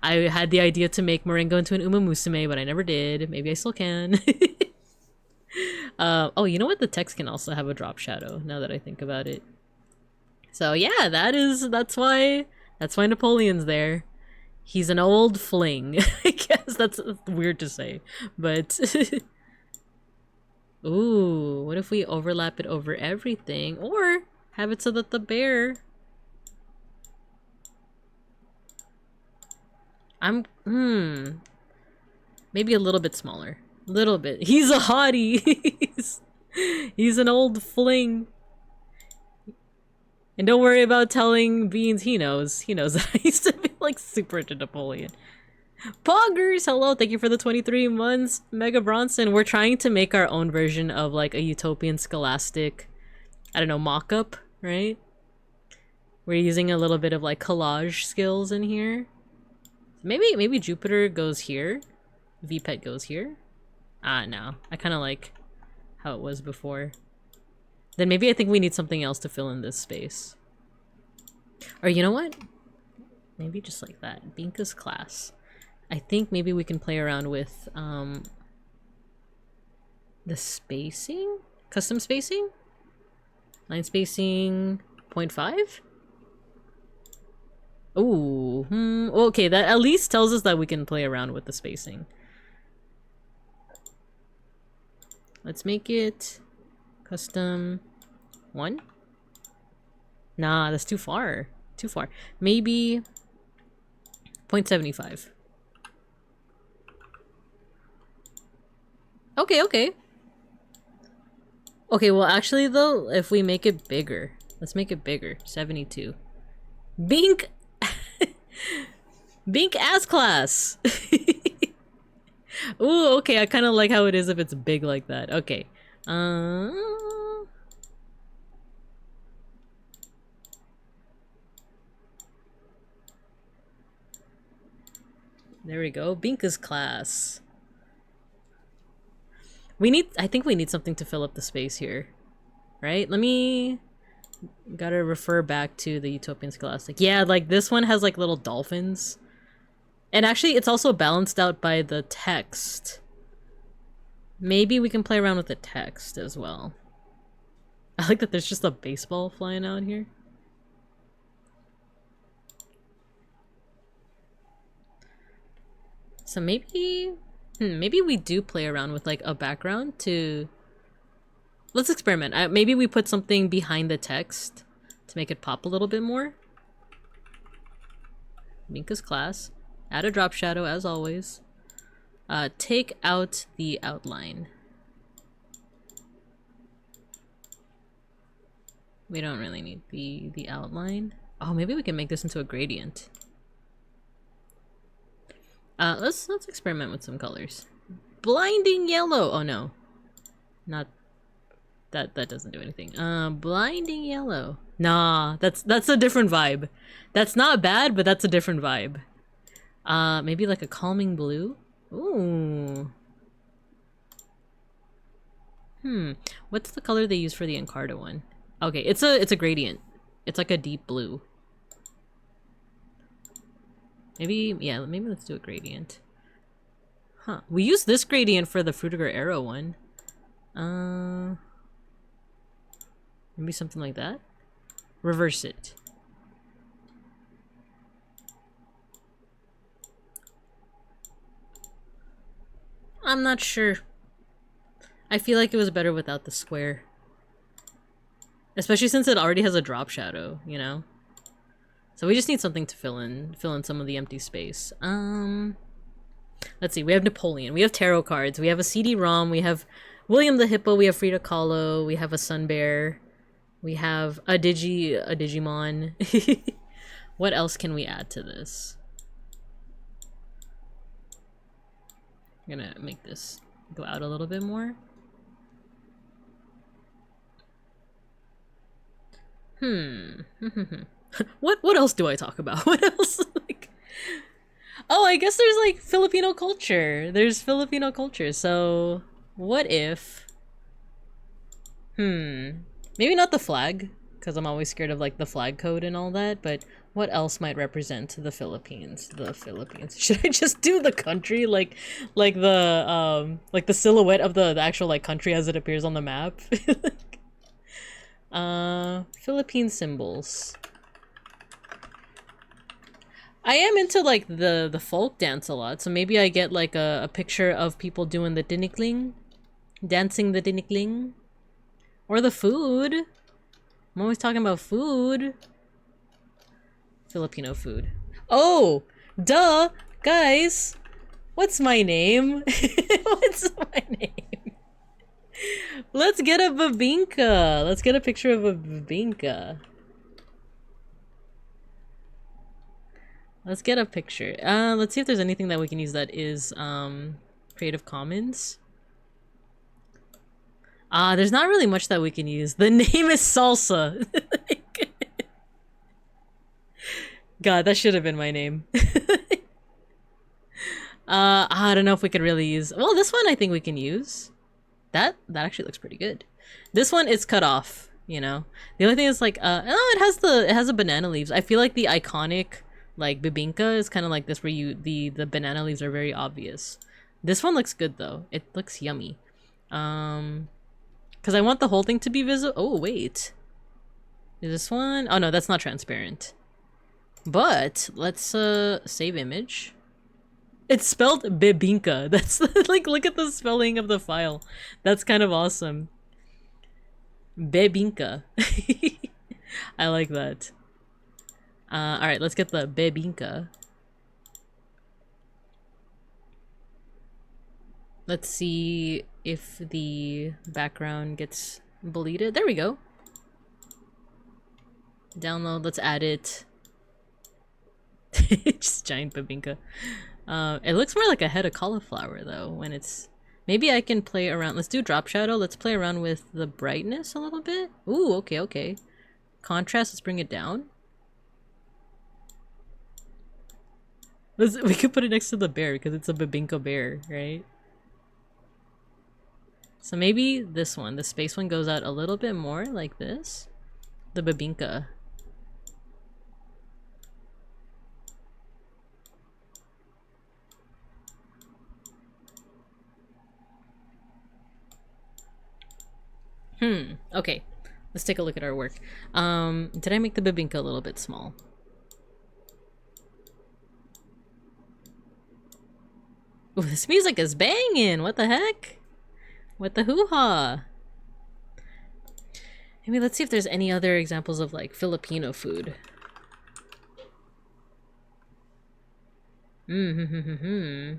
I had the idea to make Marengo into an Uma Musume, but I never did. Maybe I still can. Oh, you know what? The text can also have a drop shadow, now that I think about it. So yeah, that's why Napoleon's there. He's an old fling. I guess that's weird to say, but ooh, what if we overlap it over everything, or have it so that the bear... maybe a little bit smaller. Little bit. He's a hottie. He's an old fling. And don't worry about telling Beans, he knows. He knows that I used to be like super into Napoleon. Poggers, hello, thank you for the 23 months, Mega Bronson. We're trying to make our own version of like a utopian scholastic, I don't know, mock-up, right? We're using a little bit of like collage skills in here. Maybe Jupiter goes here. VPET goes here. Ah, no. I kind of like how it was before. Then maybe I think we need something else to fill in this space. Or you know what? Maybe just like that. Binka's class. I think maybe we can play around with the spacing? Custom spacing? Line spacing 0.5? Ooh, okay, that at least tells us that we can play around with the spacing. Let's make it custom 1. Nah, that's too far. Too far. Maybe 0.75. Okay. Okay, well actually though, if we make it bigger, let's make it bigger. 72. Bink! Bink ass class! Ooh, okay, I kind of like how it is if it's big like that. Okay. There we go. Binka's class. I think we need something to fill up the space here. Right? Gotta refer back to the Utopian Scholastic. Yeah, like this one has like little dolphins. And actually, it's also balanced out by the text. Maybe we can play around with the text as well. I like that there's just a baseball flying out here. So maybe... maybe we do play around with like a background to... Let's experiment. Maybe we put something behind the text to make it pop a little bit more. Minka's class. Add a drop shadow as always. Take out the outline. We don't really need the outline. Oh, maybe we can make this into a gradient. Let's experiment with some colors. Blinding yellow. Oh no, not that. That doesn't do anything. Blinding yellow. Nah, that's a different vibe. That's not bad, but that's a different vibe. Maybe like a calming blue. Ooh. What's the color they use for the Encarta one? Okay, it's a gradient. It's like a deep blue. Maybe, yeah, maybe let's do a gradient. Huh. We used this gradient for the Frutiger Arrow one. Maybe something like that? Reverse it. I'm not sure. I feel like it was better without the square. Especially since it already has a drop shadow, you know? So we just need something to fill in some of the empty space. Let's see, we have Napoleon, we have tarot cards, we have a CD-ROM, we have William the Hippo, we have Frida Kahlo, we have a Sun Bear, we have a Digimon. What else can we add to this? I'm gonna make this go out a little bit more. What else do I talk about? What else? Like, oh, I guess there's like Filipino culture. There's Filipino culture. So what if? Maybe not the flag, because I'm always scared of like the flag code and all that. But what else might represent the Philippines? The Philippines. Should I just do the country, like the silhouette of the actual like country as it appears on the map? Philippine symbols. I am into like the folk dance a lot, so maybe I get like a picture of people doing the tinikling, dancing the tinikling, or the food. I'm always talking about food. Filipino food. Oh, duh, guys. What's my name? What's my name? Let's get a bibingka. Let's get a picture of a bibingka. Let's get a picture. Let's see if there's anything that we can use that is Creative Commons. There's not really much that we can use. The name is Salsa. God, that should have been my name. I don't know if we could really use. Well, this one I think we can use. That actually looks pretty good. This one is cut off, you know. The only thing is like oh, it has the banana leaves. I feel like the iconic like bibingka is kind of like this, where the banana leaves are very obvious. This one looks good though. It looks yummy. Because I want the whole thing to be visible. Oh wait, is this one? Oh no, that's not transparent. But let's save image. It's spelled bibingka. That's like, look at the spelling of the file. That's kind of awesome. Bibingka. I like that. Alright, let's get the bibingka. Let's see if the background gets bleeded. There we go. Download, let's add it. Just giant bibingka. It looks more like a head of cauliflower though when it's... Maybe I can play around. Let's do drop shadow. Let's play around with the brightness a little bit. Ooh, okay, okay. Contrast, let's bring it down. We could put it next to the bear because it's a bibingka bear, right? So maybe this one, the space one, goes out a little bit more like this. The bibingka. Okay. Let's take a look at our work. Did I make the bibingka a little bit small? Ooh, this music is banging! What the heck? What the hoo-ha? Maybe let's see if there's any other examples of like Filipino food. The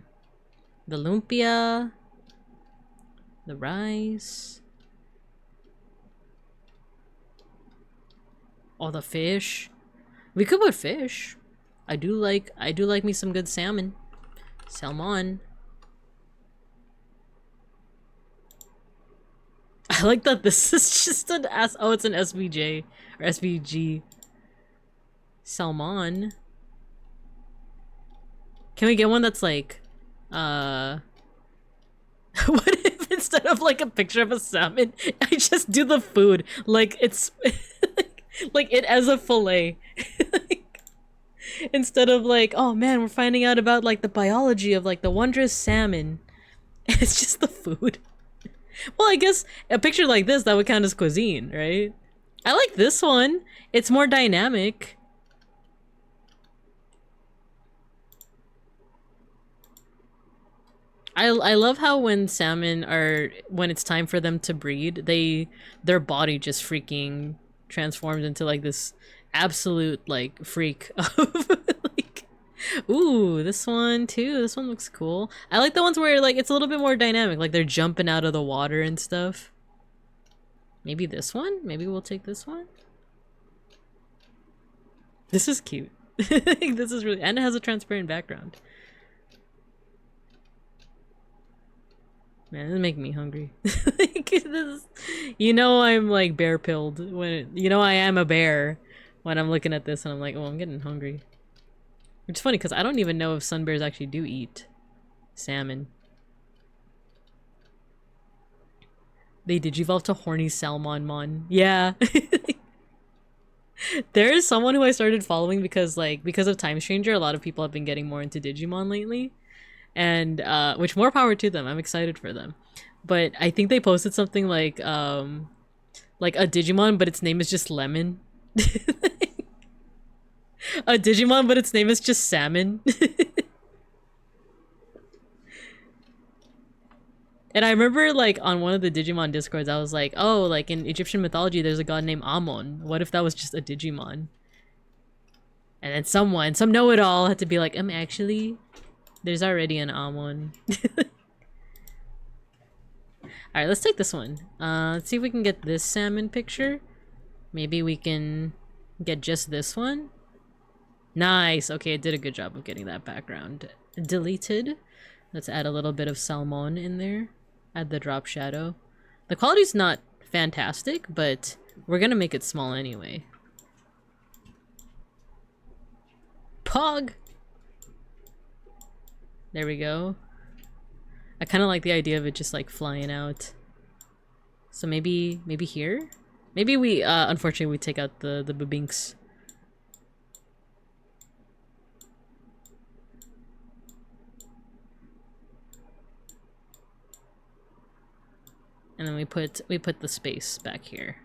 lumpia. The rice. Oh, the fish. We could put fish. I do like me some good salmon. Salmon. I like that this is just an oh, it's an SVJ or SVG. Salmon. Can we get one that's like, what if instead of like a picture of a salmon, I just do the food like it's like it as a fillet? Like, instead of like, oh man, we're finding out about like the biology of like the wondrous salmon. It's just the food. Well, I guess a picture like this, that would count as cuisine, right? I like this one. It's more dynamic. I love how when salmon are, when it's time for them to breed, their body just freaking transforms into like this absolute like freak of like, ooh, this one too. This one looks cool. I like the ones where like it's a little bit more dynamic, like they're jumping out of the water and stuff. Maybe this one? Maybe we'll take this one? This is cute. This is really, and it has a transparent background. Man, this is making me hungry. Like, you know I'm like bear-pilled when you know I am a bear when I'm looking at this and I'm like, oh, I'm getting hungry. Which is funny because I don't even know if sun bears actually do eat salmon. They digivolve to horny salmon. Yeah. There is someone who I started following because of Time Stranger, a lot of people have been getting more into Digimon lately. And which more power to them. I'm excited for them. But I think they posted something like a Digimon but its name is just Lemon. A Digimon but its name is just Salmon. And I remember like on one of the Digimon discords I was like, oh, like in Egyptian mythology there's a god named Amon. What if that was just a Digimon? And then some know-it-all had to be like, actually there's already an Amon. Alright, let's take this one. Let's see if we can get this salmon picture. Maybe we can get just this one. Nice! Okay, it did a good job of getting that background deleted. Let's add a little bit of salmon in there. Add the drop shadow. The quality's not fantastic, but we're gonna make it small anyway. Pog! There we go. I kind of like the idea of it just like flying out. So maybe here? Maybe we, unfortunately we take out the babinks. And then we put the space back here.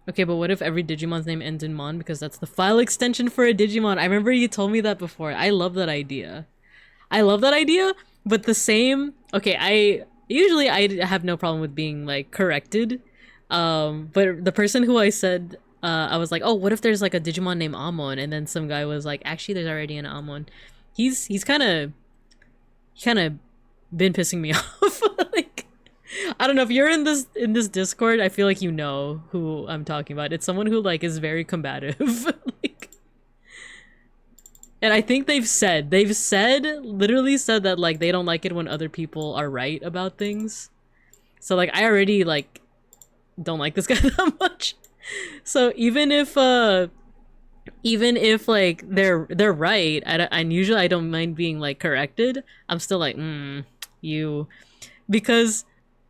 Okay, but what if every Digimon's name ends in Mon because that's the file extension for a Digimon? I remember you told me that before. I love that idea. But the same... Okay, I have no problem with being, like, corrected. But the person who I said... I was like, oh, what if there's, like, a Digimon named Amon? And then some guy was like, actually, there's already an Amon. He's kind of been pissing me off. Like... I don't know if you're in this Discord, I feel like you know who I'm talking about. It's someone who like is very combative. Like, and I think they've literally said that like they don't like it when other people are right about things. So like I already like don't like this guy that much. So even if like they're right, and usually I don't mind being like corrected, I'm still like you, because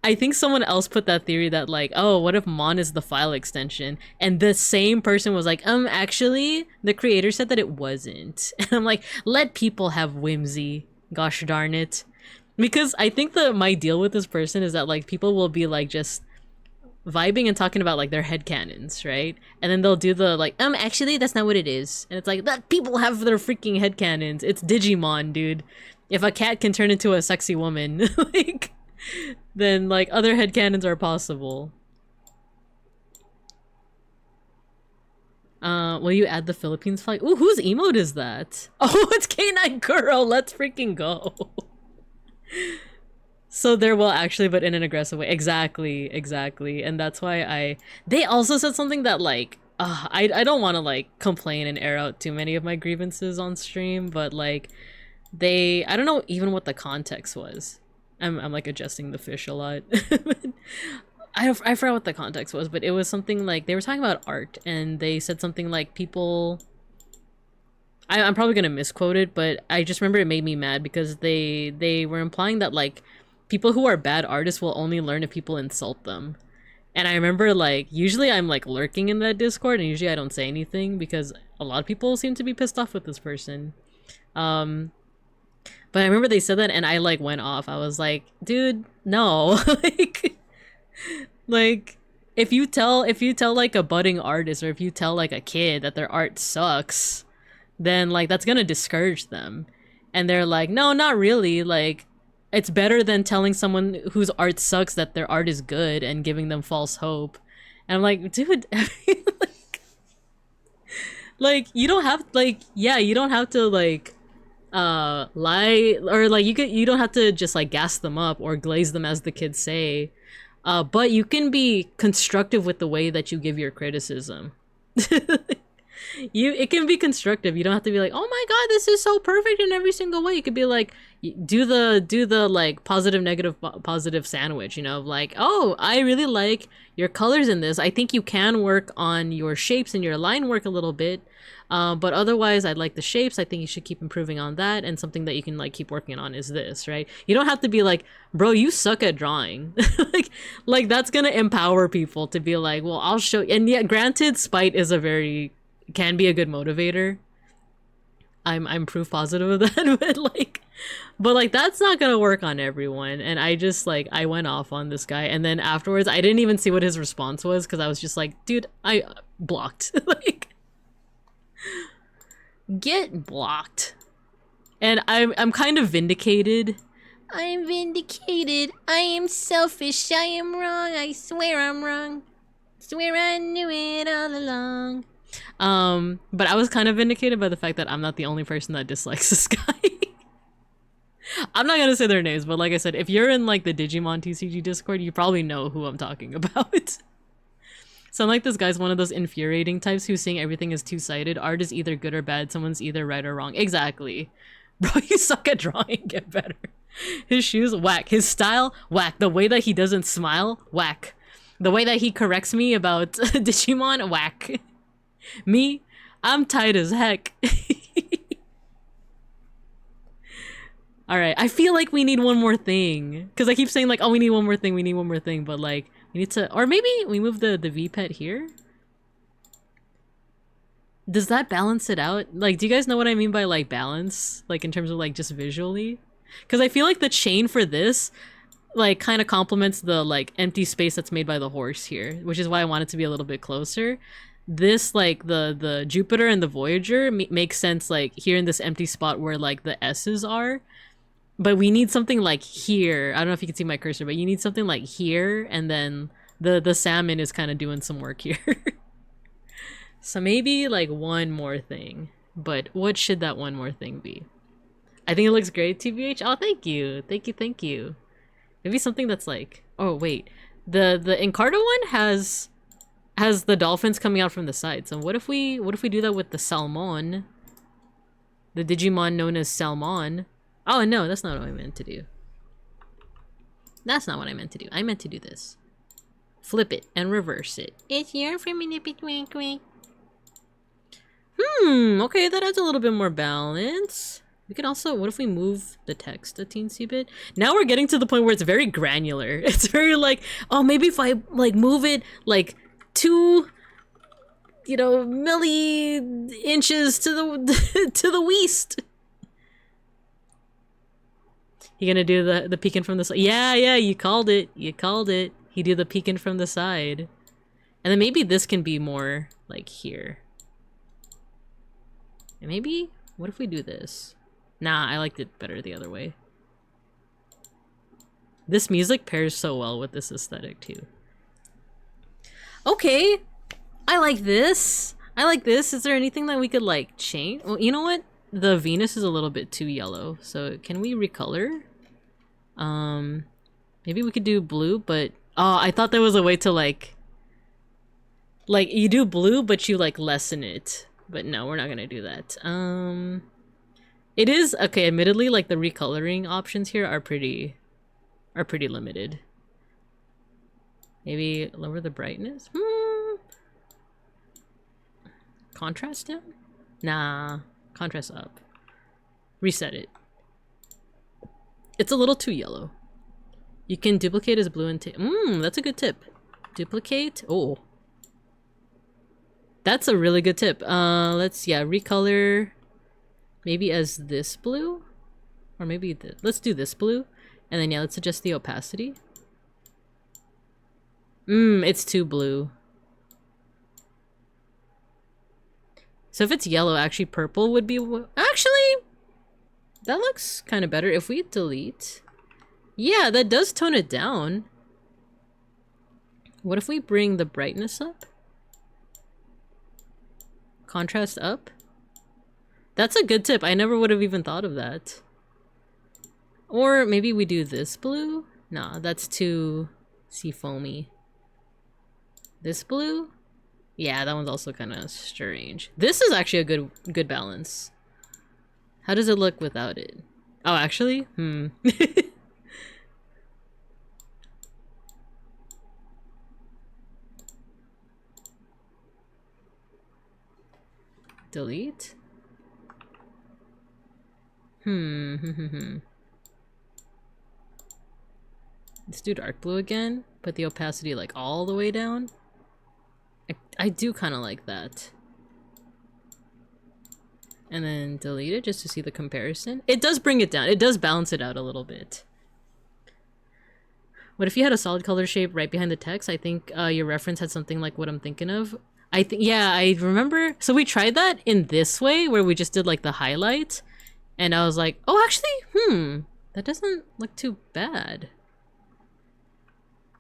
I think someone else put that theory that like, oh, what if Mon is the file extension? And the same person was like, actually, the creator said that it wasn't. And I'm like, let people have whimsy. Gosh darn it. Because I think my deal with this person is that like people will be like just vibing and talking about like their headcanons, right? And then they'll do the like, actually, that's not what it is. And it's like, that people have their freaking headcanons. It's Digimon, dude. If a cat can turn into a sexy woman, like... then like other headcanons are possible. Will you add the Philippines flag? Ooh, whose emote is that? Oh, it's K9 Girl. Let's freaking go. So there will actually, but in an aggressive way. Exactly. And that's why they also said something that like I don't want to like complain and air out too many of my grievances on stream, but like I don't know even what the context was. I'm like adjusting the fish a lot. I forgot what the context was, but it was something like they were talking about art and they said something like people. I'm probably gonna misquote it, but I just remember it made me mad because they were implying that like people who are bad artists will only learn if people insult them. And I remember like usually I'm like lurking in that Discord and usually I don't say anything because a lot of people seem to be pissed off with this person. But I remember they said that and I like went off. I was like, dude, no. like if you tell like a budding artist or if you tell like a kid that their art sucks, then like that's gonna discourage them. And they're like, no, not really. Like it's better than telling someone whose art sucks that their art is good and giving them false hope. And I'm like, dude, like you don't have like you don't have to like lie or like you don't have to just like gas them up or glaze them as the kids say. But you can be constructive with the way that you give your criticism. It can be constructive. You don't have to be like, oh my god, this is so perfect in every single way. You could be like, do the like positive, negative, positive sandwich, you know, like, oh, I really like your colors in this. I think you can work on your shapes and your line work a little bit. But otherwise, I like the shapes. I think you should keep improving on that. And something that you can like keep working on is this, right? You don't have to be like, bro, you suck at drawing. like that's gonna empower people to be like, well, I'll show. And yeah, granted, spite is can be a good motivator. I'm proof positive of that, but like that's not gonna work on everyone. And I just like I went off on this guy, and then afterwards I didn't even see what his response was because I was just like, dude, I blocked. like get blocked. And I'm kind of vindicated. I'm vindicated. I am selfish. I am wrong. I swear I'm wrong. Swear I knew it all along. But I was kind of vindicated by the fact that I'm not the only person that dislikes this guy. I'm not gonna say their names, but like I said, if you're in like the Digimon TCG Discord, you probably know who I'm talking about. So I'm like, this guy's one of those infuriating types who's saying everything is two-sided. Art is either good or bad. Someone's either right or wrong. Exactly. Bro, you suck at drawing. Get better. His shoes, whack. His style, whack. The way that he doesn't smile, whack. The way that he corrects me about Digimon, whack. Me, I'm tight as heck. Alright, I feel like we need one more thing. Because I keep saying like, oh, we need one more thing, we need one more thing. But like, we need to... Or maybe we move the V-pet here? Does that balance it out? Like, do you guys know what I mean by like balance? Like in terms of like just visually? Because I feel like the chain for this like kind of complements the like empty space that's made by the horse here. Which is why I want it to be a little bit closer. This like the Jupiter and the Voyager makes sense like here in this empty spot where like the S's are, but we need something like here. I don't know if you can see my cursor, but you need something like here, and then the salmon is kind of doing some work here. So maybe like one more thing, but what should that one more thing be? I think it looks great, TBH. Oh, thank you. Maybe something that's like, oh wait, the Encarta one has the dolphins coming out from the side. So what if we do that with the Salmon? The Digimon known as Salmon. Oh no, that's not what I meant to do. That's not what I meant to do. I meant to do this. Flip it and reverse it. It's your for me to quick. Okay, that adds a little bit more balance. We can also, what if we move the text a teensy bit? Now we're getting to the point where it's very granular. It's very like, oh, maybe if I like move it like 2, you know, milli inches to the to the west. You gonna do the peeking from the side? Yeah, you called it. He do the peeking from the side. And then maybe this can be more like here. And maybe, what if we do this? Nah, I liked it better the other way. This music pairs so well with this aesthetic too. Okay, I like this. Is there anything that we could like change? Well, you know what? The Venus is a little bit too yellow. So can we recolor? Maybe we could do blue, but oh, I thought there was a way to like Like, you do blue, but you, like, lessen it. But no, we're not gonna do that. It is, okay, admittedly, like, the recoloring options here are pretty limited. Maybe lower the brightness? Contrast down? Nah, contrast up. Reset it. It's a little too yellow. You can duplicate as blue and that's a good tip. Duplicate? Oh. That's a really good tip. Let's, recolor maybe as this blue? Or maybe let's do this blue. And then, let's adjust the opacity. It's too blue. So if it's yellow, actually purple would be... Actually, that looks kind of better. If we delete... Yeah, that does tone it down. What if we bring the brightness up? Contrast up? That's a good tip. I never would have even thought of that. Or maybe we do this blue? Nah, that's too seafoamy. This blue? Yeah, that one's also kind of strange. This is actually a good balance. How does it look without it? Oh, actually? Delete? Let's do dark blue again. Put the opacity like all the way down. I do kind of like that. And then delete it just to see the comparison. It does bring it down. It does balance it out a little bit. What if you had a solid color shape right behind the text? I think your reference had something like what I'm thinking of. Yeah, I remember. So we tried that in this way where we just did like the highlight. And I was like, oh, actually, that doesn't look too bad.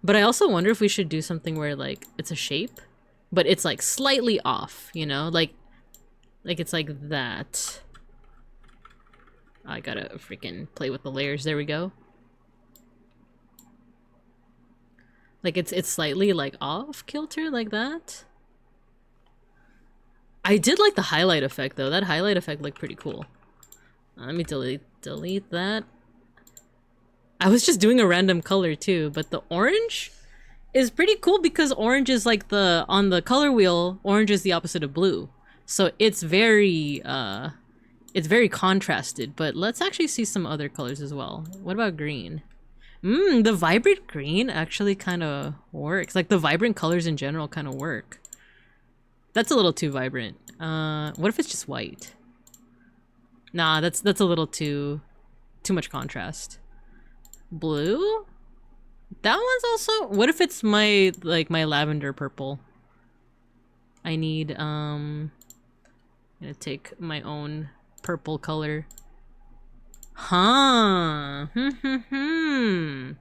But I also wonder if we should do something where like it's a shape, but it's like slightly off, you know? Like it's like that. I gotta freaking play with the layers. There we go. Like it's slightly like off kilter like that. I did like the highlight effect though. That highlight effect looked pretty cool. Let me delete that. I was just doing a random color too, but the orange is pretty cool because orange is like on the color wheel, orange is the opposite of blue. So it's very contrasted, but let's actually see some other colors as well. What about green? The vibrant green actually kind of works. Like the vibrant colors in general kind of work. That's a little too vibrant. What if it's just white? Nah, that's a little too much contrast. Blue? That one's also... What if it's my lavender purple? I need, I'm gonna take my own purple color. Huh. The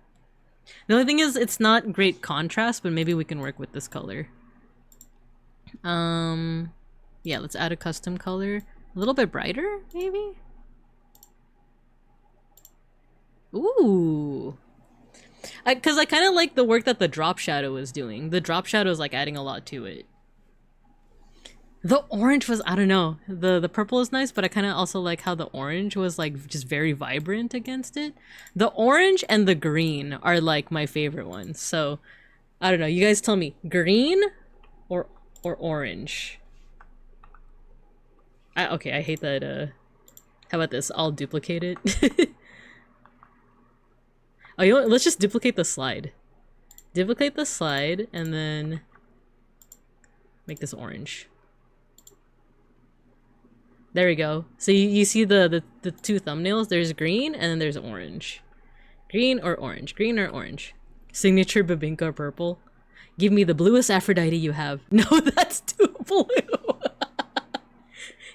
only thing is, it's not great contrast, but maybe we can work with this color. Yeah, let's add a custom color. A little bit brighter, maybe? Ooh. Because I kind of like the work that the drop shadow is doing. The drop shadow is like adding a lot to it. The orange was, I don't know. The purple is nice, but I kind of also like how the orange was like just very vibrant against it. The orange and the green are like my favorite ones. So, I don't know. You guys tell me, green or orange? Okay, I hate that. How about this? I'll duplicate it. Oh, you know what? Let's just duplicate the slide. Duplicate the slide and then make this orange. There we go. So you see the two thumbnails? There's green and then there's orange. Green or orange? Green or orange? Signature Babinka purple. Give me the bluest Aphrodite you have. No, that's too blue.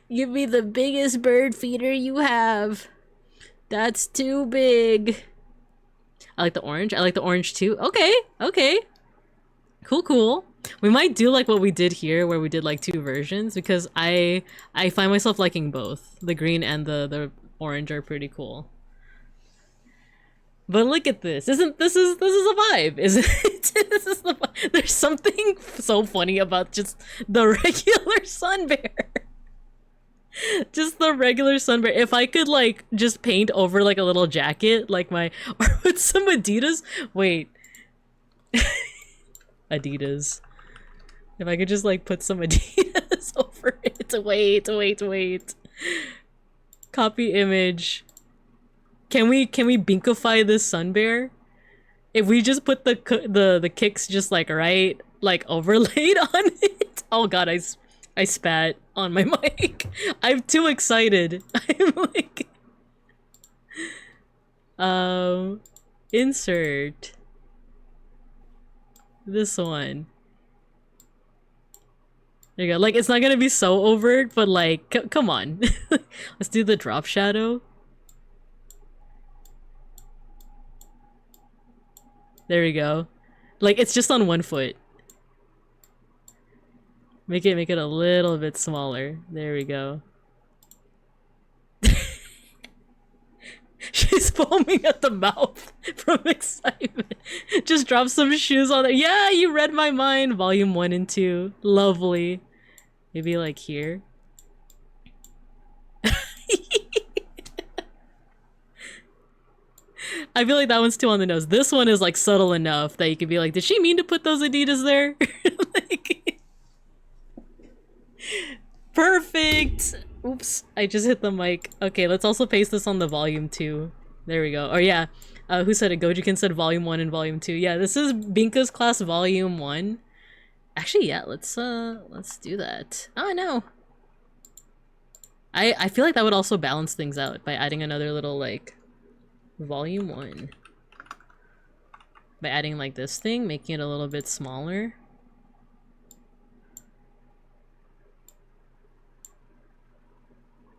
Give me the biggest bird feeder you have. That's too big. I like the orange. I like the orange too. Okay, okay. Cool. We might do like what we did here where we did like two versions because I find myself liking both. The green and the orange are pretty cool. But look at this. Isn't this is a vibe, isn't it? This is the vibe. There's something so funny about just the regular sun bear. Just the regular sun bear. If I could like just paint over like a little jacket, like my or with some Adidas. Wait. Adidas. If I could just like put some Adidas over it. Wait. Copy image. Can we binkify this sun bear? If we just put the kicks just like right like overlaid on it. Oh god, I spat on my mic. I'm too excited. I'm like insert this one. There you go. Like it's not gonna be so overt, but like come on. Let's do the drop shadow. There we go. Like it's just on one foot. Make it a little bit smaller. There we go. She's foaming at the mouth from excitement. Just drop some shoes on there. Yeah, you read my mind. Volume 1 and 2. Lovely. Maybe like here. I feel like that one's too on the nose. This one is like subtle enough that you could be like, did she mean to put those Adidas there? Like, perfect. Oops, I just hit the mic. Okay, let's also paste this on the volume 2. There we go. Or yeah, who said it? Gojikins said volume 1 and volume 2. Yeah, this is Binka's class volume 1. Actually, yeah, let's do that. Oh no. I feel like that would also balance things out by adding another little like volume 1. By adding like this thing, making it a little bit smaller.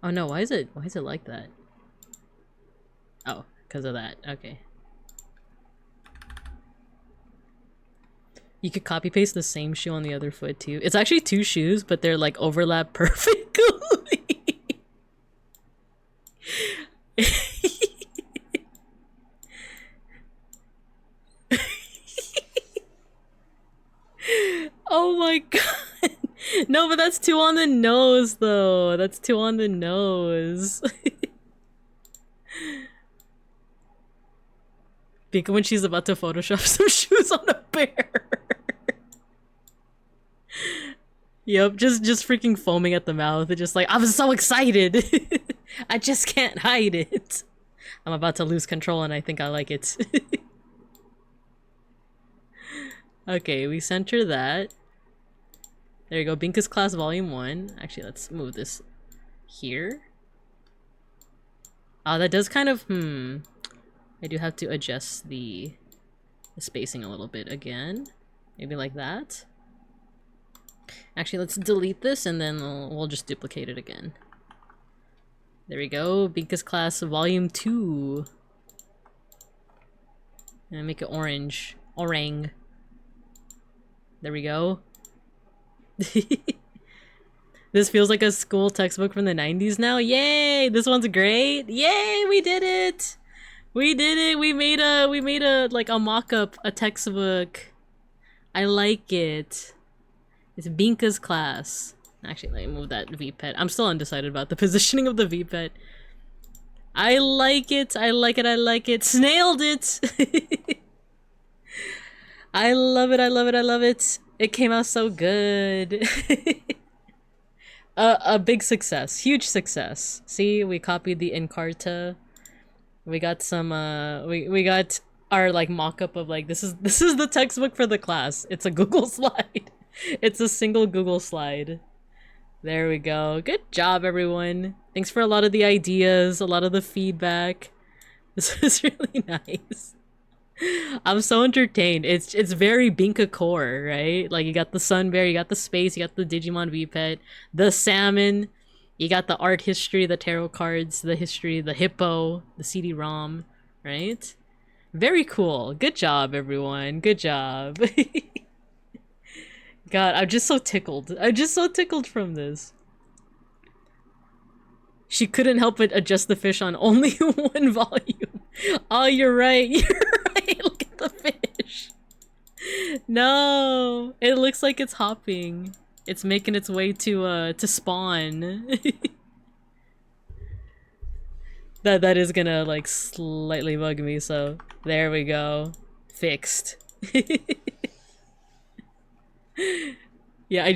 Oh no, why is it like that? Oh, because of that. Okay. You could copy paste the same shoe on the other foot too. It's actually 2 shoes, but they're like overlap perfectly. Oh my god. No, but that's too on the nose though. That's too on the nose. Binka when she's about to Photoshop some shoes on a bear. Yep, just freaking foaming at the mouth. It's just like, I'm so excited. I just can't hide it. I'm about to lose control and I think I like it. Okay, we center that. There you go, Binka's class volume 1. Actually, let's move this here. Oh, that does kind of, I do have to adjust the spacing a little bit again. Maybe like that. Actually, let's delete this and then we'll just duplicate it again. There we go, Binka's class volume 2. And make it orange. Orang. There we go. This feels like a school textbook from the 90s now. Yay! This one's great. Yay! We did it. We did it. We made a like a mock-up, a textbook. I like it. It's Binka's class. Actually, let me move that V-pet. I'm still undecided about the positioning of the V-pet. I like it. I like it. I like it. Snailed it. I love it. I love it. I love it. It came out so good. A big success. Huge success. See, we copied the Encarta. We got some we got our like mock-up of like this is the textbook for the class. It's a Google slide. It's a single Google slide. There we go. Good job, everyone. Thanks for a lot of the ideas, a lot of the feedback. This is really nice. I'm so entertained. It's very Binka core, right? Like you got the sun bear, you got the space, you got the Digimon V-pet, the salmon, you got the art history, the tarot cards, the history, the hippo, the CD-ROM, right? Very cool. Good job, everyone. Good job. God, I'm just so tickled. I'm just so tickled from this. She couldn't help but adjust the fish on only one volume. Oh, you're right. You're right. Look at the fish. No, it looks like it's hopping. It's making its way to spawn. That is gonna like slightly bug me, so there we go. Fixed. Yeah, I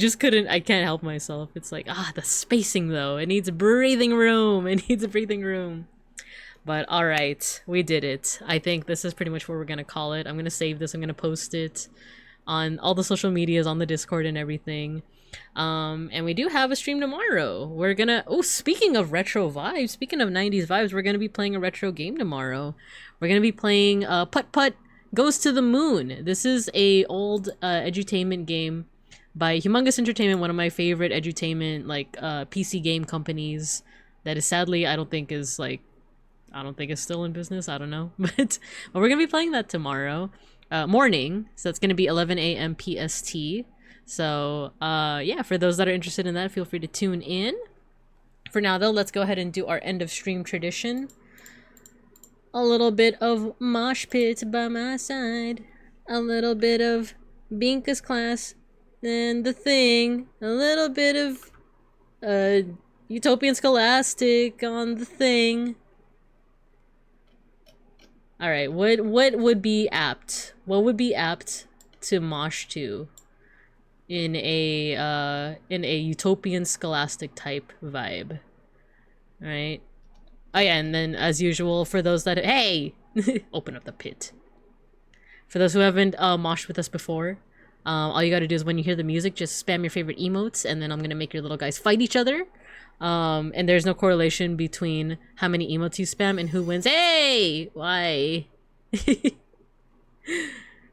can't help myself. It's like, the spacing though. It needs breathing room. It needs a breathing room. But alright, we did it. I think this is pretty much what we're gonna call it. I'm gonna save this, I'm gonna post it on all the social medias, on the Discord and everything. And we do have a stream tomorrow. We're gonna, speaking of retro vibes, speaking of 90s vibes, we're gonna be playing a retro game tomorrow. We're gonna be playing Putt Putt Goes to the Moon. This is a old edutainment game by Humongous Entertainment, one of my favorite edutainment like PC game companies that is sadly I don't think is still in business. I don't know. But we're gonna be playing that tomorrow morning, so that's gonna be 11 a.m. PST. So yeah, for those that are interested in that, feel free to tune in. For now though, let's go ahead and do our end of stream tradition. A little bit of mosh pit by my side, a little bit of Binka's class, then the thing, a little bit of Utopian Scholastic on the thing. All right, what would be apt? What would be apt to mosh to in a Utopian Scholastic type vibe? All right. Oh yeah, and then as usual, for those that open up the pit. For those who haven't moshed with us before, all you gotta do is when you hear the music, just spam your favorite emotes, and then I'm gonna make your little guys fight each other. And there's no correlation between how many emotes you spam and who wins. Hey! Why?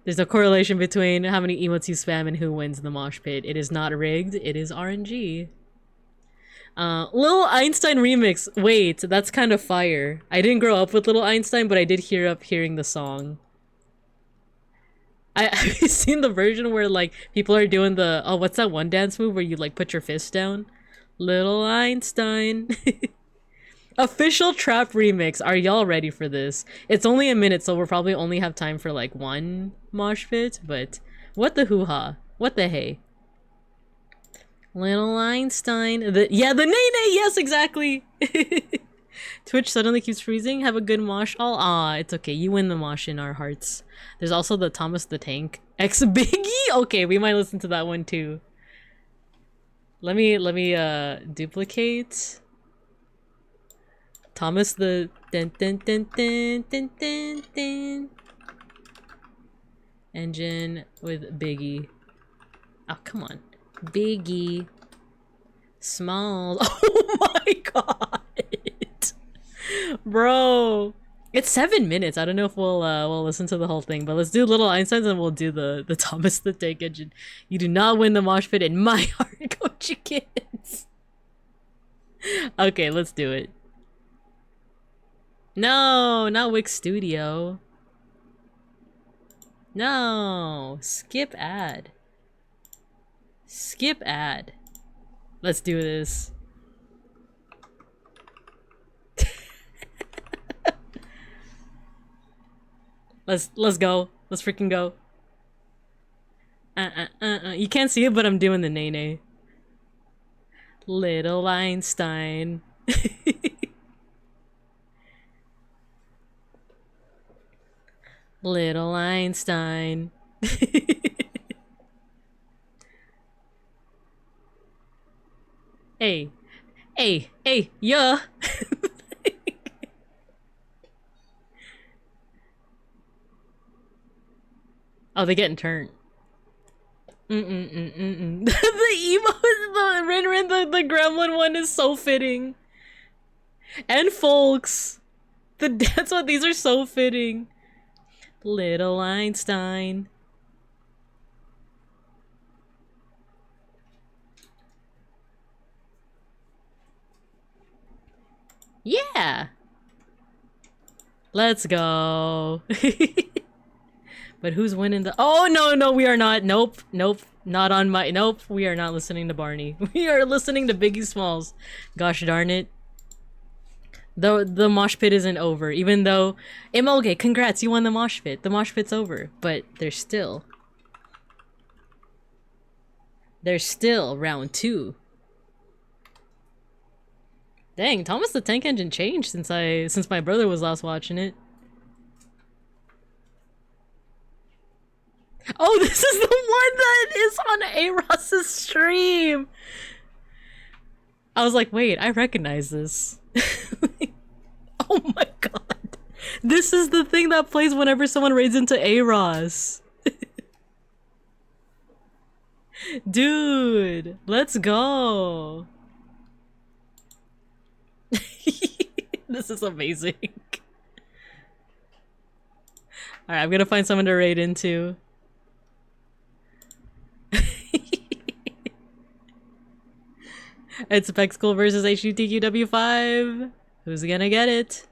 There's no correlation between how many emotes you spam and who wins in the mosh pit. It is not rigged, it is RNG. Little Einstein remix. Wait, that's kind of fire. I didn't grow up with Little Einstein, but I did hearing the song. Have you seen the version where like people are doing the what's that one dance move where you like put your fist down? Little Einstein. Official trap remix. Are y'all ready for this? It's only a minute, so we'll probably only have time for like one mosh pit, but what the hoo-ha? What the hey? Little Einstein. The Nene, yes, exactly. Twitch suddenly keeps freezing. Have a good mosh. It's okay. You win the mosh in our hearts. There's also the Thomas the Tank X Biggie. Okay, we might listen to that one too. Let me duplicate Thomas the engine with Biggie. Oh, come on. Biggie. Smalls. Oh my god. Bro. It's 7 minutes. I don't know if we'll listen to the whole thing, but let's do Little Einsteins and we'll do the Thomas the Tank Engine. You do not win the mosh pit in my heart, Gojikins. Okay, let's do it. No, not Wix Studio. No, skip ad. Skip ad. Let's do this. Let's go. Let's freaking go. You can't see it, but I'm doing the nay-nay. Little Einstein. Little Einstein. Hey, yeah. Oh, they getting turned. The emo, the Rin, the gremlin one is so fitting. And folks, the dance one, these are so fitting. Little Einstein. Yeah. Let's go. But who's winning the— oh, no, we are not. Nope. Not on my— nope, we are not listening to Barney. We are listening to Biggie Smalls. Gosh darn it. The mosh pit isn't over, even though okay, congrats, you won the mosh pit. The mosh pit's over, but there's still round 2. Dang, Thomas the Tank Engine changed since my brother was last watching it. Oh, this is the one that is on A-Ross's stream! I was like, wait, I recognize this. Oh my god. This is the thing that plays whenever someone raids into A-Ross. Dude, let's go. This is amazing. Alright, I'm gonna find someone to raid into. It's Spec School versus HGTQW5. Who's gonna get it?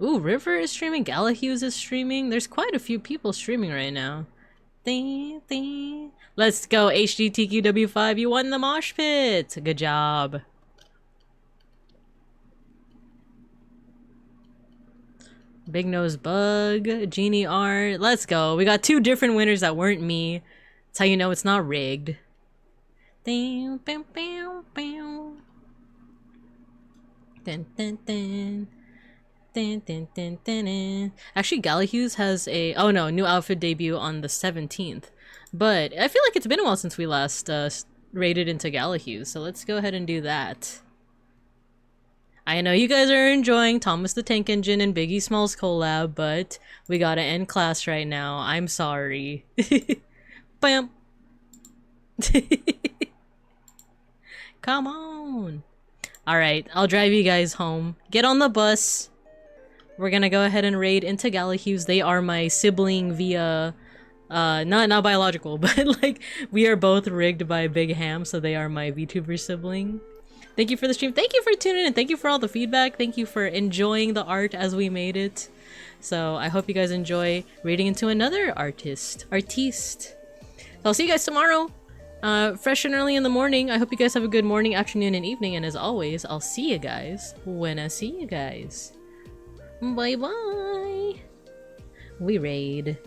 Ooh, River is streaming. Galahughes is streaming. There's quite a few people streaming right now. Let's go, HGTQW5. You won the mosh pit. Good job. Big Nose Bug, Genie Art. Let's go. We got 2 different winners that weren't me. That's how you know it's not rigged. Actually, Galahughes has a new outfit debut on the 17th. But I feel like it's been a while since we last raided into Galahughes, so let's go ahead and do that. I know you guys are enjoying Thomas the Tank Engine and Biggie Smalls collab, but we gotta end class right now. I'm sorry. Bam. Come on. Alright, I'll drive you guys home. Get on the bus. We're gonna go ahead and raid into Galahughes. They are my sibling via... not biological, but like, we are both rigged by Big Ham, so they are my VTuber sibling. Thank you for the stream. Thank you for tuning in. Thank you for all the feedback. Thank you for enjoying the art as we made it. So I hope you guys enjoy raiding into another artiste. I'll see you guys tomorrow. Fresh and early in the morning. I hope you guys have a good morning, afternoon, and evening. And as always, I'll see you guys when I see you guys. Bye bye. We raid.